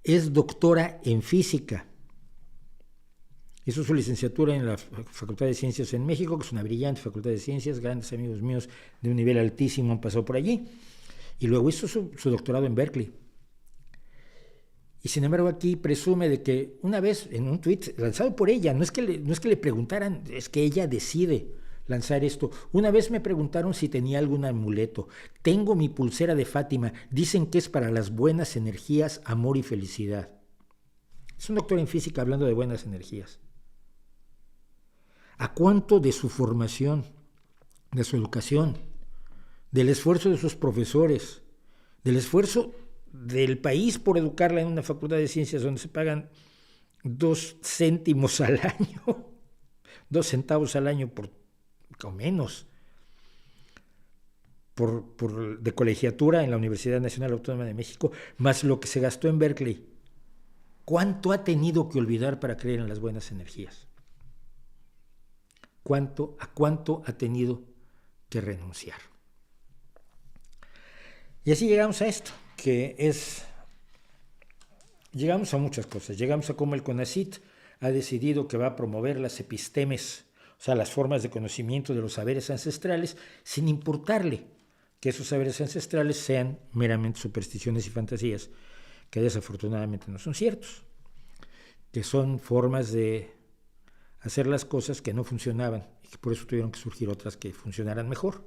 es doctora en física. Hizo su licenciatura en la Facultad de Ciencias en México, que es una brillante facultad de ciencias, grandes amigos míos de un nivel altísimo han pasado por allí, y luego hizo su doctorado en Berkeley. Y sin embargo aquí presume de que una vez en un tuit lanzado por ella, no es que le preguntaran, es que ella decide lanzar esto. Una vez me preguntaron si tenía algún amuleto. Tengo mi pulsera de Fátima, dicen que es para las buenas energías, amor y felicidad. Es un doctor en física hablando de buenas energías. ¿A cuánto de su formación, de su educación, del esfuerzo de sus profesores, del esfuerzo del país por educarla en una facultad de ciencias donde se pagan 2 céntimos al año, 2 centavos al año o menos, de colegiatura en la Universidad Nacional Autónoma de México, más lo que se gastó en Berkeley? ¿Cuánto ha tenido que olvidar para creer en las buenas energías? ¿A cuánto ha tenido que renunciar? Y así llegamos a esto, llegamos a muchas cosas. Llegamos a cómo el CONACYT ha decidido que va a promover las epistemes, o sea, las formas de conocimiento de los saberes ancestrales, sin importarle que esos saberes ancestrales sean meramente supersticiones y fantasías, que desafortunadamente no son ciertos, que son formas de hacer las cosas que no funcionaban y que por eso tuvieron que surgir otras que funcionaran mejor.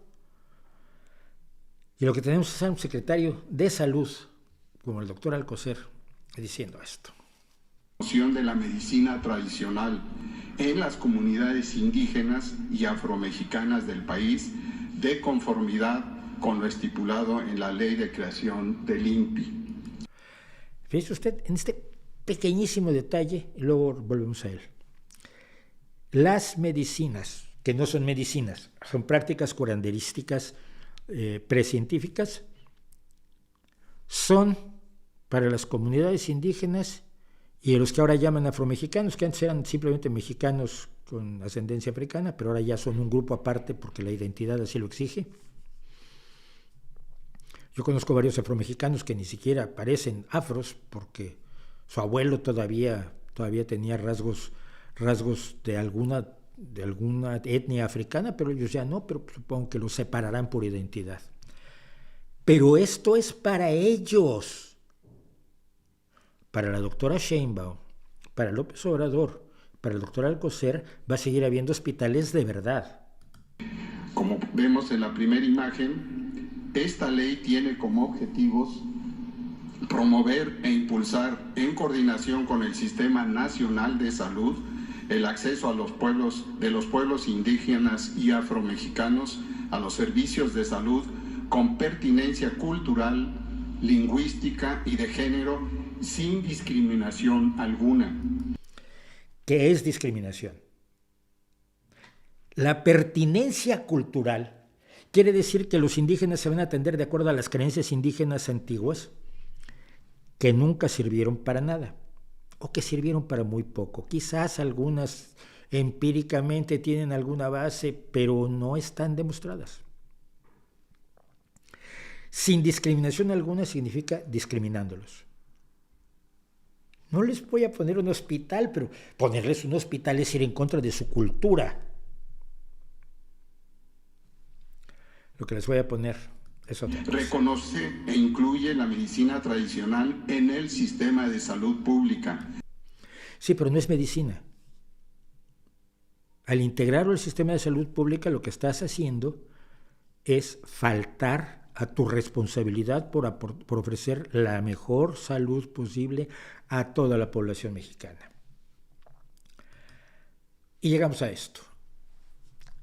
Y lo que tenemos es a un secretario de salud, como el doctor Alcocer, diciendo esto. De la medicina tradicional en las comunidades indígenas y afromexicanas del país, de conformidad con lo estipulado en la ley de creación del INPI. Fíjese usted en este pequeñísimo detalle, y luego volvemos a él. Las medicinas, que no son medicinas, son prácticas curanderísticas precientíficas, son para las comunidades indígenas y a los que ahora llaman afromexicanos, que antes eran simplemente mexicanos con ascendencia africana, pero ahora ya son un grupo aparte porque la identidad así lo exige. Yo conozco varios afromexicanos que ni siquiera parecen afros porque su abuelo todavía tenía rasgos de alguna etnia africana, pero ellos ya no, pero supongo que los separarán por identidad. Pero esto es para ellos. Para la doctora Sheinbaum, para López Obrador, para el doctor Alcocer, va a seguir habiendo hospitales de verdad. Como vemos en la primera imagen, esta ley tiene como objetivos promover e impulsar, en coordinación con el Sistema Nacional de Salud, el acceso a los pueblos indígenas y afromexicanos a los servicios de salud con pertinencia cultural, lingüística y de género, sin discriminación alguna. ¿Qué es discriminación? La pertinencia cultural quiere decir que los indígenas se van a atender de acuerdo a las creencias indígenas antiguas que nunca sirvieron para nada, o que sirvieron para muy poco. Quizás algunas empíricamente tienen alguna base, pero no están demostradas. Sin discriminación alguna significa discriminándolos. No les voy a poner un hospital, pero ponerles un hospital es ir en contra de su cultura. Lo que les voy a poner es otra cosa. Reconoce e incluye la medicina tradicional en el sistema de salud pública. Sí, pero no es medicina. Al integrarlo al sistema de salud pública, lo que estás haciendo es faltar a tu responsabilidad por ofrecer la mejor salud posible a toda la población mexicana. Y llegamos a esto.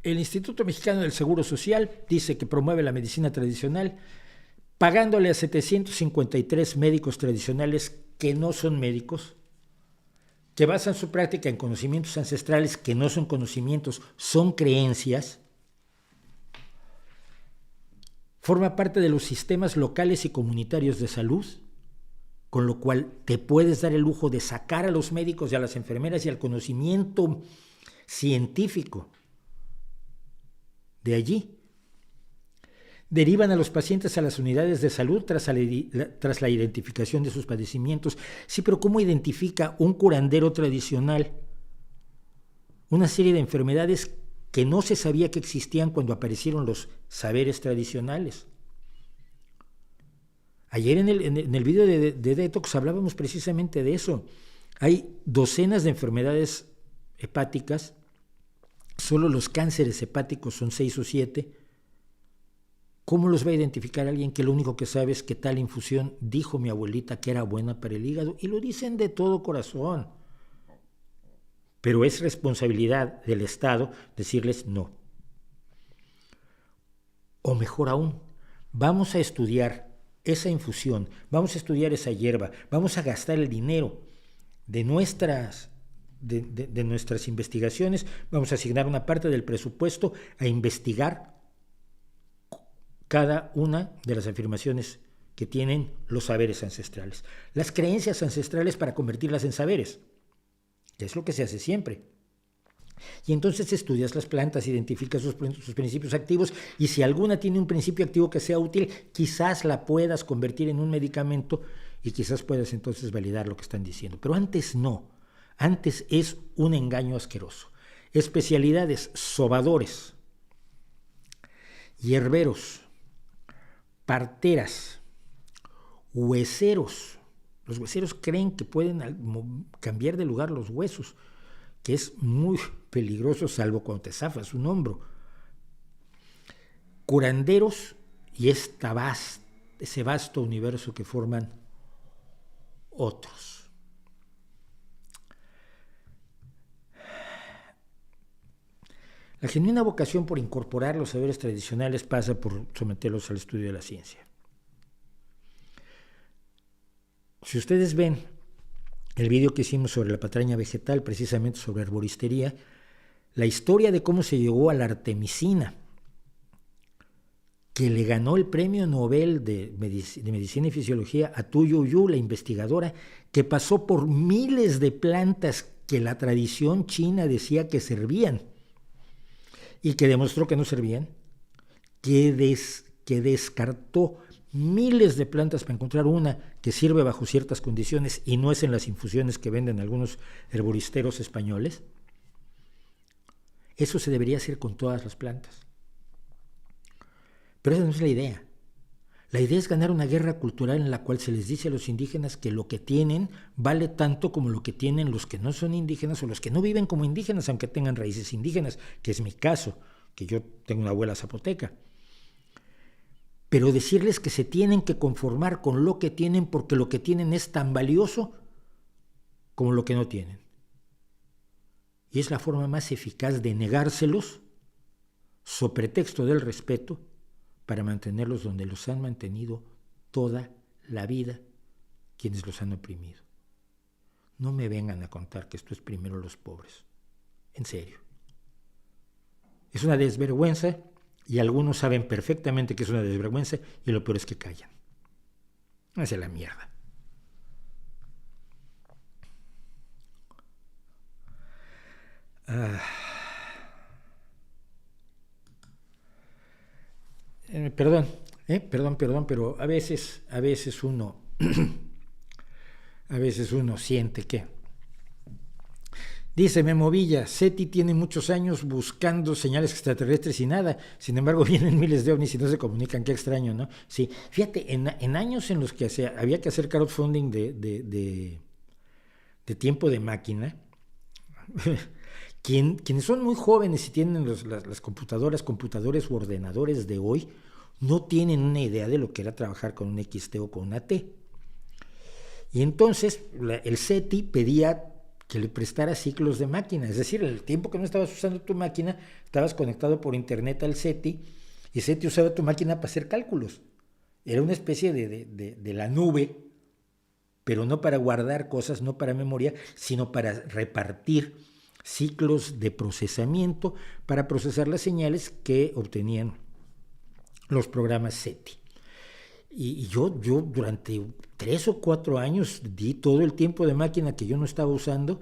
El Instituto Mexicano del Seguro Social dice que promueve la medicina tradicional, pagándole a 753 médicos tradicionales que no son médicos, que basan su práctica en conocimientos ancestrales que no son conocimientos, son creencias. Forma parte de los sistemas locales y comunitarios de salud, con lo cual te puedes dar el lujo de sacar a los médicos y a las enfermeras y al conocimiento científico de allí. Derivan a los pacientes a las unidades de salud tras la identificación de sus padecimientos. Sí, pero ¿cómo identifica un curandero tradicional una serie de enfermedades que no se sabía que existían cuando aparecieron los saberes tradicionales? Ayer en el video de Detox hablábamos precisamente de eso. Hay docenas de enfermedades hepáticas, solo los cánceres hepáticos son 6 o 7. ¿Cómo los va a identificar alguien que lo único que sabe es que tal infusión dijo mi abuelita que era buena para el hígado? Y lo dicen de todo corazón. Pero es responsabilidad del Estado decirles no. O mejor aún, vamos a estudiar esa infusión, vamos a estudiar esa hierba, vamos a gastar el dinero de nuestras investigaciones, vamos a asignar una parte del presupuesto a investigar cada una de las afirmaciones que tienen los saberes ancestrales, las creencias ancestrales para convertirlas en saberes, que es lo que se hace siempre. Y entonces estudias las plantas, identificas sus principios activos y si alguna tiene un principio activo que sea útil, quizás la puedas convertir en un medicamento y quizás puedas entonces validar lo que están diciendo. Pero antes no, antes es un engaño asqueroso. Especialidades: sobadores, hierberos, parteras, hueseros. Los hueseros creen que pueden cambiar de lugar los huesos, que es muy peligroso salvo cuando te zafas un hombro. Curanderos y ese vasto universo que forman otros. La genuina vocación por incorporar los saberes tradicionales pasa por someterlos al estudio de la ciencia. Si ustedes ven el video que hicimos sobre la patraña vegetal, precisamente sobre herboristería, la historia de cómo se llegó a la artemisina, que le ganó el premio Nobel de Medicina y Fisiología a Tu Youyou, la investigadora, que pasó por miles de plantas que la tradición china decía que servían y que demostró que no servían, que descartó miles de plantas para encontrar una que sirve bajo ciertas condiciones y no es en las infusiones que venden algunos herboristeros españoles. Eso se debería hacer con todas las plantas. Pero esa no es la idea. La idea es ganar una guerra cultural en la cual se les dice a los indígenas que lo que tienen vale tanto como lo que tienen los que no son indígenas o los que no viven como indígenas aunque tengan raíces indígenas, que es mi caso, que yo tengo una abuela zapoteca. Pero decirles que se tienen que conformar con lo que tienen porque lo que tienen es tan valioso como lo que no tienen. Y es la forma más eficaz de negárselos, so pretexto del respeto, para mantenerlos donde los han mantenido toda la vida quienes los han oprimido. No me vengan a contar que esto es primero los pobres. En serio. Es una desvergüenza. Y algunos saben perfectamente que es una desvergüenza y lo peor es que callan. Hacia la mierda. Perdón, pero a veces uno siente que... Dice Memo Villa, SETI tiene muchos años buscando señales extraterrestres y nada, sin embargo vienen miles de ovnis y no se comunican, qué extraño, ¿no? Sí, fíjate, en años en los que había que hacer crowdfunding de tiempo de máquina, quienes son muy jóvenes y tienen las computadores u ordenadores de hoy, no tienen una idea de lo que era trabajar con un XT o con una T. Y entonces el SETI pedía que le prestara ciclos de máquina. Es decir, el tiempo que no estabas usando tu máquina, estabas conectado por internet al SETI, y SETI usaba tu máquina para hacer cálculos. Era una especie de la nube, pero no para guardar cosas, no para memoria, sino para repartir ciclos de procesamiento para procesar las señales que obtenían los programas SETI. Y yo durante 3 o 4 años di todo el tiempo de máquina que yo no estaba usando,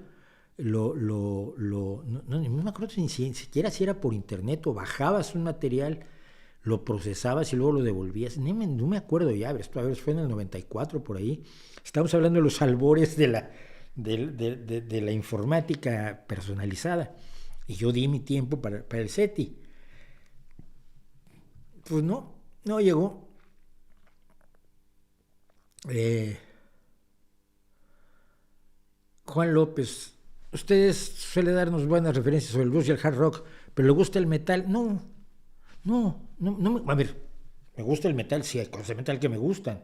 no me acuerdo ni siquiera si era por internet o bajabas un material, lo procesabas y luego lo devolvías. No me acuerdo ya, esto fue en el 94 por ahí. Estamos hablando de los albores de la informática personalizada. Y yo di mi tiempo para el SETI. Pues no llegó. Juan López, ustedes suelen darnos buenas referencias sobre el blues y el hard rock, pero ¿le gusta el metal? No, a ver, me gusta el metal, sí, hay cosas de metal que me gustan,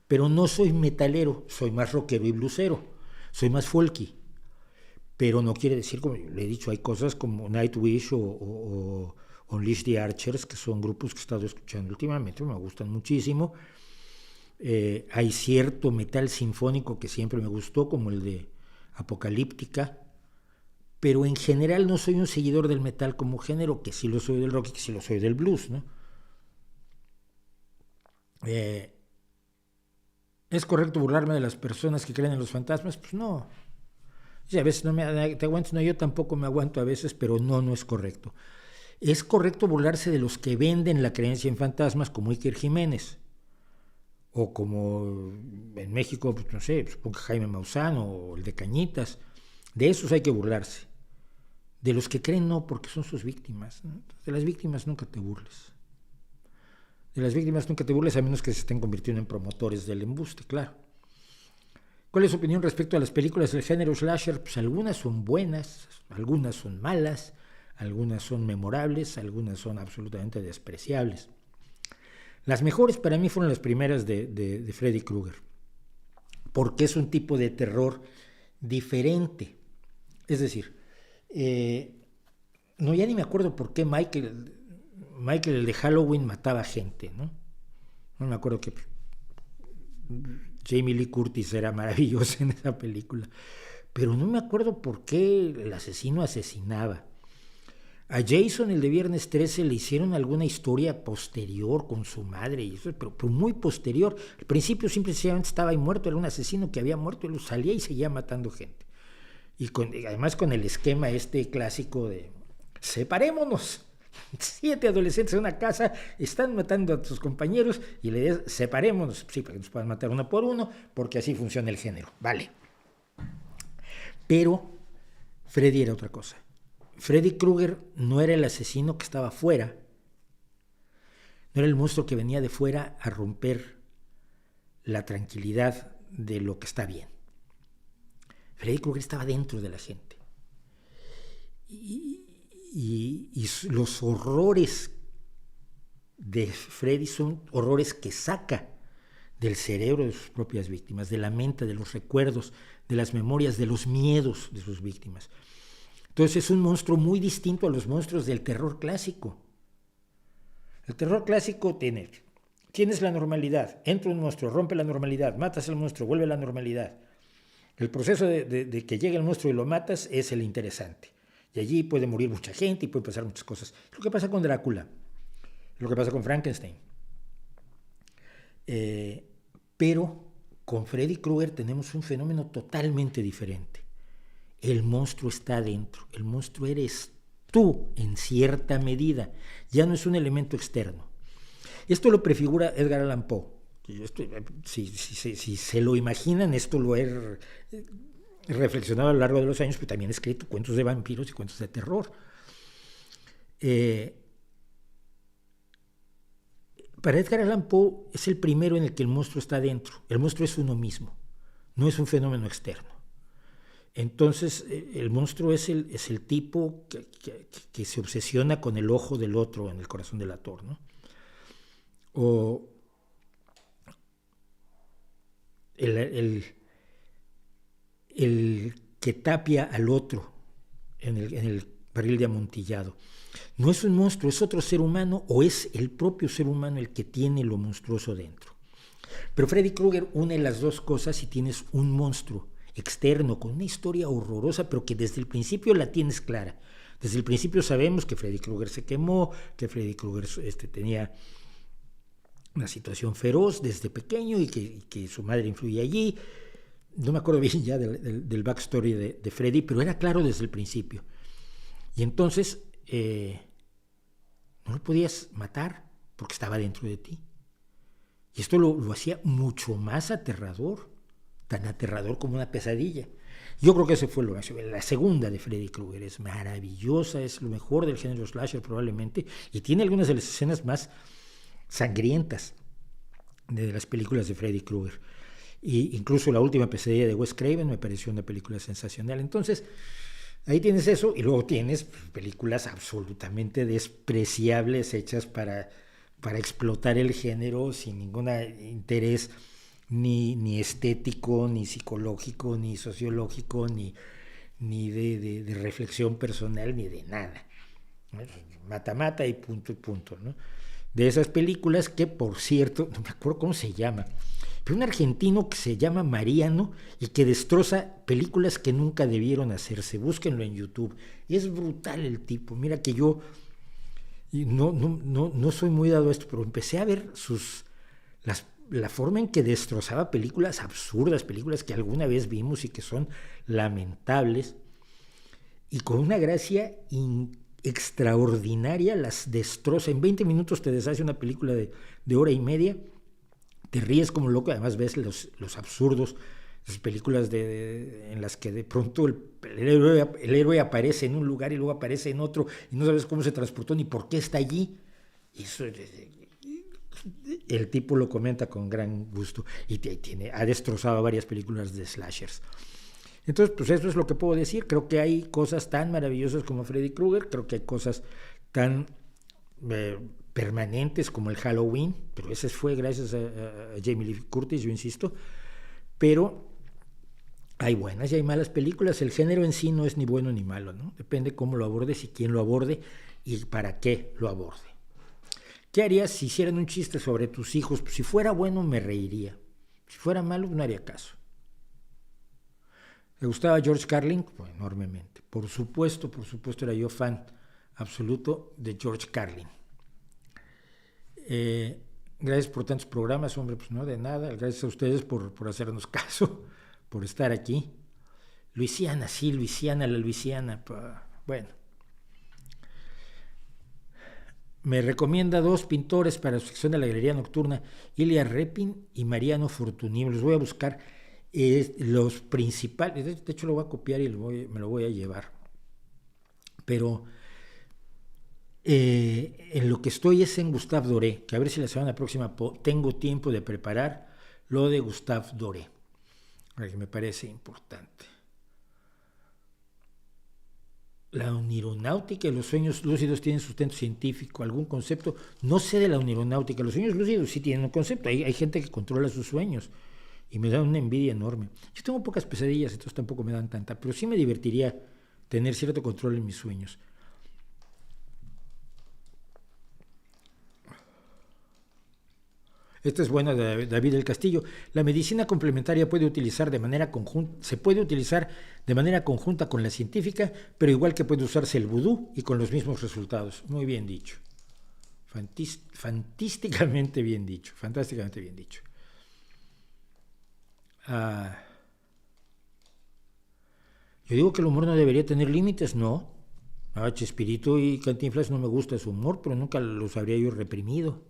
pero no soy metalero, soy más rockero y bluesero, soy más folky, pero no quiere decir, como le he dicho, hay cosas como Nightwish o Unleash the Archers, que son grupos que he estado escuchando últimamente, me gustan muchísimo. Hay cierto metal sinfónico que siempre me gustó, como el de Apocalíptica, pero en general no soy un seguidor del metal como género, que sí lo soy del rock y que sí lo soy del blues, ¿no? ¿Es correcto burlarme de las personas que creen en los fantasmas? Pues no. Sí, a veces no te aguantas, no, yo tampoco me aguanto a veces, pero no es correcto. Es correcto burlarse de los que venden la creencia en fantasmas, como Iker Jiménez, o como en México, pues no sé, supongo que Jaime Maussan o el de Cañitas. De esos hay que burlarse. De los que creen no, porque son sus víctimas, ¿no? De las víctimas nunca te burles. De las víctimas nunca te burles, a menos que se estén convirtiendo en promotores del embuste, claro. ¿Cuál es su opinión respecto a las películas del género slasher? Pues algunas son buenas, algunas son malas, algunas son memorables, algunas son absolutamente despreciables. Las mejores para mí fueron las primeras de Freddy Krueger, porque es un tipo de terror diferente. Es decir, ya ni me acuerdo por qué Michael, el de Halloween, mataba gente, ¿no? No me acuerdo que Jamie Lee Curtis era maravillosa en esa película, pero no me acuerdo por qué el asesino asesinaba. A Jason, el de Viernes 13, le hicieron alguna historia posterior con su madre, y eso, pero muy posterior. Al principio simplemente estaba ahí muerto, era un asesino que había muerto, él salía y seguía matando gente. Y además con el esquema clásico de separémonos. 7 adolescentes en una casa están matando a sus compañeros y le dicen separémonos, sí, para que nos puedan matar uno por uno, porque así funciona el género, vale. Pero Freddy era otra cosa. Freddy Krueger no era el asesino que estaba afuera, no era el monstruo que venía de fuera a romper la tranquilidad de lo que está bien. Freddy Krueger estaba dentro de la gente. Y los horrores de Freddy son horrores que saca del cerebro de sus propias víctimas, de la mente, de los recuerdos, de las memorias, de los miedos de sus víctimas. Entonces es un monstruo muy distinto a los monstruos del terror clásico. El terror clásico tienes la normalidad, entra un monstruo, rompe la normalidad, matas al monstruo, vuelve a la normalidad. El proceso de que llegue el monstruo y lo matas es el interesante. Y allí puede morir mucha gente y puede pasar muchas cosas. Es lo que pasa con Drácula, es lo que pasa con Frankenstein. Pero con Freddy Krueger tenemos un fenómeno totalmente diferente. El monstruo está adentro, el monstruo eres tú en cierta medida, ya no es un elemento externo. Esto lo prefigura Edgar Allan Poe. Si se lo imaginan, esto lo he reflexionado a lo largo de los años, pero también he escrito cuentos de vampiros y cuentos de terror. Para Edgar Allan Poe es el primero en el que el monstruo está dentro. El monstruo es uno mismo, no es un fenómeno externo. Entonces, el monstruo es el tipo que se obsesiona con el ojo del otro en el corazón del actor, ¿no? O el que tapia al otro en el barril de amontillado. No es un monstruo, es otro ser humano o es el propio ser humano el que tiene lo monstruoso dentro. Pero Freddy Krueger une las dos cosas y tienes un monstruo externo con una historia horrorosa, pero que desde el principio la tienes clara. Desde el principio sabemos que Freddy Krueger se quemó, que Freddy Krueger tenía una situación feroz desde pequeño y que su madre influye allí. No me acuerdo bien ya del backstory de Freddy, pero era claro desde el principio. Y entonces no lo podías matar porque estaba dentro de ti. Y esto lo hacía mucho más aterrador, tan aterrador como una pesadilla. Yo creo que ese fue la segunda de Freddy Krueger. Es maravillosa, es lo mejor del género slasher probablemente, y tiene algunas de las escenas más sangrientas de las películas de Freddy Krueger. Y incluso la última pesadilla de Wes Craven me pareció una película sensacional. Entonces, ahí tienes eso, y luego tienes películas absolutamente despreciables hechas para explotar el género sin ningún interés ni estético, ni psicológico, ni sociológico, ni de reflexión personal, ni de nada. Mata y punto, ¿no? De esas películas que, por cierto, no me acuerdo cómo se llama, pero un argentino que se llama Mariano y que destroza películas que nunca debieron hacerse. Búsquenlo en YouTube. Es brutal el tipo. Mira que yo no soy muy dado a esto, pero empecé a ver la forma en que destrozaba películas absurdas, películas que alguna vez vimos y que son lamentables, y con una gracia extraordinaria las destroza. En 20 minutos te deshace una película de hora y media, te ríes como loco, además ves los absurdos, esas películas en las que de pronto el héroe aparece en un lugar y luego aparece en otro y no sabes cómo se transportó ni por qué está allí. Eso el tipo lo comenta con gran gusto y ha destrozado varias películas de slashers. Entonces, pues eso es lo que puedo decir. Creo que hay cosas tan maravillosas como Freddy Krueger, creo que hay cosas tan permanentes como el Halloween, pero ese fue gracias a Jamie Lee Curtis, yo insisto. Pero hay buenas y hay malas películas. El género en sí no es ni bueno ni malo, ¿no? Depende cómo lo abordes y quién lo aborde y para qué lo aborde. ¿Qué harías si hicieran un chiste sobre tus hijos? Pues si fuera bueno me reiría. Si fuera malo no haría caso. ¿Le gustaba George Carlin? Pues enormemente. Por supuesto, era yo fan absoluto de George Carlin. Gracias por tantos programas, hombre, pues no, de nada. Gracias a ustedes por hacernos caso, por estar aquí. Luisiana, la Luisiana. Bueno. Me recomienda 2 pintores para su sección de la Galería Nocturna, Ilya Repin y Mariano Fortuny. Los voy a buscar los principales. De hecho, lo voy a copiar y me lo voy a llevar. Pero en lo que estoy es en Gustave Doré, que a ver si la semana próxima tengo tiempo de preparar lo de Gustave Doré, que me parece importante. La onironáutica y los sueños lúcidos tienen sustento científico, algún concepto. No sé de la onironáutica, los sueños lúcidos sí tienen un concepto. Hay gente que controla sus sueños y me da una envidia enorme. Yo tengo pocas pesadillas, entonces tampoco me dan tanta, pero sí me divertiría tener cierto control en mis sueños. Esta es buena de David del Castillo. La medicina complementaria se puede utilizar de manera conjunta con la científica, pero igual que puede usarse el vudú y con los mismos resultados. Muy bien dicho. Fantásticamente bien dicho. Yo digo que el humor no debería tener límites, no. Chespirito y Cantinflas no me gusta su humor, pero nunca los habría yo reprimido.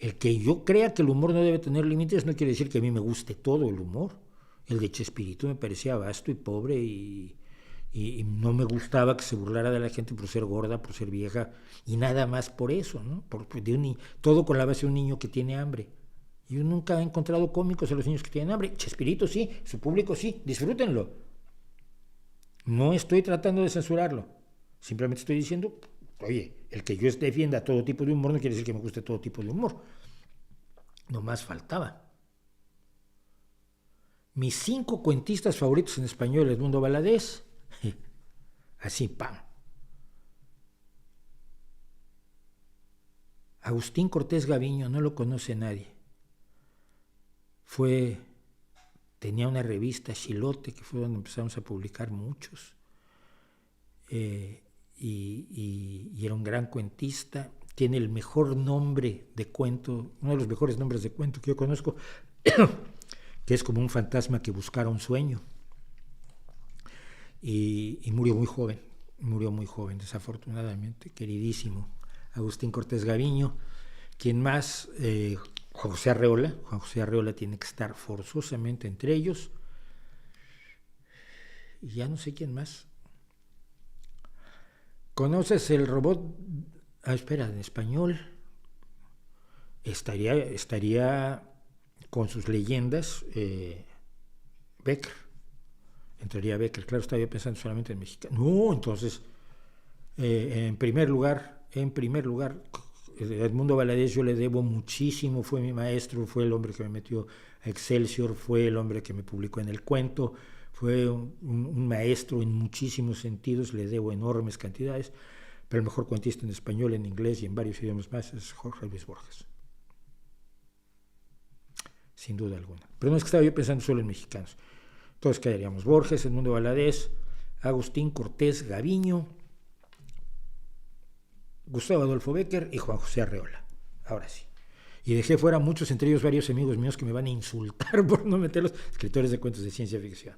El que yo crea que el humor no debe tener límites no quiere decir que a mí me guste todo el humor. El de Chespirito me parecía vasto y pobre y no me gustaba que se burlara de la gente por ser gorda, por ser vieja y nada más por eso, ¿no? Todo con la base de un niño que tiene hambre. Yo nunca he encontrado cómicos a los niños que tienen hambre. Chespirito sí, su público sí, disfrútenlo. No estoy tratando de censurarlo. Simplemente estoy diciendo, oye, el que yo defienda todo tipo de humor no quiere decir que me guste todo tipo de humor. No más faltaba. mis 5 cuentistas favoritos en español, Edmundo Valadez, así, ¡pam! Agustín Cortés Gaviño, no lo conoce nadie. Tenía una revista, Chilote, que fue donde empezamos a publicar muchos. Y era un gran cuentista. Tiene el mejor nombre de cuento, uno de los mejores nombres de cuento que yo conozco, que es como un fantasma que buscara un sueño. Y murió muy joven, desafortunadamente, queridísimo Agustín Cortés Gaviño. ¿Quién más? Juan José Arreola tiene que estar forzosamente entre ellos. Y ya no sé quién más. ¿Conoces el robot? Espera, en español. Estaría con sus leyendas Becker. Entraría Becker. Claro, estaba yo pensando solamente en mexicano. No, entonces, en primer lugar, Edmundo Valadez yo le debo muchísimo, fue mi maestro, fue el hombre que me metió a Excelsior, fue el hombre que me publicó en el cuento, fue un maestro en muchísimos sentidos, le debo enormes cantidades, pero el mejor cuentista en español, en inglés y en varios idiomas más es Jorge Luis Borges, sin duda alguna. Pero no es que estaba yo pensando solo en mexicanos, entonces quedaríamos Borges, Edmundo Valadez, Agustín Cortés Gaviño, Gustavo Adolfo Bécquer y Juan José Arreola. Ahora sí. Y dejé fuera muchos, entre ellos varios amigos míos que me van a insultar por no meterlos, escritores de cuentos de ciencia ficción.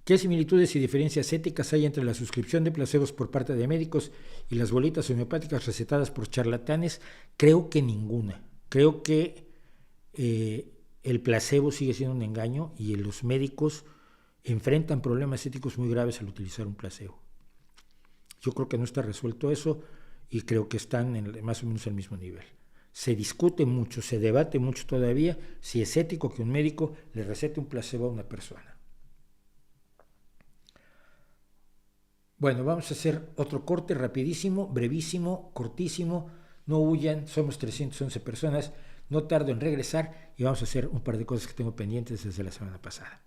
¿Qué similitudes y diferencias éticas hay entre la suscripción de placebos por parte de médicos y las bolitas homeopáticas recetadas por charlatanes? Creo que ninguna. Creo que el placebo sigue siendo un engaño y los médicos enfrentan problemas éticos muy graves al utilizar un placebo. Yo creo que no está resuelto eso y creo que están más o menos al mismo nivel. Se discute mucho, se debate mucho todavía si es ético que un médico le recete un placebo a una persona. Bueno, vamos a hacer otro corte rapidísimo, brevísimo, cortísimo. No huyan, somos 311 personas. No tardo en regresar y vamos a hacer un par de cosas que tengo pendientes desde la semana pasada.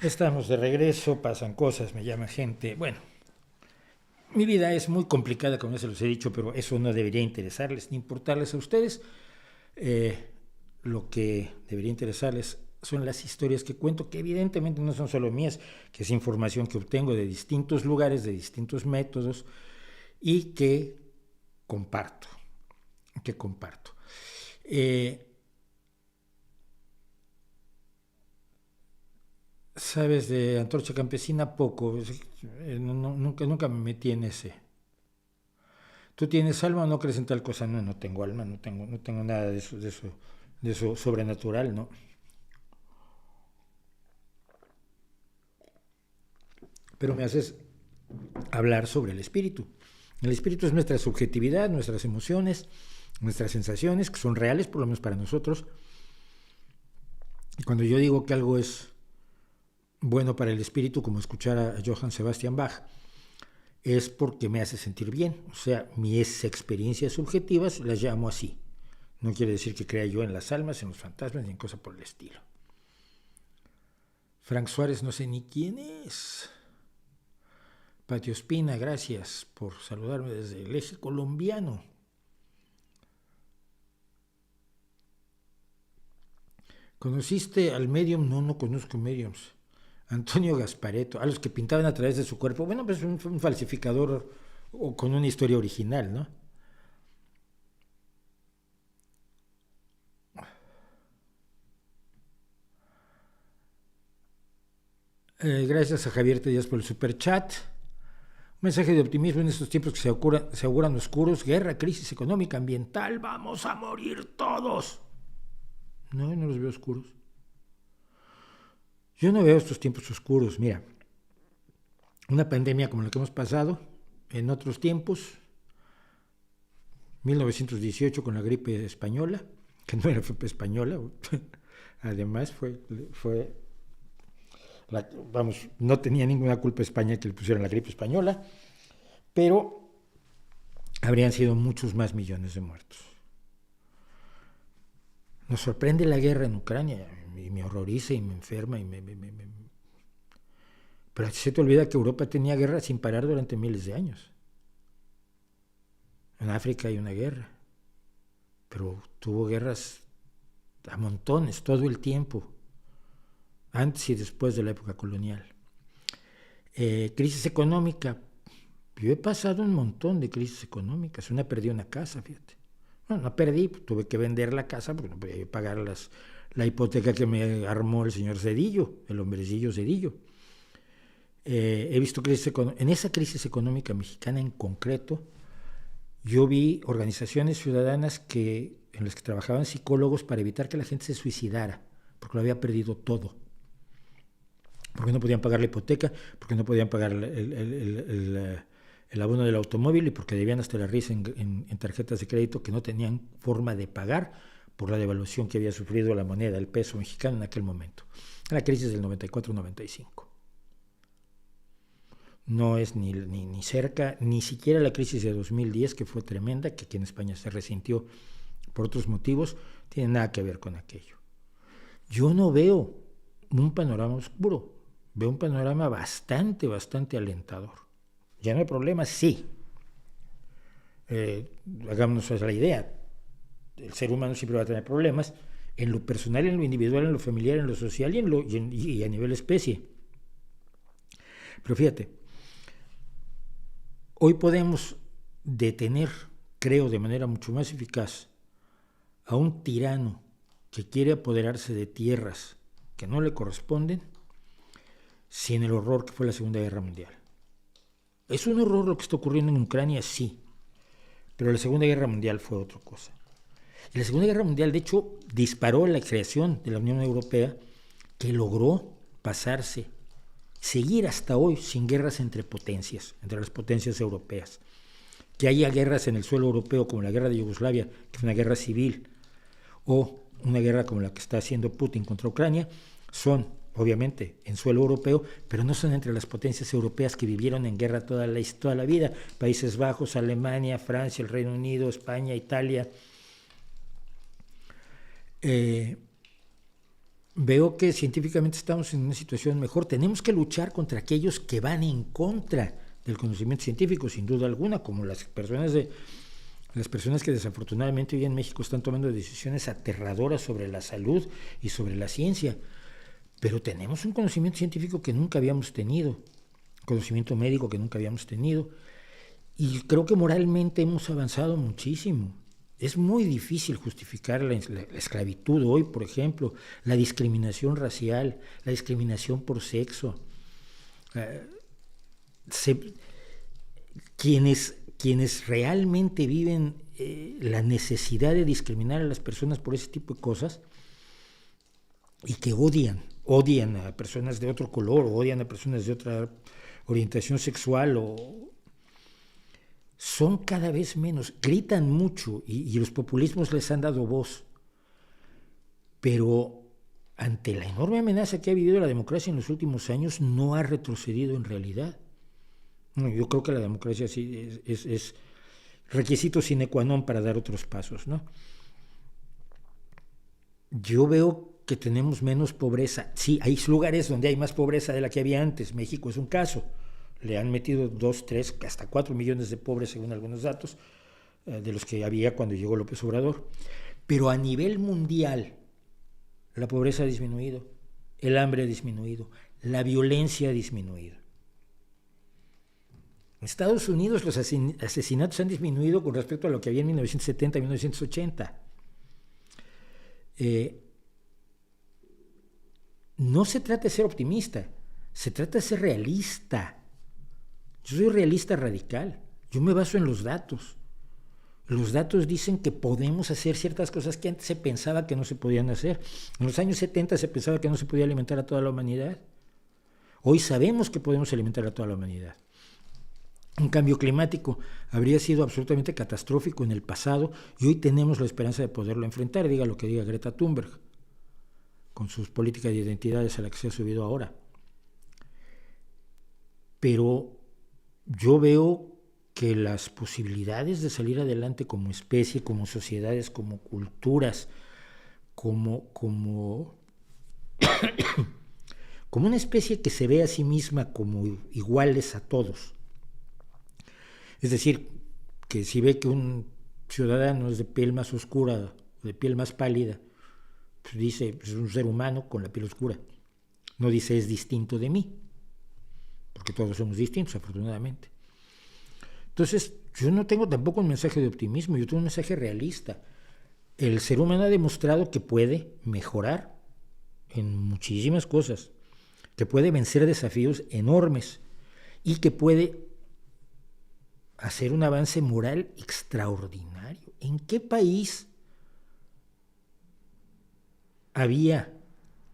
Estamos de regreso, pasan cosas, me llama gente. Bueno, mi vida es muy complicada, como ya se los he dicho, pero eso no debería interesarles ni importarles a ustedes. Lo que debería interesarles son las historias que cuento, que evidentemente no son solo mías, que es información que obtengo de distintos lugares, de distintos métodos, y que comparto. Sabes, de Antorcha Campesina poco, nunca me metí en ese. ¿Tú tienes alma o no crees en tal cosa? No tengo alma, no tengo nada de eso sobrenatural, ¿no? Pero me haces hablar sobre el espíritu. El espíritu es nuestra subjetividad, nuestras emociones, nuestras sensaciones, que son reales, por lo menos para nosotros. Y cuando yo digo que algo es bueno para el espíritu, como escuchar a Johann Sebastian Bach, es porque me hace sentir bien. O sea, mis experiencias subjetivas las llamo así. No quiere decir que crea yo en las almas, en los fantasmas, ni en cosas por el estilo. Frank Suárez, no sé ni quién es. Patio Espina, gracias por saludarme desde el eje colombiano. ¿Conociste al medium? No conozco mediums. Antonio Gasparetto, a los que pintaban a través de su cuerpo. Bueno, pues un falsificador o con una historia original, ¿no? Gracias a Javier Díaz por el superchat. Un mensaje de optimismo en estos tiempos que se auguran oscuros. Guerra, crisis económica, ambiental. ¡Vamos a morir todos! No los veo oscuros. Yo no veo estos tiempos oscuros. Mira, una pandemia como la que hemos pasado en otros tiempos, 1918 con la gripe española, que no era gripe española, además no tenía ninguna culpa España que le pusieran la gripe española, pero habrían sido muchos más millones de muertos. Nos sorprende la guerra en Ucrania y me horroriza y me enferma pero se te olvida que Europa tenía guerra sin parar durante miles de años. En África hay una guerra, pero tuvo guerras a montones todo el tiempo, antes y después de la época colonial. Crisis económica. Yo he pasado un montón de crisis económicas. Una perdí una casa, fíjate. Bueno, no perdí, tuve que vender la casa porque no podía pagar la hipoteca que me armó el señor Zedillo, el hombrecillo Zedillo. He visto en esa crisis económica mexicana en concreto, yo vi organizaciones ciudadanas en las que trabajaban psicólogos para evitar que la gente se suicidara, porque lo había perdido todo. Porque no podían pagar la hipoteca, porque no podían pagar el abono del automóvil y porque debían hasta la risa en tarjetas de crédito que no tenían forma de pagar por la devaluación que había sufrido la moneda, el peso mexicano en aquel momento. En la crisis del 94-95. No es ni cerca, ni siquiera la crisis de 2010, que fue tremenda, que aquí en España se resintió por otros motivos, tiene nada que ver con aquello. Yo no veo un panorama oscuro, veo un panorama bastante alentador. Ya no hay problema, sí. Hagámonos la idea, el ser humano siempre va a tener problemas, en lo personal, en lo individual, en lo familiar, en lo social y a nivel especie. Pero fíjate, hoy podemos detener, creo, de manera mucho más eficaz, a un tirano que quiere apoderarse de tierras que no le corresponden, sin el horror que fue la Segunda Guerra Mundial. ¿Es un horror lo que está ocurriendo en Ucrania? Sí, pero la Segunda Guerra Mundial fue otra cosa. Y la Segunda Guerra Mundial, de hecho, disparó la creación de la Unión Europea, que logró seguir hasta hoy sin guerras entre las potencias europeas. Que haya guerras en el suelo europeo, como la guerra de Yugoslavia, que es una guerra civil, o una guerra como la que está haciendo Putin contra Ucrania, son obviamente en suelo europeo, pero no son entre las potencias europeas que vivieron en guerra toda la vida. Países Bajos, Alemania, Francia, el Reino Unido, España, Italia. veo que científicamente estamos en una situación mejor. Tenemos que luchar contra aquellos que van en contra del conocimiento científico, sin duda alguna, como las personas que desafortunadamente hoy en México están tomando decisiones aterradoras sobre la salud y sobre la ciencia. Pero tenemos un conocimiento científico que nunca habíamos tenido, conocimiento médico que nunca habíamos tenido, y creo que moralmente hemos avanzado muchísimo. Es muy difícil justificar la esclavitud hoy, por ejemplo, la discriminación racial, la discriminación por sexo. Quienes realmente viven la necesidad de discriminar a las personas por ese tipo de cosas y que odian a personas de otro color, o odian a personas de otra orientación sexual, son cada vez menos, gritan mucho y los populismos les han dado voz. Pero ante la enorme amenaza que ha vivido la democracia en los últimos años, no ha retrocedido en realidad. Yo creo que la democracia sí es requisito sine qua non para dar otros pasos, ¿no? Yo veo que tenemos menos pobreza. Sí, hay lugares donde hay más pobreza de la que había antes. México es un caso. Le han metido 2, 3, hasta 4 millones de pobres, según algunos datos, de los que había cuando llegó López Obrador. Pero a nivel mundial, la pobreza ha disminuido, el hambre ha disminuido, la violencia ha disminuido. En Estados Unidos los asesinatos han disminuido con respecto a lo que había en 1970 y 1980. No se trata de ser optimista, se trata de ser realista. Yo soy realista radical, yo me baso en los datos. Los datos dicen que podemos hacer ciertas cosas que antes se pensaba que no se podían hacer. En los años 70 se pensaba que no se podía alimentar a toda la humanidad. Hoy sabemos que podemos alimentar a toda la humanidad. Un cambio climático habría sido absolutamente catastrófico en el pasado y hoy tenemos la esperanza de poderlo enfrentar, diga lo que diga Greta Thunberg, con sus políticas de identidades a las que se ha subido ahora. Pero yo veo que las posibilidades de salir adelante como especie, como sociedades, como culturas, como una especie que se ve a sí misma como iguales a todos. Es decir, que si ve que un ciudadano es de piel más oscura, de piel más pálida, pues dice, pues es un ser humano con la piel oscura. No dice es distinto de mí, porque todos somos distintos, afortunadamente. Entonces, yo no tengo tampoco un mensaje de optimismo, yo tengo un mensaje realista. El ser humano ha demostrado que puede mejorar en muchísimas cosas, que puede vencer desafíos enormes y que puede hacer un avance moral extraordinario. ¿En qué país había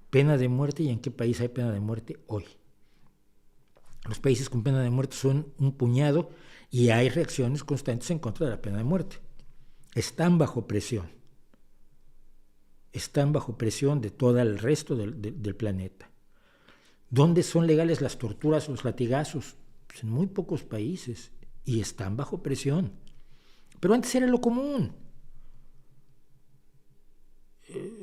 pena de muerte y en qué país hay pena de muerte hoy? Los países con pena de muerte son un puñado y hay reacciones constantes en contra de la pena de muerte. Están bajo presión. Están bajo presión de todo el resto del planeta. ¿Dónde son legales las torturas o los latigazos? Pues en muy pocos países. Y están bajo presión. Pero antes era lo común.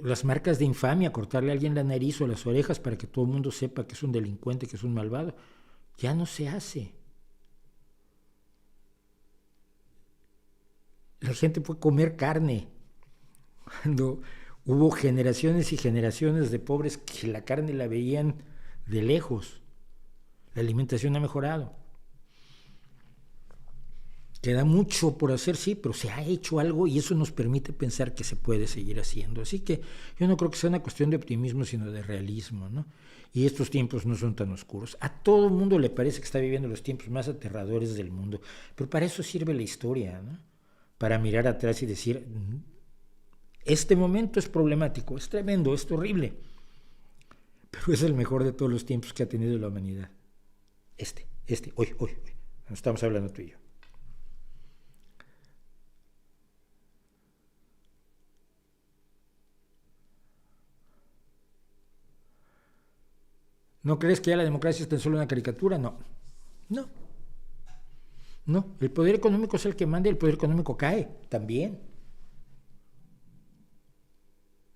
Las marcas de infamia, cortarle a alguien la nariz o las orejas para que todo el mundo sepa que es un delincuente, que es un malvado, ya no se hace. La gente puede comer carne. Cuando hubo generaciones y generaciones de pobres que la carne la veían de lejos. La alimentación ha mejorado. Queda mucho por hacer, sí, pero se ha hecho algo y eso nos permite pensar que se puede seguir haciendo. Así que yo no creo que sea una cuestión de optimismo, sino de realismo, ¿no? Y estos tiempos no son tan oscuros. A todo el mundo le parece que está viviendo los tiempos más aterradores del mundo, pero para eso sirve la historia, ¿no? Para mirar atrás y decir, este momento es problemático, es tremendo, es horrible, pero es el mejor de todos los tiempos que ha tenido la humanidad. Hoy. Estamos hablando tú y yo. ¿No crees que ya la democracia es tan solo una caricatura? No. El poder económico es el que manda y el poder económico cae también.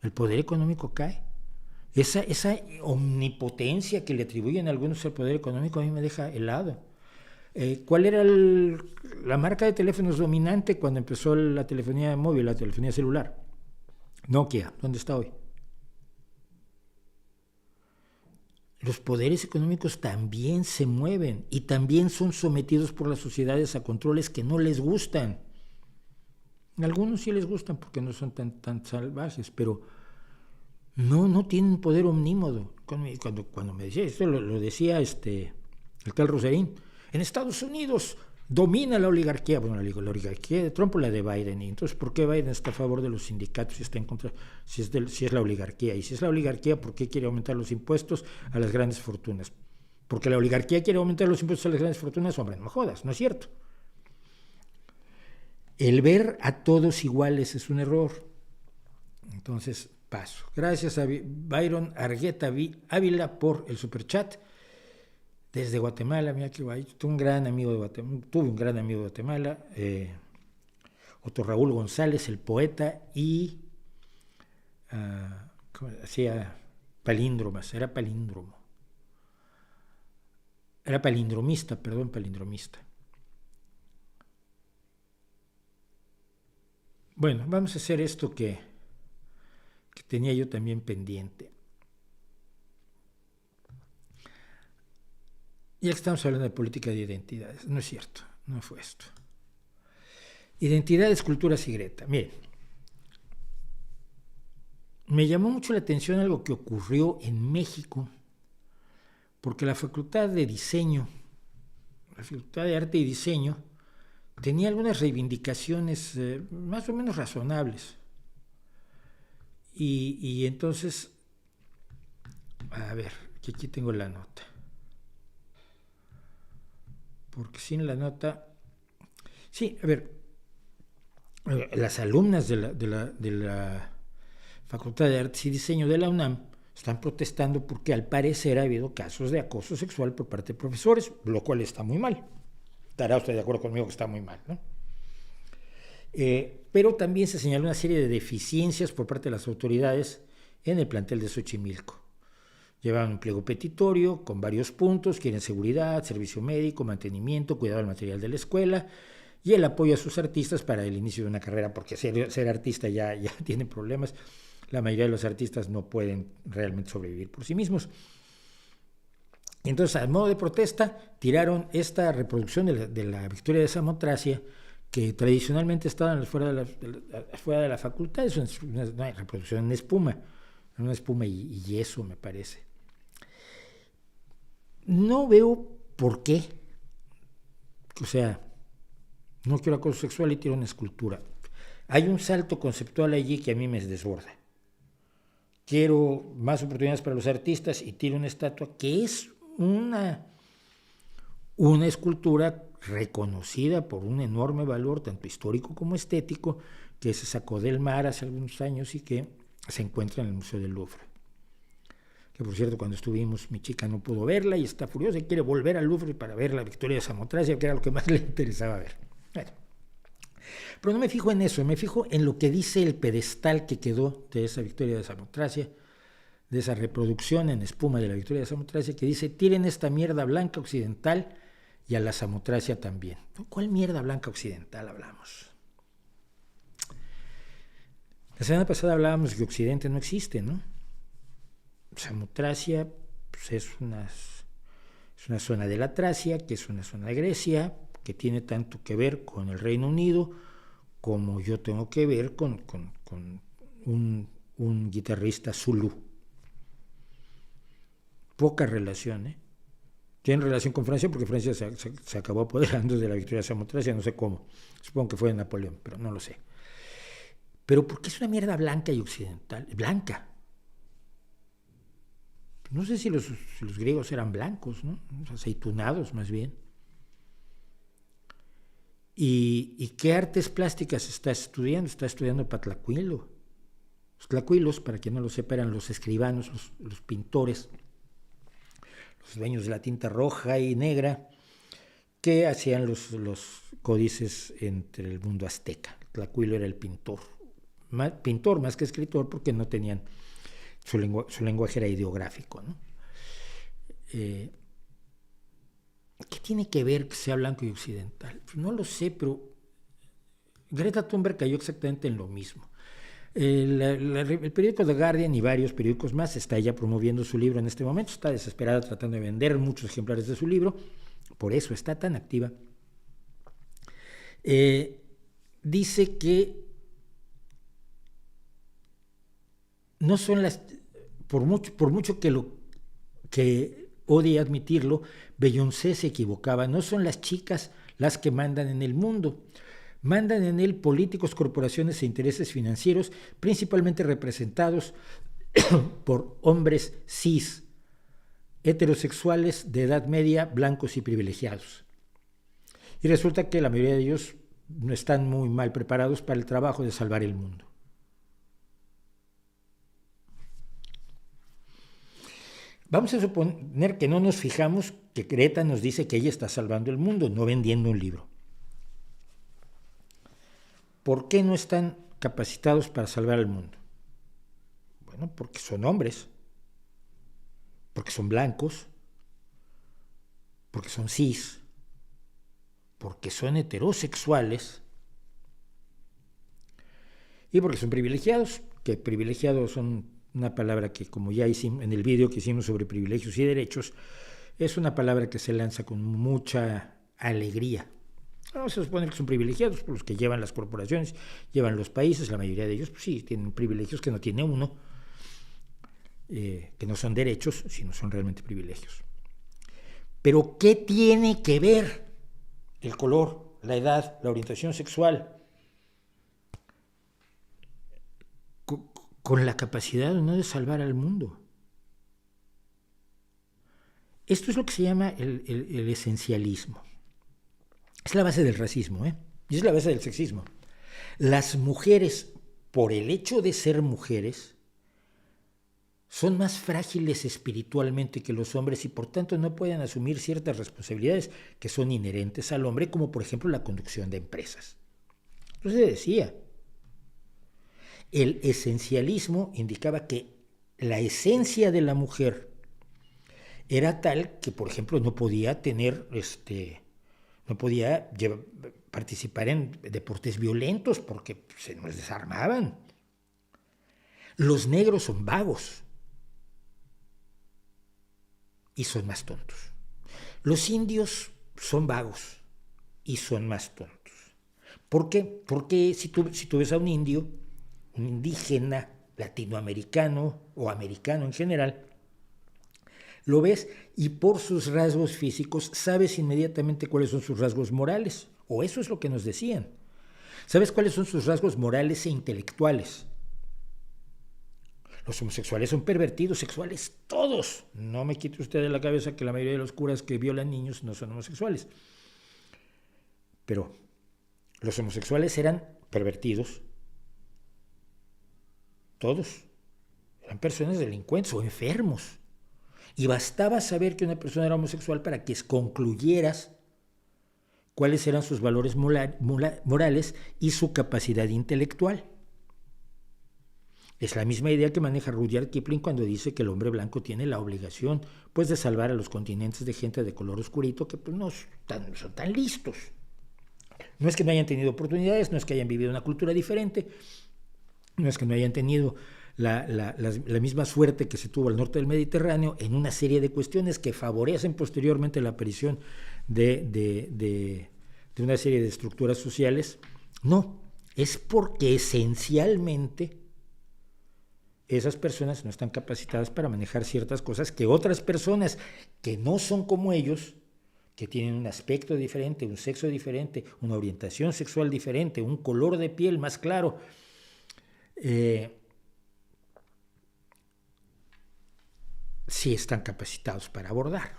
El poder económico cae. Esa omnipotencia que le atribuyen algunos al poder económico a mí me deja helado. ¿Cuál era la marca de teléfonos dominante cuando empezó la telefonía móvil, la telefonía celular? Nokia. ¿Dónde está hoy? Los poderes económicos también se mueven y también son sometidos por las sociedades a controles que no les gustan. A algunos sí les gustan porque no son tan salvajes, pero no tienen poder omnímodo. Cuando me decía esto, lo decía el tal Roserín. En Estados Unidos domina la oligarquía. Bueno, la oligarquía de Trump o la de Biden. Y entonces, ¿por qué Biden está a favor de los sindicatos y está en contra? Si es la oligarquía. Y si es la oligarquía, ¿por qué quiere aumentar los impuestos a las grandes fortunas? Porque la oligarquía quiere aumentar los impuestos a las grandes fortunas. Hombre, no jodas, no es cierto. El ver a todos iguales es un error. Entonces, paso. Gracias a Byron Argueta Ávila por el superchat. Desde Guatemala, mira que guay. Tuve un gran amigo de Guatemala, Otto Raúl González, el poeta, y hacía palíndromas, era palindromista. Bueno, vamos a hacer esto que tenía yo también pendiente. Ya que estamos hablando de política de identidades, no es cierto, no fue esto. Identidades, culturas y Greta. Miren, me llamó mucho la atención algo que ocurrió en México, porque la Facultad de Arte y Diseño, tenía algunas reivindicaciones más o menos razonables. Y entonces, a ver, que aquí tengo la nota. Porque sin la nota... Sí, a ver, las alumnas de la Facultad de Artes y Diseño de la UNAM están protestando porque al parecer ha habido casos de acoso sexual por parte de profesores, lo cual está muy mal. Estará usted de acuerdo conmigo que está muy mal, ¿no? Pero también se señaló una serie de deficiencias por parte de las autoridades en el plantel de Xochimilco. Llevaban un pliego petitorio con varios puntos, quieren seguridad, servicio médico, mantenimiento, cuidado del material de la escuela y el apoyo a sus artistas para el inicio de una carrera, porque ser artista ya tiene problemas. La mayoría de los artistas no pueden realmente sobrevivir por sí mismos. Entonces, a modo de protesta, tiraron esta reproducción de la Victoria de Samotracia, que tradicionalmente estaban fuera de la facultad. Es una reproducción en espuma y yeso, me parece. No veo por qué. O sea, no quiero acoso sexual y tiro una escultura. Hay un salto conceptual allí que a mí me desborda. Quiero más oportunidades para los artistas y tiro una estatua que es una escultura reconocida por un enorme valor, tanto histórico como estético, que se sacó del mar hace algunos años y que se encuentra en el Museo del Louvre. Que por cierto, cuando estuvimos, mi chica no pudo verla y está furiosa y quiere volver al Louvre para ver la Victoria de Samotracia, que era lo que más le interesaba ver. Bueno, pero no me fijo en eso, me fijo en lo que dice el pedestal que quedó de esa Victoria de Samotracia, de esa reproducción en espuma de la Victoria de Samotracia, que dice: tiren esta mierda blanca occidental y a la Samotracia también. ¿Cuál mierda blanca occidental hablamos? La semana pasada hablábamos de que Occidente no existe, ¿no? Samotracia pues es una zona de la Tracia, que es una zona de Grecia, que tiene tanto que ver con el Reino Unido como yo tengo que ver con un guitarrista zulú. Poca relación, ¿eh? Tiene relación con Francia porque Francia se acabó apoderando de la Victoria de Samotracia, no sé cómo. Supongo que fue de Napoleón, pero no lo sé. Pero ¿por qué es una mierda blanca y occidental? Blanca. No sé si los griegos eran blancos, ¿no? Aceitunados más bien. ¿Y qué artes plásticas está estudiando? Está estudiando Patlacuilo. Los tlacuilos, para quien no lo sepa, eran los escribanos, los pintores, los dueños de la tinta roja y negra, que hacían los códices entre el mundo azteca. Tlacuilo era el pintor más que escritor, porque no tenían su lenguaje era ideográfico, ¿no? ¿Qué tiene que ver que sea blanco y occidental? Pues no lo sé, pero Greta Thunberg cayó exactamente en lo mismo. El periódico The Guardian y varios periódicos más está ella promoviendo su libro en este momento, está desesperada tratando de vender muchos ejemplares de su libro, por eso está tan activa. Dice que no son las, por mucho que odie admitirlo, Beyoncé se equivocaba, no son las chicas las que mandan en el mundo. Mandan en él políticos, corporaciones e intereses financieros, principalmente representados por hombres cis, heterosexuales de edad media, blancos y privilegiados. Y resulta que la mayoría de ellos no están muy mal preparados para el trabajo de salvar el mundo. Vamos a suponer que no nos fijamos que Greta nos dice que ella está salvando el mundo, no vendiendo un libro. ¿Por qué no están capacitados para salvar al mundo? Bueno, porque son hombres, porque son blancos, porque son cis, porque son heterosexuales y porque son privilegiados, que privilegiados son una palabra que, como ya hicimos en el vídeo que hicimos sobre privilegios y derechos, es una palabra que se lanza con mucha alegría. No, se supone que son privilegiados, por los que llevan las corporaciones, llevan los países, la mayoría de ellos pues sí, tienen privilegios que no tiene uno, que no son derechos, sino son realmente privilegios. Pero ¿qué tiene que ver el color, la edad, la orientación sexual con la capacidad o no de salvar al mundo? Esto es lo que se llama el esencialismo. Es la base del racismo, y es la base del sexismo. Las mujeres, por el hecho de ser mujeres, son más frágiles espiritualmente que los hombres y por tanto no pueden asumir ciertas responsabilidades que son inherentes al hombre, como por ejemplo la conducción de empresas. Entonces decía, el esencialismo indicaba que la esencia de la mujer era tal que, por ejemplo, no podía tener no podía participar en deportes violentos porque se nos desarmaban. Los negros son vagos y son más tontos. Los indios son vagos y son más tontos. ¿Por qué? Porque si tú ves a un indio, un indígena latinoamericano o americano en general, lo ves y por sus rasgos físicos sabes inmediatamente cuáles son sus rasgos morales, o eso es lo que nos decían. ¿Sabes cuáles son sus rasgos morales e intelectuales? Los homosexuales son pervertidos sexuales, todos. No me quite usted de la cabeza que la mayoría de los curas que violan niños no son homosexuales. Pero los homosexuales eran pervertidos, todos. Eran personas delincuentes o enfermos. Y bastaba saber que una persona era homosexual para que concluyeras cuáles eran sus valores morales y su capacidad intelectual. Es la misma idea que maneja Rudyard Kipling cuando dice que el hombre blanco tiene la obligación pues, de salvar a los continentes de gente de color oscurito que pues, no son tan listos. No es que no hayan tenido oportunidades, no es que hayan vivido una cultura diferente, no es que no hayan tenido la misma suerte que se tuvo al norte del Mediterráneo en una serie de cuestiones que favorecen posteriormente la aparición de una serie de estructuras sociales. No, es porque esencialmente esas personas no están capacitadas para manejar ciertas cosas que otras personas que no son como ellos, que tienen un aspecto diferente, un sexo diferente, una orientación sexual diferente, un color de piel más claro, sí están capacitados para abordar.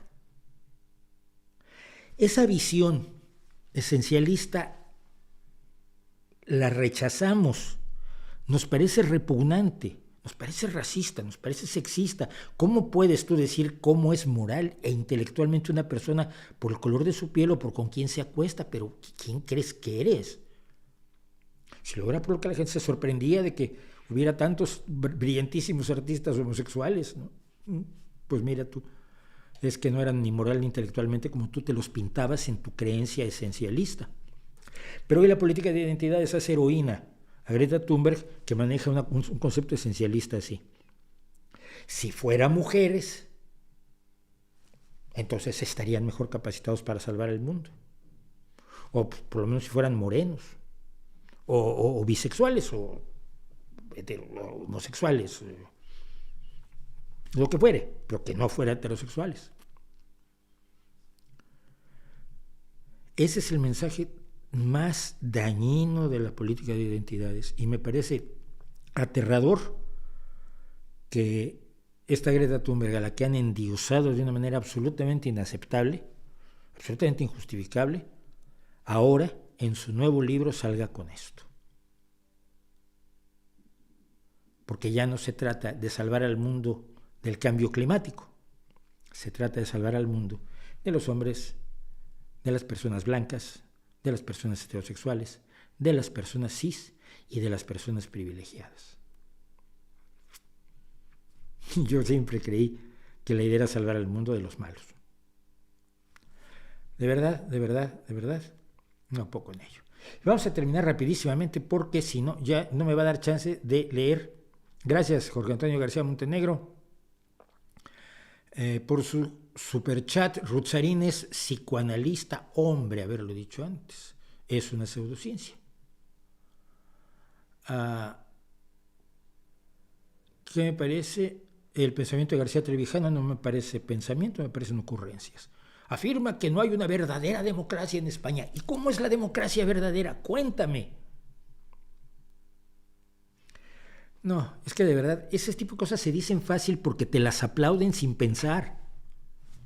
Esa visión esencialista la rechazamos, nos parece repugnante, nos parece racista, nos parece sexista. ¿Cómo puedes tú decir cómo es moral e intelectualmente una persona por el color de su piel o por con quién se acuesta? Pero ¿quién crees que eres? Si lo era por lo que la gente se sorprendía de que hubiera tantos brillantísimos artistas homosexuales, ¿no? Pues mira tú, es que no eran ni moral ni intelectualmente como tú te los pintabas en tu creencia esencialista. Pero hoy la política de identidad es hacer heroína a Greta Thunberg, que maneja un concepto esencialista así. Si fueran mujeres, entonces estarían mejor capacitados para salvar el mundo. O por lo menos si fueran morenos, o bisexuales, o homosexuales, lo que fuere, pero que no fueran heterosexuales. Ese es el mensaje más dañino de la política de identidades, y me parece aterrador que esta Greta Thunberg, a la que han endiosado de una manera absolutamente inaceptable, absolutamente injustificable, ahora en su nuevo libro salga con esto. Porque ya no se trata de salvar al mundo del cambio climático, se trata de salvar al mundo de los hombres, de las personas blancas, de las personas heterosexuales, de las personas cis y de las personas privilegiadas. Yo siempre creí que la idea era salvar al mundo de los malos. De verdad, no poco en ello. Vamos a terminar rapidísimamente porque si no, ya no me va a dar chance de leer. Gracias, Jorge Antonio García Montenegro, por su superchat. Rutzarín es psicoanalista, hombre, haberlo dicho antes. Es una pseudociencia. ¿Qué me parece? El pensamiento de García Trevijano no me parece pensamiento, me parecen ocurrencias. Afirma que no hay una verdadera democracia en España. ¿Y cómo es la democracia verdadera? Cuéntame. No, es que de verdad, ese tipo de cosas se dicen fácil porque te las aplauden sin pensar.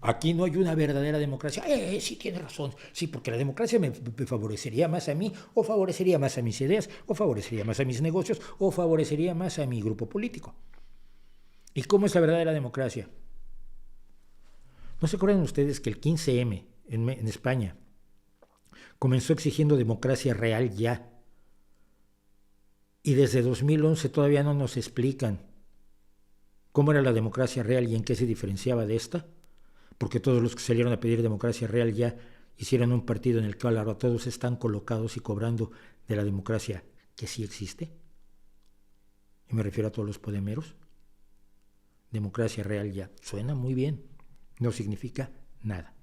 Aquí no hay una verdadera democracia. Sí, tiene razón. Sí, porque la democracia me favorecería más a mí, o favorecería más a mis ideas, o favorecería más a mis negocios, o favorecería más a mi grupo político. ¿Y cómo es la verdadera democracia? ¿No se acuerdan ustedes que el 15M en España comenzó exigiendo democracia real ya? Y desde 2011 todavía no nos explican cómo era la democracia real y en qué se diferenciaba de esta, porque todos los que salieron a pedir democracia real ya hicieron un partido en el que ahora todos están colocados y cobrando de la democracia que sí existe. Y me refiero a todos los podemeros. Democracia real ya suena muy bien, no significa nada.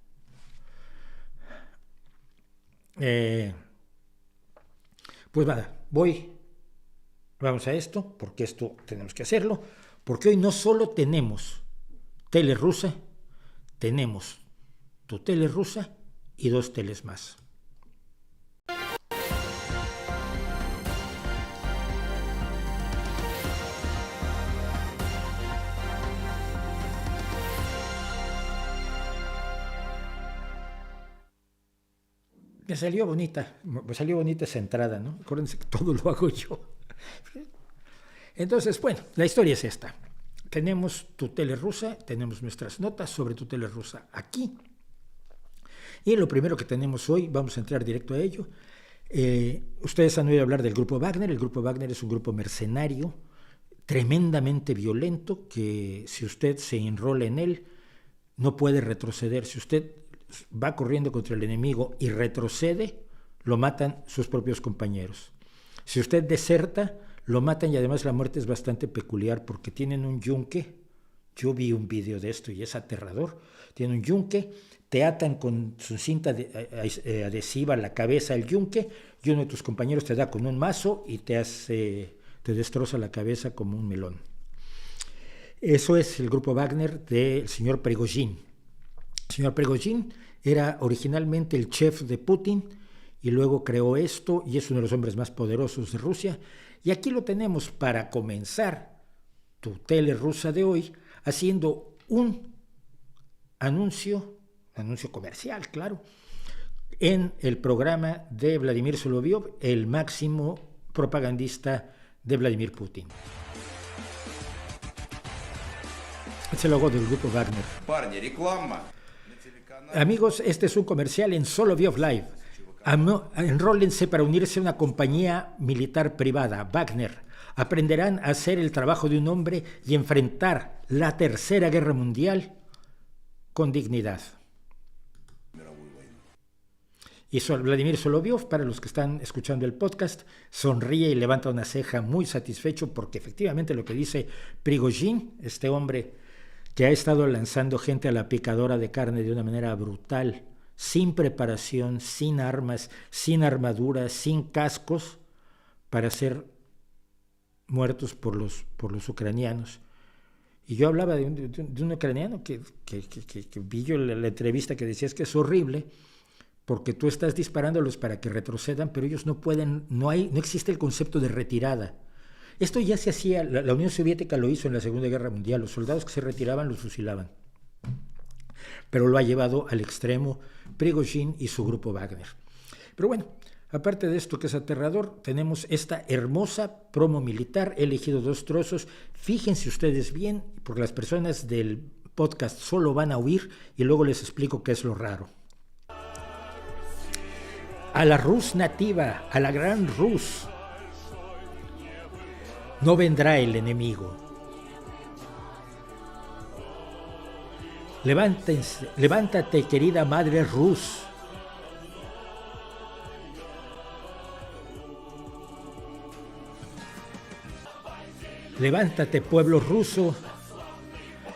Pues nada, vamos a esto, porque esto tenemos que hacerlo, porque hoy no solo tenemos tele rusa, tenemos tu tele rusa y 2 teles más. Me salió bonita esa entrada, ¿no? Acuérdense que todo lo hago yo. Entonces, bueno, la historia es esta. Tenemos tu tele rusa, tenemos nuestras notas sobre tu tele rusa aquí. Y lo primero que tenemos hoy, vamos a entrar directo a ello. Ustedes han oído hablar del Grupo Wagner. El Grupo Wagner es un grupo mercenario, tremendamente violento, que si usted se enrola en él, no puede retroceder. Si usted va corriendo contra el enemigo y retrocede, lo matan sus propios compañeros. Si usted deserta, lo matan, y además la muerte es bastante peculiar porque tienen un yunque. Yo vi un video de esto y es aterrador. Tienen un yunque, te atan con su cinta adhesiva a la cabeza al yunque, y uno de tus compañeros te da con un mazo y te destroza la cabeza como un melón. Eso es el Grupo Wagner del señor Prigozhin. El señor Prigozhin era originalmente el chef de Putin y luego creó esto y es uno de los hombres más poderosos de Rusia. Y aquí lo tenemos para comenzar tu tele rusa de hoy, haciendo un anuncio comercial, claro, en el programa de Vladimir Solovyov, el máximo propagandista de Vladimir Putin. Es el logo del Grupo Wagner. Amigos, este es un comercial en Solovyov Live. Enrólense para unirse a una compañía militar privada, Wagner. Aprenderán a hacer el trabajo de un hombre y enfrentar la Tercera Guerra Mundial con dignidad. Y Vladimir Solovyov, para los que están escuchando el podcast, sonríe y levanta una ceja muy satisfecho porque efectivamente lo que dice Prigozhin, este hombre que ha estado lanzando gente a la picadora de carne de una manera brutal, sin preparación, sin armas, sin armaduras, sin cascos, para ser muertos por los ucranianos. Y yo hablaba de un ucraniano que vi yo la entrevista que decía es que es horrible, porque tú estás disparándolos para que retrocedan, pero ellos no pueden, no existe el concepto de retirada. Esto ya se hacía, la Unión Soviética lo hizo en la Segunda Guerra Mundial, los soldados que se retiraban los fusilaban. Pero lo ha llevado al extremo Prigozhin y su grupo Wagner. Pero bueno, aparte de esto que es aterrador, tenemos esta hermosa promo militar, he elegido 2 trozos, fíjense ustedes bien, porque las personas del podcast solo van a oír y luego les explico qué es lo raro. A la Rus nativa, a la gran Rus, no vendrá el enemigo. Levántate, querida madre Rus. Levántate, pueblo ruso,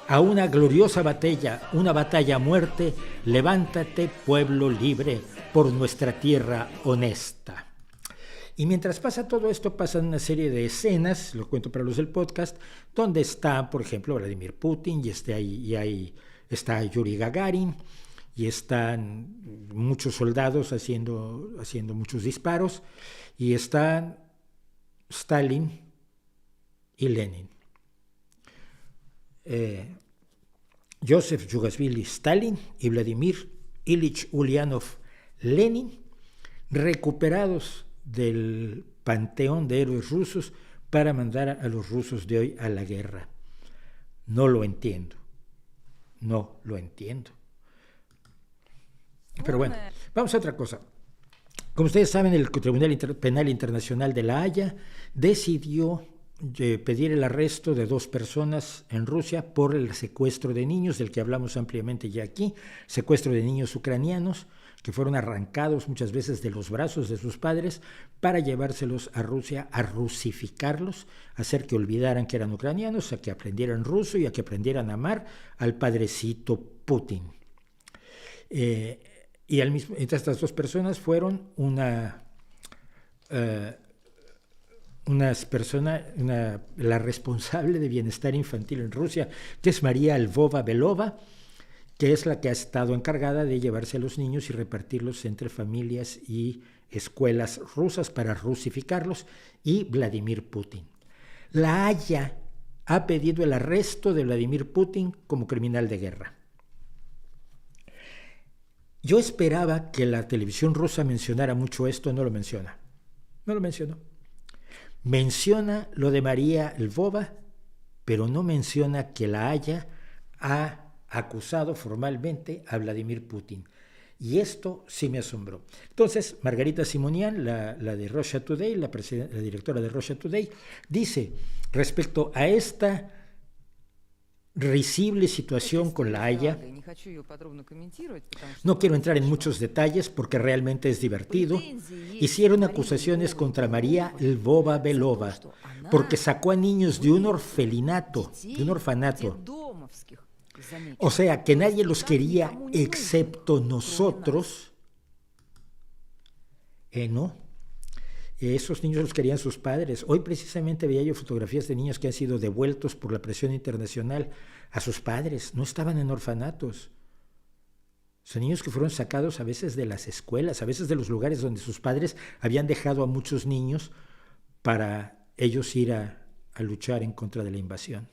a una gloriosa batalla, una batalla a muerte. Levántate, pueblo libre, por nuestra tierra honesta. Y mientras pasa todo esto, pasan una serie de escenas, lo cuento para los del podcast, donde está, por ejemplo, Vladimir Putin, y está Yuri Gagarin, y están muchos soldados haciendo muchos disparos, y están Stalin y Lenin. Joseph Yugasvili Stalin y Vladimir Ilich Ulyanov Lenin, recuperados del panteón de héroes rusos para mandar a los rusos de hoy a la guerra. No lo entiendo. Pero bueno, vamos a otra cosa. Como ustedes saben, el Tribunal Penal Internacional de La Haya decidió pedir el arresto de 2 personas en Rusia por el secuestro de niños, del que hablamos ampliamente ya aquí, secuestro de niños ucranianos que fueron arrancados muchas veces de los brazos de sus padres para llevárselos a Rusia, a rusificarlos, hacer que olvidaran que eran ucranianos, a que aprendieran ruso y a que aprendieran a amar al padrecito Putin. Y entre estas 2 personas fueron la responsable de bienestar infantil en Rusia, que es María Lvova-Belova, que es la que ha estado encargada de llevarse a los niños y repartirlos entre familias y escuelas rusas para rusificarlos, y Vladimir Putin. La Haya ha pedido el arresto de Vladimir Putin como criminal de guerra. Yo esperaba que la televisión rusa mencionara mucho esto, no lo menciona. No lo mencionó. Menciona lo de María Lvova, pero no menciona que la Haya ha acusado formalmente a Vladimir Putin. Y esto sí me asombró. Entonces, Margarita Simonian, la de Russia Today, la directora de Russia Today, dice respecto a esta risible situación con la Haya, no quiero entrar en muchos detalles porque realmente es divertido, hicieron acusaciones contra María Lvova-Belova porque sacó a niños de un orfanato, o sea, que nadie los quería excepto nosotros. No, esos niños los querían sus padres. Hoy precisamente veía yo fotografías de niños que han sido devueltos por la presión internacional a sus padres. No estaban en orfanatos. Son niños que fueron sacados a veces de las escuelas, a veces de los lugares donde sus padres habían dejado a muchos niños para ellos ir a luchar en contra de la invasión.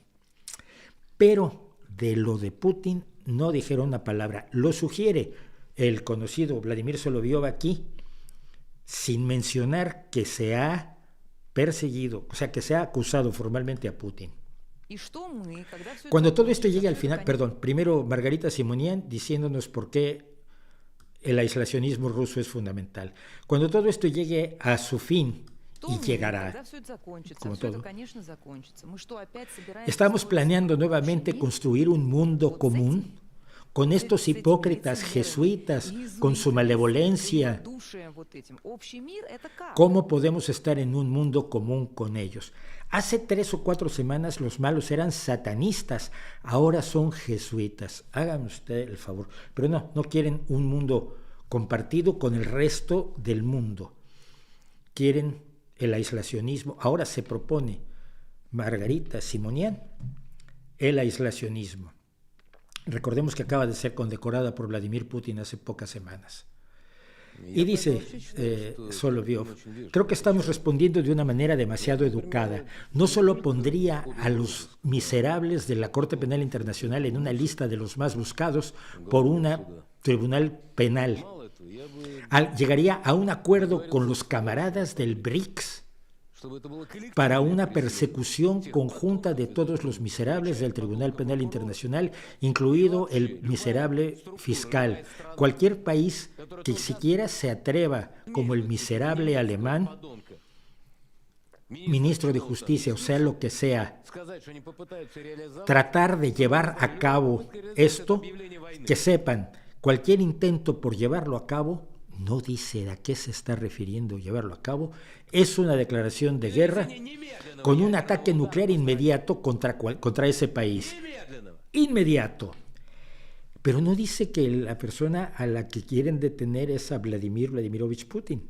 Pero de lo de Putin no dijeron una palabra. Lo sugiere el conocido Vladimir Solovyov aquí, sin mencionar que se ha perseguido, o sea, que se ha acusado formalmente a Putin. Cuando todo esto llegue al final, primero Margarita Simonian diciéndonos por qué el aislacionismo ruso es fundamental. Cuando todo esto llegue a su fin y llegará, como todo. Estamos planeando nuevamente construir un mundo común con estos hipócritas jesuitas, con su malevolencia. ¿Cómo podemos estar en un mundo común con ellos? Hace 3 o 4 semanas los malos eran satanistas, ahora son jesuitas. Háganme usted el favor. Pero no quieren un mundo compartido con el resto del mundo. Quieren el aislacionismo. Ahora se propone Margarita Simonian, el aislacionismo. Recordemos que acaba de ser condecorada por Vladimir Putin hace pocas semanas. Y dice Solovyov, creo que estamos respondiendo de una manera demasiado educada. No solo pondría a los miserables de la Corte Penal Internacional en una lista de los más buscados por un tribunal penal. Llegaría a un acuerdo con los camaradas del BRICS para una persecución conjunta de todos los miserables del Tribunal Penal Internacional, incluido el miserable fiscal. Cualquier país que siquiera se atreva, como el miserable alemán, ministro de Justicia, o sea, lo que sea, tratar de llevar a cabo esto, que sepan, cualquier intento por llevarlo a cabo, no dice a qué se está refiriendo llevarlo a cabo, es una declaración de guerra con un ataque nuclear inmediato contra ese país. Inmediato. Pero no dice que la persona a la que quieren detener es a Vladimir Vladimirovich Putin.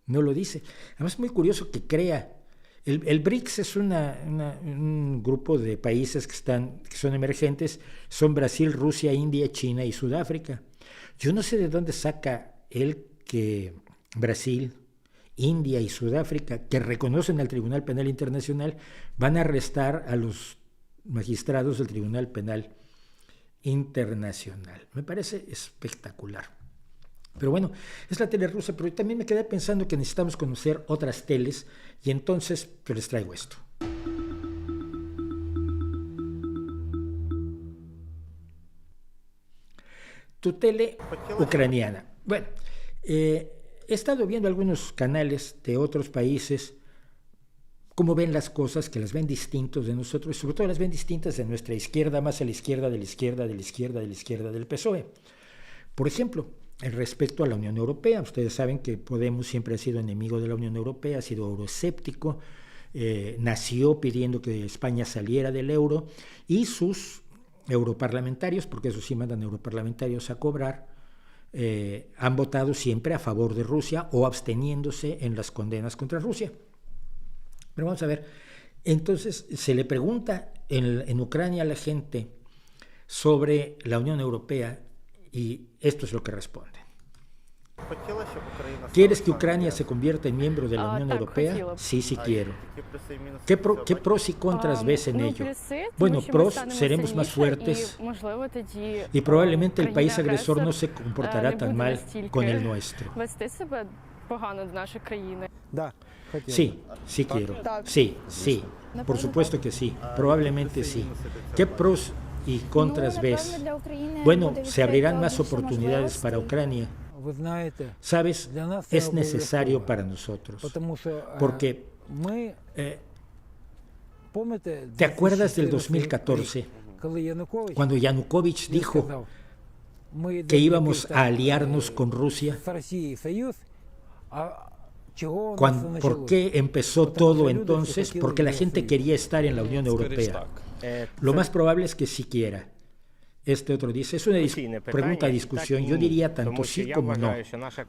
No lo dice. Además es muy curioso que crea. El BRICS es un grupo de países que son emergentes, son Brasil, Rusia, India, China y Sudáfrica. Yo no sé de dónde saca él que Brasil, India y Sudáfrica, que reconocen al Tribunal Penal Internacional, van a arrestar a los magistrados del Tribunal Penal Internacional. Me parece espectacular. Pero bueno, es la tele rusa, pero también me quedé pensando que necesitamos conocer otras teles y entonces les traigo esto. Tu tele ucraniana. Bueno, he estado viendo algunos canales de otros países, cómo ven las cosas, que las ven distintos de nosotros, y sobre todo las ven distintas de nuestra izquierda, más a la izquierda, de la izquierda, de la izquierda, de la izquierda del PSOE. Por ejemplo, respecto a la Unión Europea, ustedes saben que Podemos siempre ha sido enemigo de la Unión Europea, ha sido euroescéptico, nació pidiendo que España saliera del euro, y sus europarlamentarios, porque eso sí mandan europarlamentarios a cobrar, han votado siempre a favor de Rusia o absteniéndose en las condenas contra Rusia. Pero vamos a ver, entonces se le pregunta en Ucrania a la gente sobre la Unión Europea y esto es lo que responden. ¿Quieres que Ucrania se convierta en miembro de la Unión Europea? Sí, sí quiero. ¿Qué pros y contras ves en ello? Bueno, pros, seremos más fuertes y probablemente el país agresor no se comportará tan mal con el nuestro. Sí, sí quiero. Sí, sí, por supuesto que sí, probablemente sí. ¿Qué pros y contras ves? Bueno, se abrirán más oportunidades para Ucrania. ¿Sabes? Es necesario para nosotros, porque ¿te acuerdas del 2014, cuando Yanukovych dijo que íbamos a aliarnos con Rusia? ¿Por qué empezó todo entonces? Porque la gente quería estar en la Unión Europea. Lo más probable es que sí quiera. Este otro dice, es una pregunta a discusión, yo diría tanto sí como no,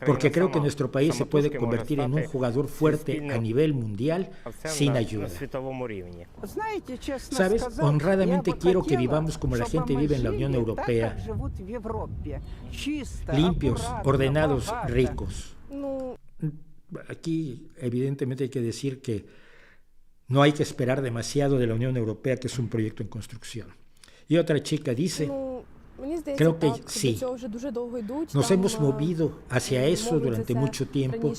porque creo que nuestro país se puede convertir en un jugador fuerte a nivel mundial sin ayuda. ¿Sabes? Honradamente quiero que vivamos como la gente vive en la Unión Europea, limpios, ordenados, ricos. Aquí evidentemente hay que decir que no hay que esperar demasiado de la Unión Europea, que es un proyecto en construcción. Y otra chica dice, creo que sí, nos hemos movido hacia eso durante mucho tiempo.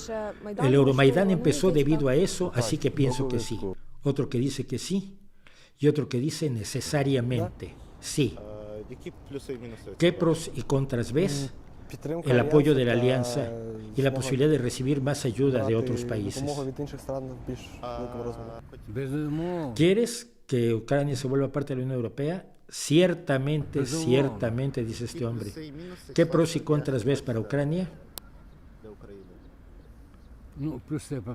El Euromaidán empezó debido a eso, así que pienso que sí. Otro que dice que sí y otro que dice necesariamente sí. ¿Qué pros y contras ves? el apoyo de la alianza y la posibilidad de recibir más ayuda de otros países. ¿Quieres que Ucrania se vuelva parte de la Unión Europea? Ciertamente, dice este hombre. ¿Qué pros y contras ves para Ucrania?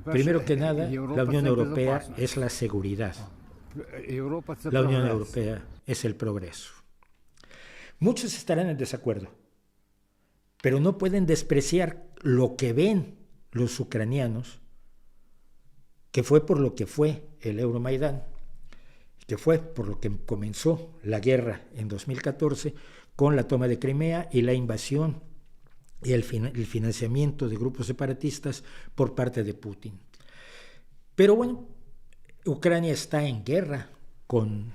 Primero que nada, la Unión Europea es la seguridad. La Unión Europea es el progreso. Muchos estarán en desacuerdo, pero no pueden despreciar lo que ven los ucranianos, que fue por lo que fue el Euromaidán, que fue por lo que comenzó la guerra en 2014 con la toma de Crimea y la invasión y el financiamiento de grupos separatistas por parte de Putin. Pero bueno, Ucrania está en guerra con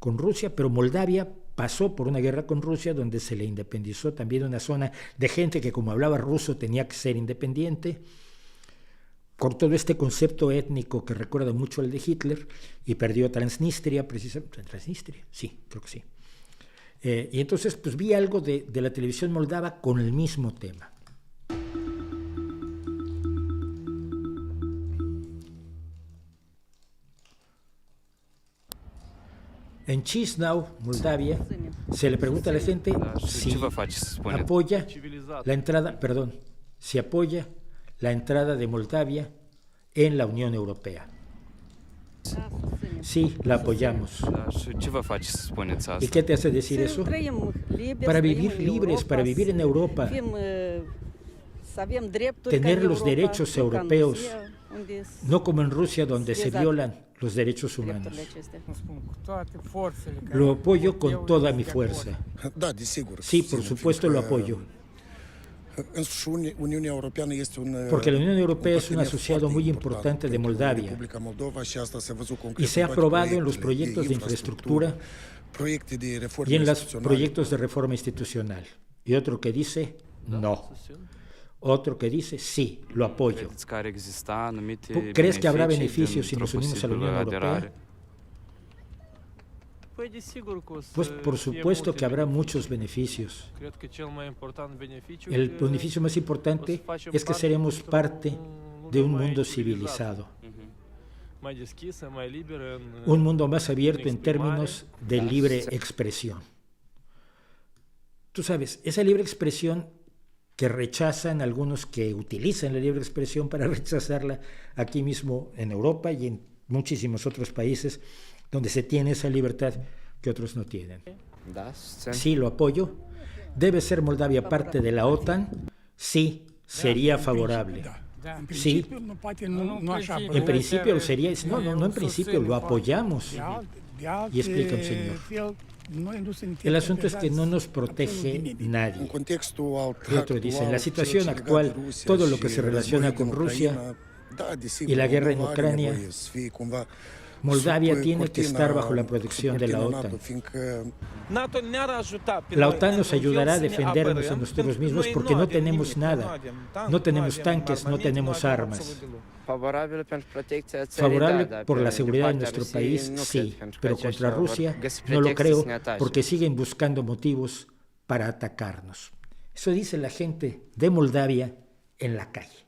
Rusia, pero Moldavia pasó por una guerra con Rusia donde se le independizó también una zona de gente que como hablaba ruso tenía que ser independiente, con todo este concepto étnico que recuerda mucho al de Hitler, y perdió Transnistria, precisamente. ¿Transnistria? Sí, creo que sí. Y entonces pues vi algo de la televisión moldava con el mismo tema. En Chisinau, Moldavia, se le pregunta a la gente si apoya la entrada, de Moldavia en la Unión Europea. Sí, la apoyamos. ¿Y qué te hace decir eso? Para vivir libres, para vivir en Europa, tener los derechos europeos, no como en Rusia donde se violan los derechos humanos. Lo apoyo con toda mi fuerza. Sí, por supuesto lo apoyo. Porque la Unión Europea es un asociado muy importante de Moldavia y se ha aprobado en los proyectos de infraestructura y en los proyectos de reforma institucional. Y otro que dice no. Otro que dice sí, lo apoyo. ¿Crees que habrá beneficios si nos unimos a la Unión Europea? Pues por supuesto que habrá muchos beneficios. El beneficio más importante es que seremos parte de un mundo civilizado. Un mundo más abierto en términos de libre expresión. Tú sabes, esa libre expresión que rechazan algunos que utilizan la libre expresión para rechazarla aquí mismo en Europa y en muchísimos otros países donde se tiene esa libertad que otros no tienen. Sí, lo apoyo. ¿Debe ser Moldavia parte de la OTAN? Sí, sería favorable. Sí, en principio sería, no en principio, lo apoyamos. Y explica un señor. El asunto es que no nos protege nadie. Y otro dice, en la situación actual, todo lo que se relaciona con Rusia y la guerra en Ucrania, Moldavia tiene que estar bajo la protección de la OTAN. La OTAN nos ayudará a defendernos a nosotros mismos porque no tenemos nada. No tenemos tanques, no tenemos armas. Favorable por la seguridad de nuestro país, sí, pero contra Rusia no lo creo porque siguen buscando motivos para atacarnos. Eso dice la gente de Moldavia en la calle.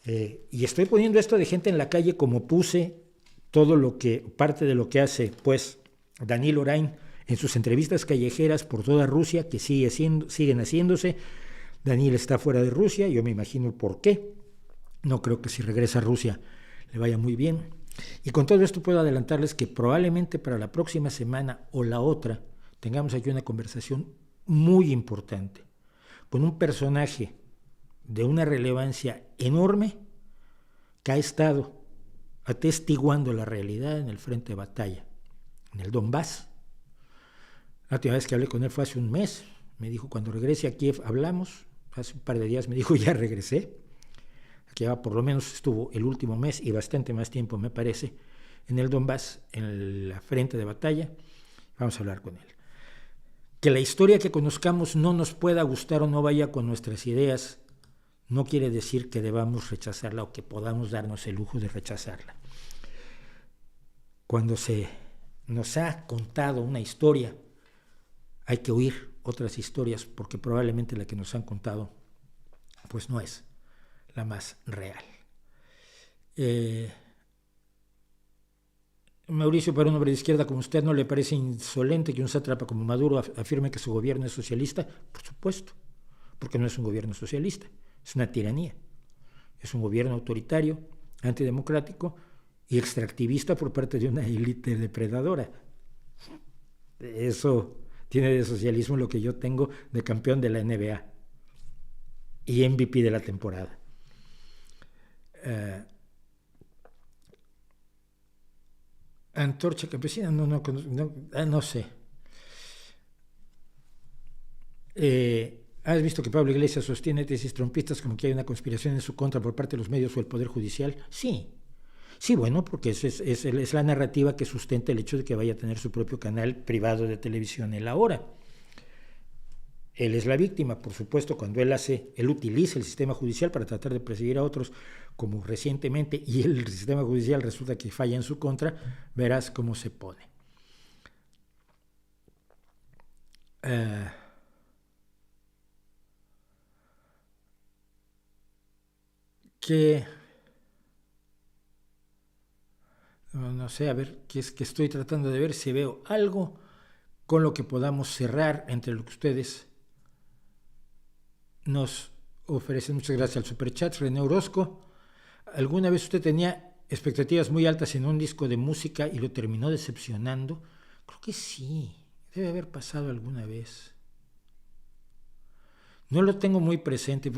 Y estoy poniendo esto de gente en la calle como puse parte de lo que hace pues Daniil Orain en sus entrevistas callejeras por toda Rusia, que siguen haciéndose. Daniil está fuera de Rusia, yo me imagino por qué. No creo que si regresa a Rusia le vaya muy bien. Y con todo esto puedo adelantarles que probablemente para la próxima semana o la otra tengamos aquí una conversación muy importante con un personaje de una relevancia enorme que ha estado atestiguando la realidad en el frente de batalla, en el Donbass. La última vez que hablé con él fue hace un mes. Me dijo, cuando regrese a Kiev hablamos. Hace un par de días me dijo, ya regresé. Aquí por lo menos estuvo el último mes y bastante más tiempo, me parece, en el Donbass, en la frente de batalla. Vamos a hablar con él. Que la historia que conozcamos no nos pueda gustar o no vaya con nuestras ideas, no quiere decir que debamos rechazarla o que podamos darnos el lujo de rechazarla. Cuando se nos ha contado una historia, hay que oír otras historias, porque probablemente la que nos han contado pues no es la más real. Mauricio, para un hombre de izquierda como usted, ¿no le parece insolente que un sátrapa como Maduro afirme que su gobierno es socialista? Por supuesto, porque no es un gobierno socialista, es una tiranía. Es un gobierno autoritario, antidemocrático y extractivista por parte de una élite depredadora. Eso tiene de socialismo lo que yo tengo de campeón de la NBA y MVP de la temporada. Antorcha campesina, no sé. ¿Has visto que Pablo Iglesias sostiene tesis trumpistas como que hay una conspiración en su contra por parte de los medios o el Poder Judicial? Sí, bueno, porque es la narrativa que sustenta el hecho de que vaya a tener su propio canal privado de televisión en la hora. Él es la víctima, por supuesto, cuando él utiliza el sistema judicial para tratar de perseguir a otros, como recientemente, y el sistema judicial resulta que falla en su contra, verás cómo se pone. No sé, a ver, qué es que estoy tratando de ver si veo algo con lo que podamos cerrar entre lo que ustedes nos ofrecen. Muchas gracias al superchat. René Orozco, ¿alguna vez usted tenía expectativas muy altas en un disco de música y lo terminó decepcionando? Creo que sí, debe haber pasado alguna vez. No lo tengo muy presente.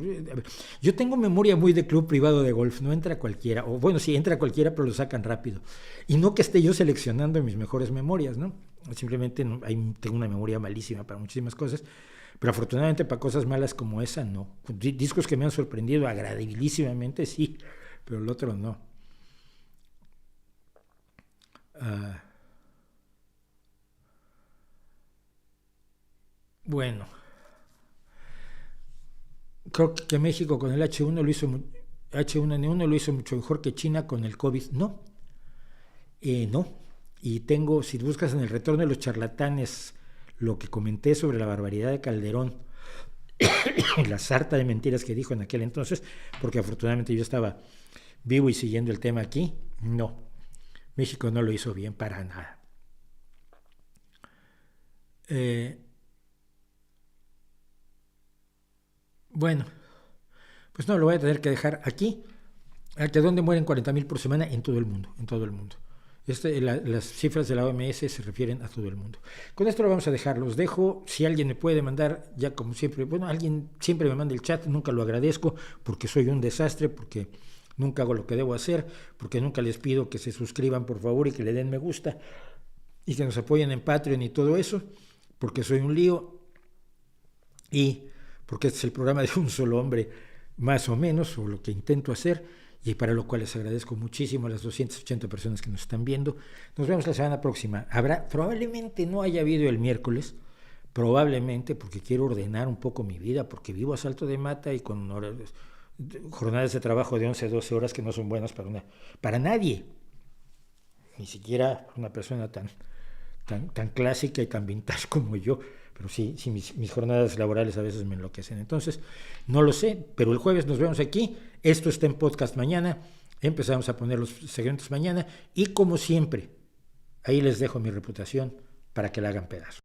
Yo tengo memoria muy de club privado de golf, no entra cualquiera, o bueno, sí entra cualquiera, pero lo sacan rápido. Y no que esté yo seleccionando mis mejores memorias, ¿no? Simplemente tengo una memoria malísima para muchísimas cosas, pero afortunadamente para cosas malas como esa, no. Discos que me han sorprendido agradabilísimamente, sí, pero el otro no. Bueno. Creo que México con el H1N1 lo hizo mucho mejor que China con el COVID. No. Y tengo, si buscas en el retorno de los charlatanes, lo que comenté sobre la barbaridad de Calderón y la sarta de mentiras que dijo en aquel entonces, porque afortunadamente yo estaba vivo y siguiendo el tema aquí, no. México no lo hizo bien para nada. Bueno, pues no, lo voy a tener que dejar aquí, que donde mueren 40,000 por semana en todo el mundo. Las cifras de la OMS se refieren a todo el mundo. Con esto lo vamos a dejar, los dejo. Si alguien me puede mandar, ya como siempre, alguien siempre me manda el chat, nunca lo agradezco, porque soy un desastre, porque nunca hago lo que debo hacer, porque nunca les pido que se suscriban, por favor, y que le den me gusta, y que nos apoyen en Patreon y todo eso, porque soy un lío, y porque este es el programa de un solo hombre, más o menos, o lo que intento hacer, y para lo cual les agradezco muchísimo a las 280 personas que nos están viendo. Nos vemos la semana próxima. Probablemente no haya habido el miércoles, probablemente porque quiero ordenar un poco mi vida, porque vivo a salto de mata y con jornadas de trabajo de 11, 12 horas que no son buenas para nadie, ni siquiera una persona tan clásica y tan vintage como yo. Pero sí mis jornadas laborales a veces me enloquecen. Entonces, no lo sé, pero el jueves nos vemos aquí. Esto está en podcast mañana. Empezamos a poner los segmentos mañana. Y como siempre, ahí les dejo mi reputación para que la hagan pedazos.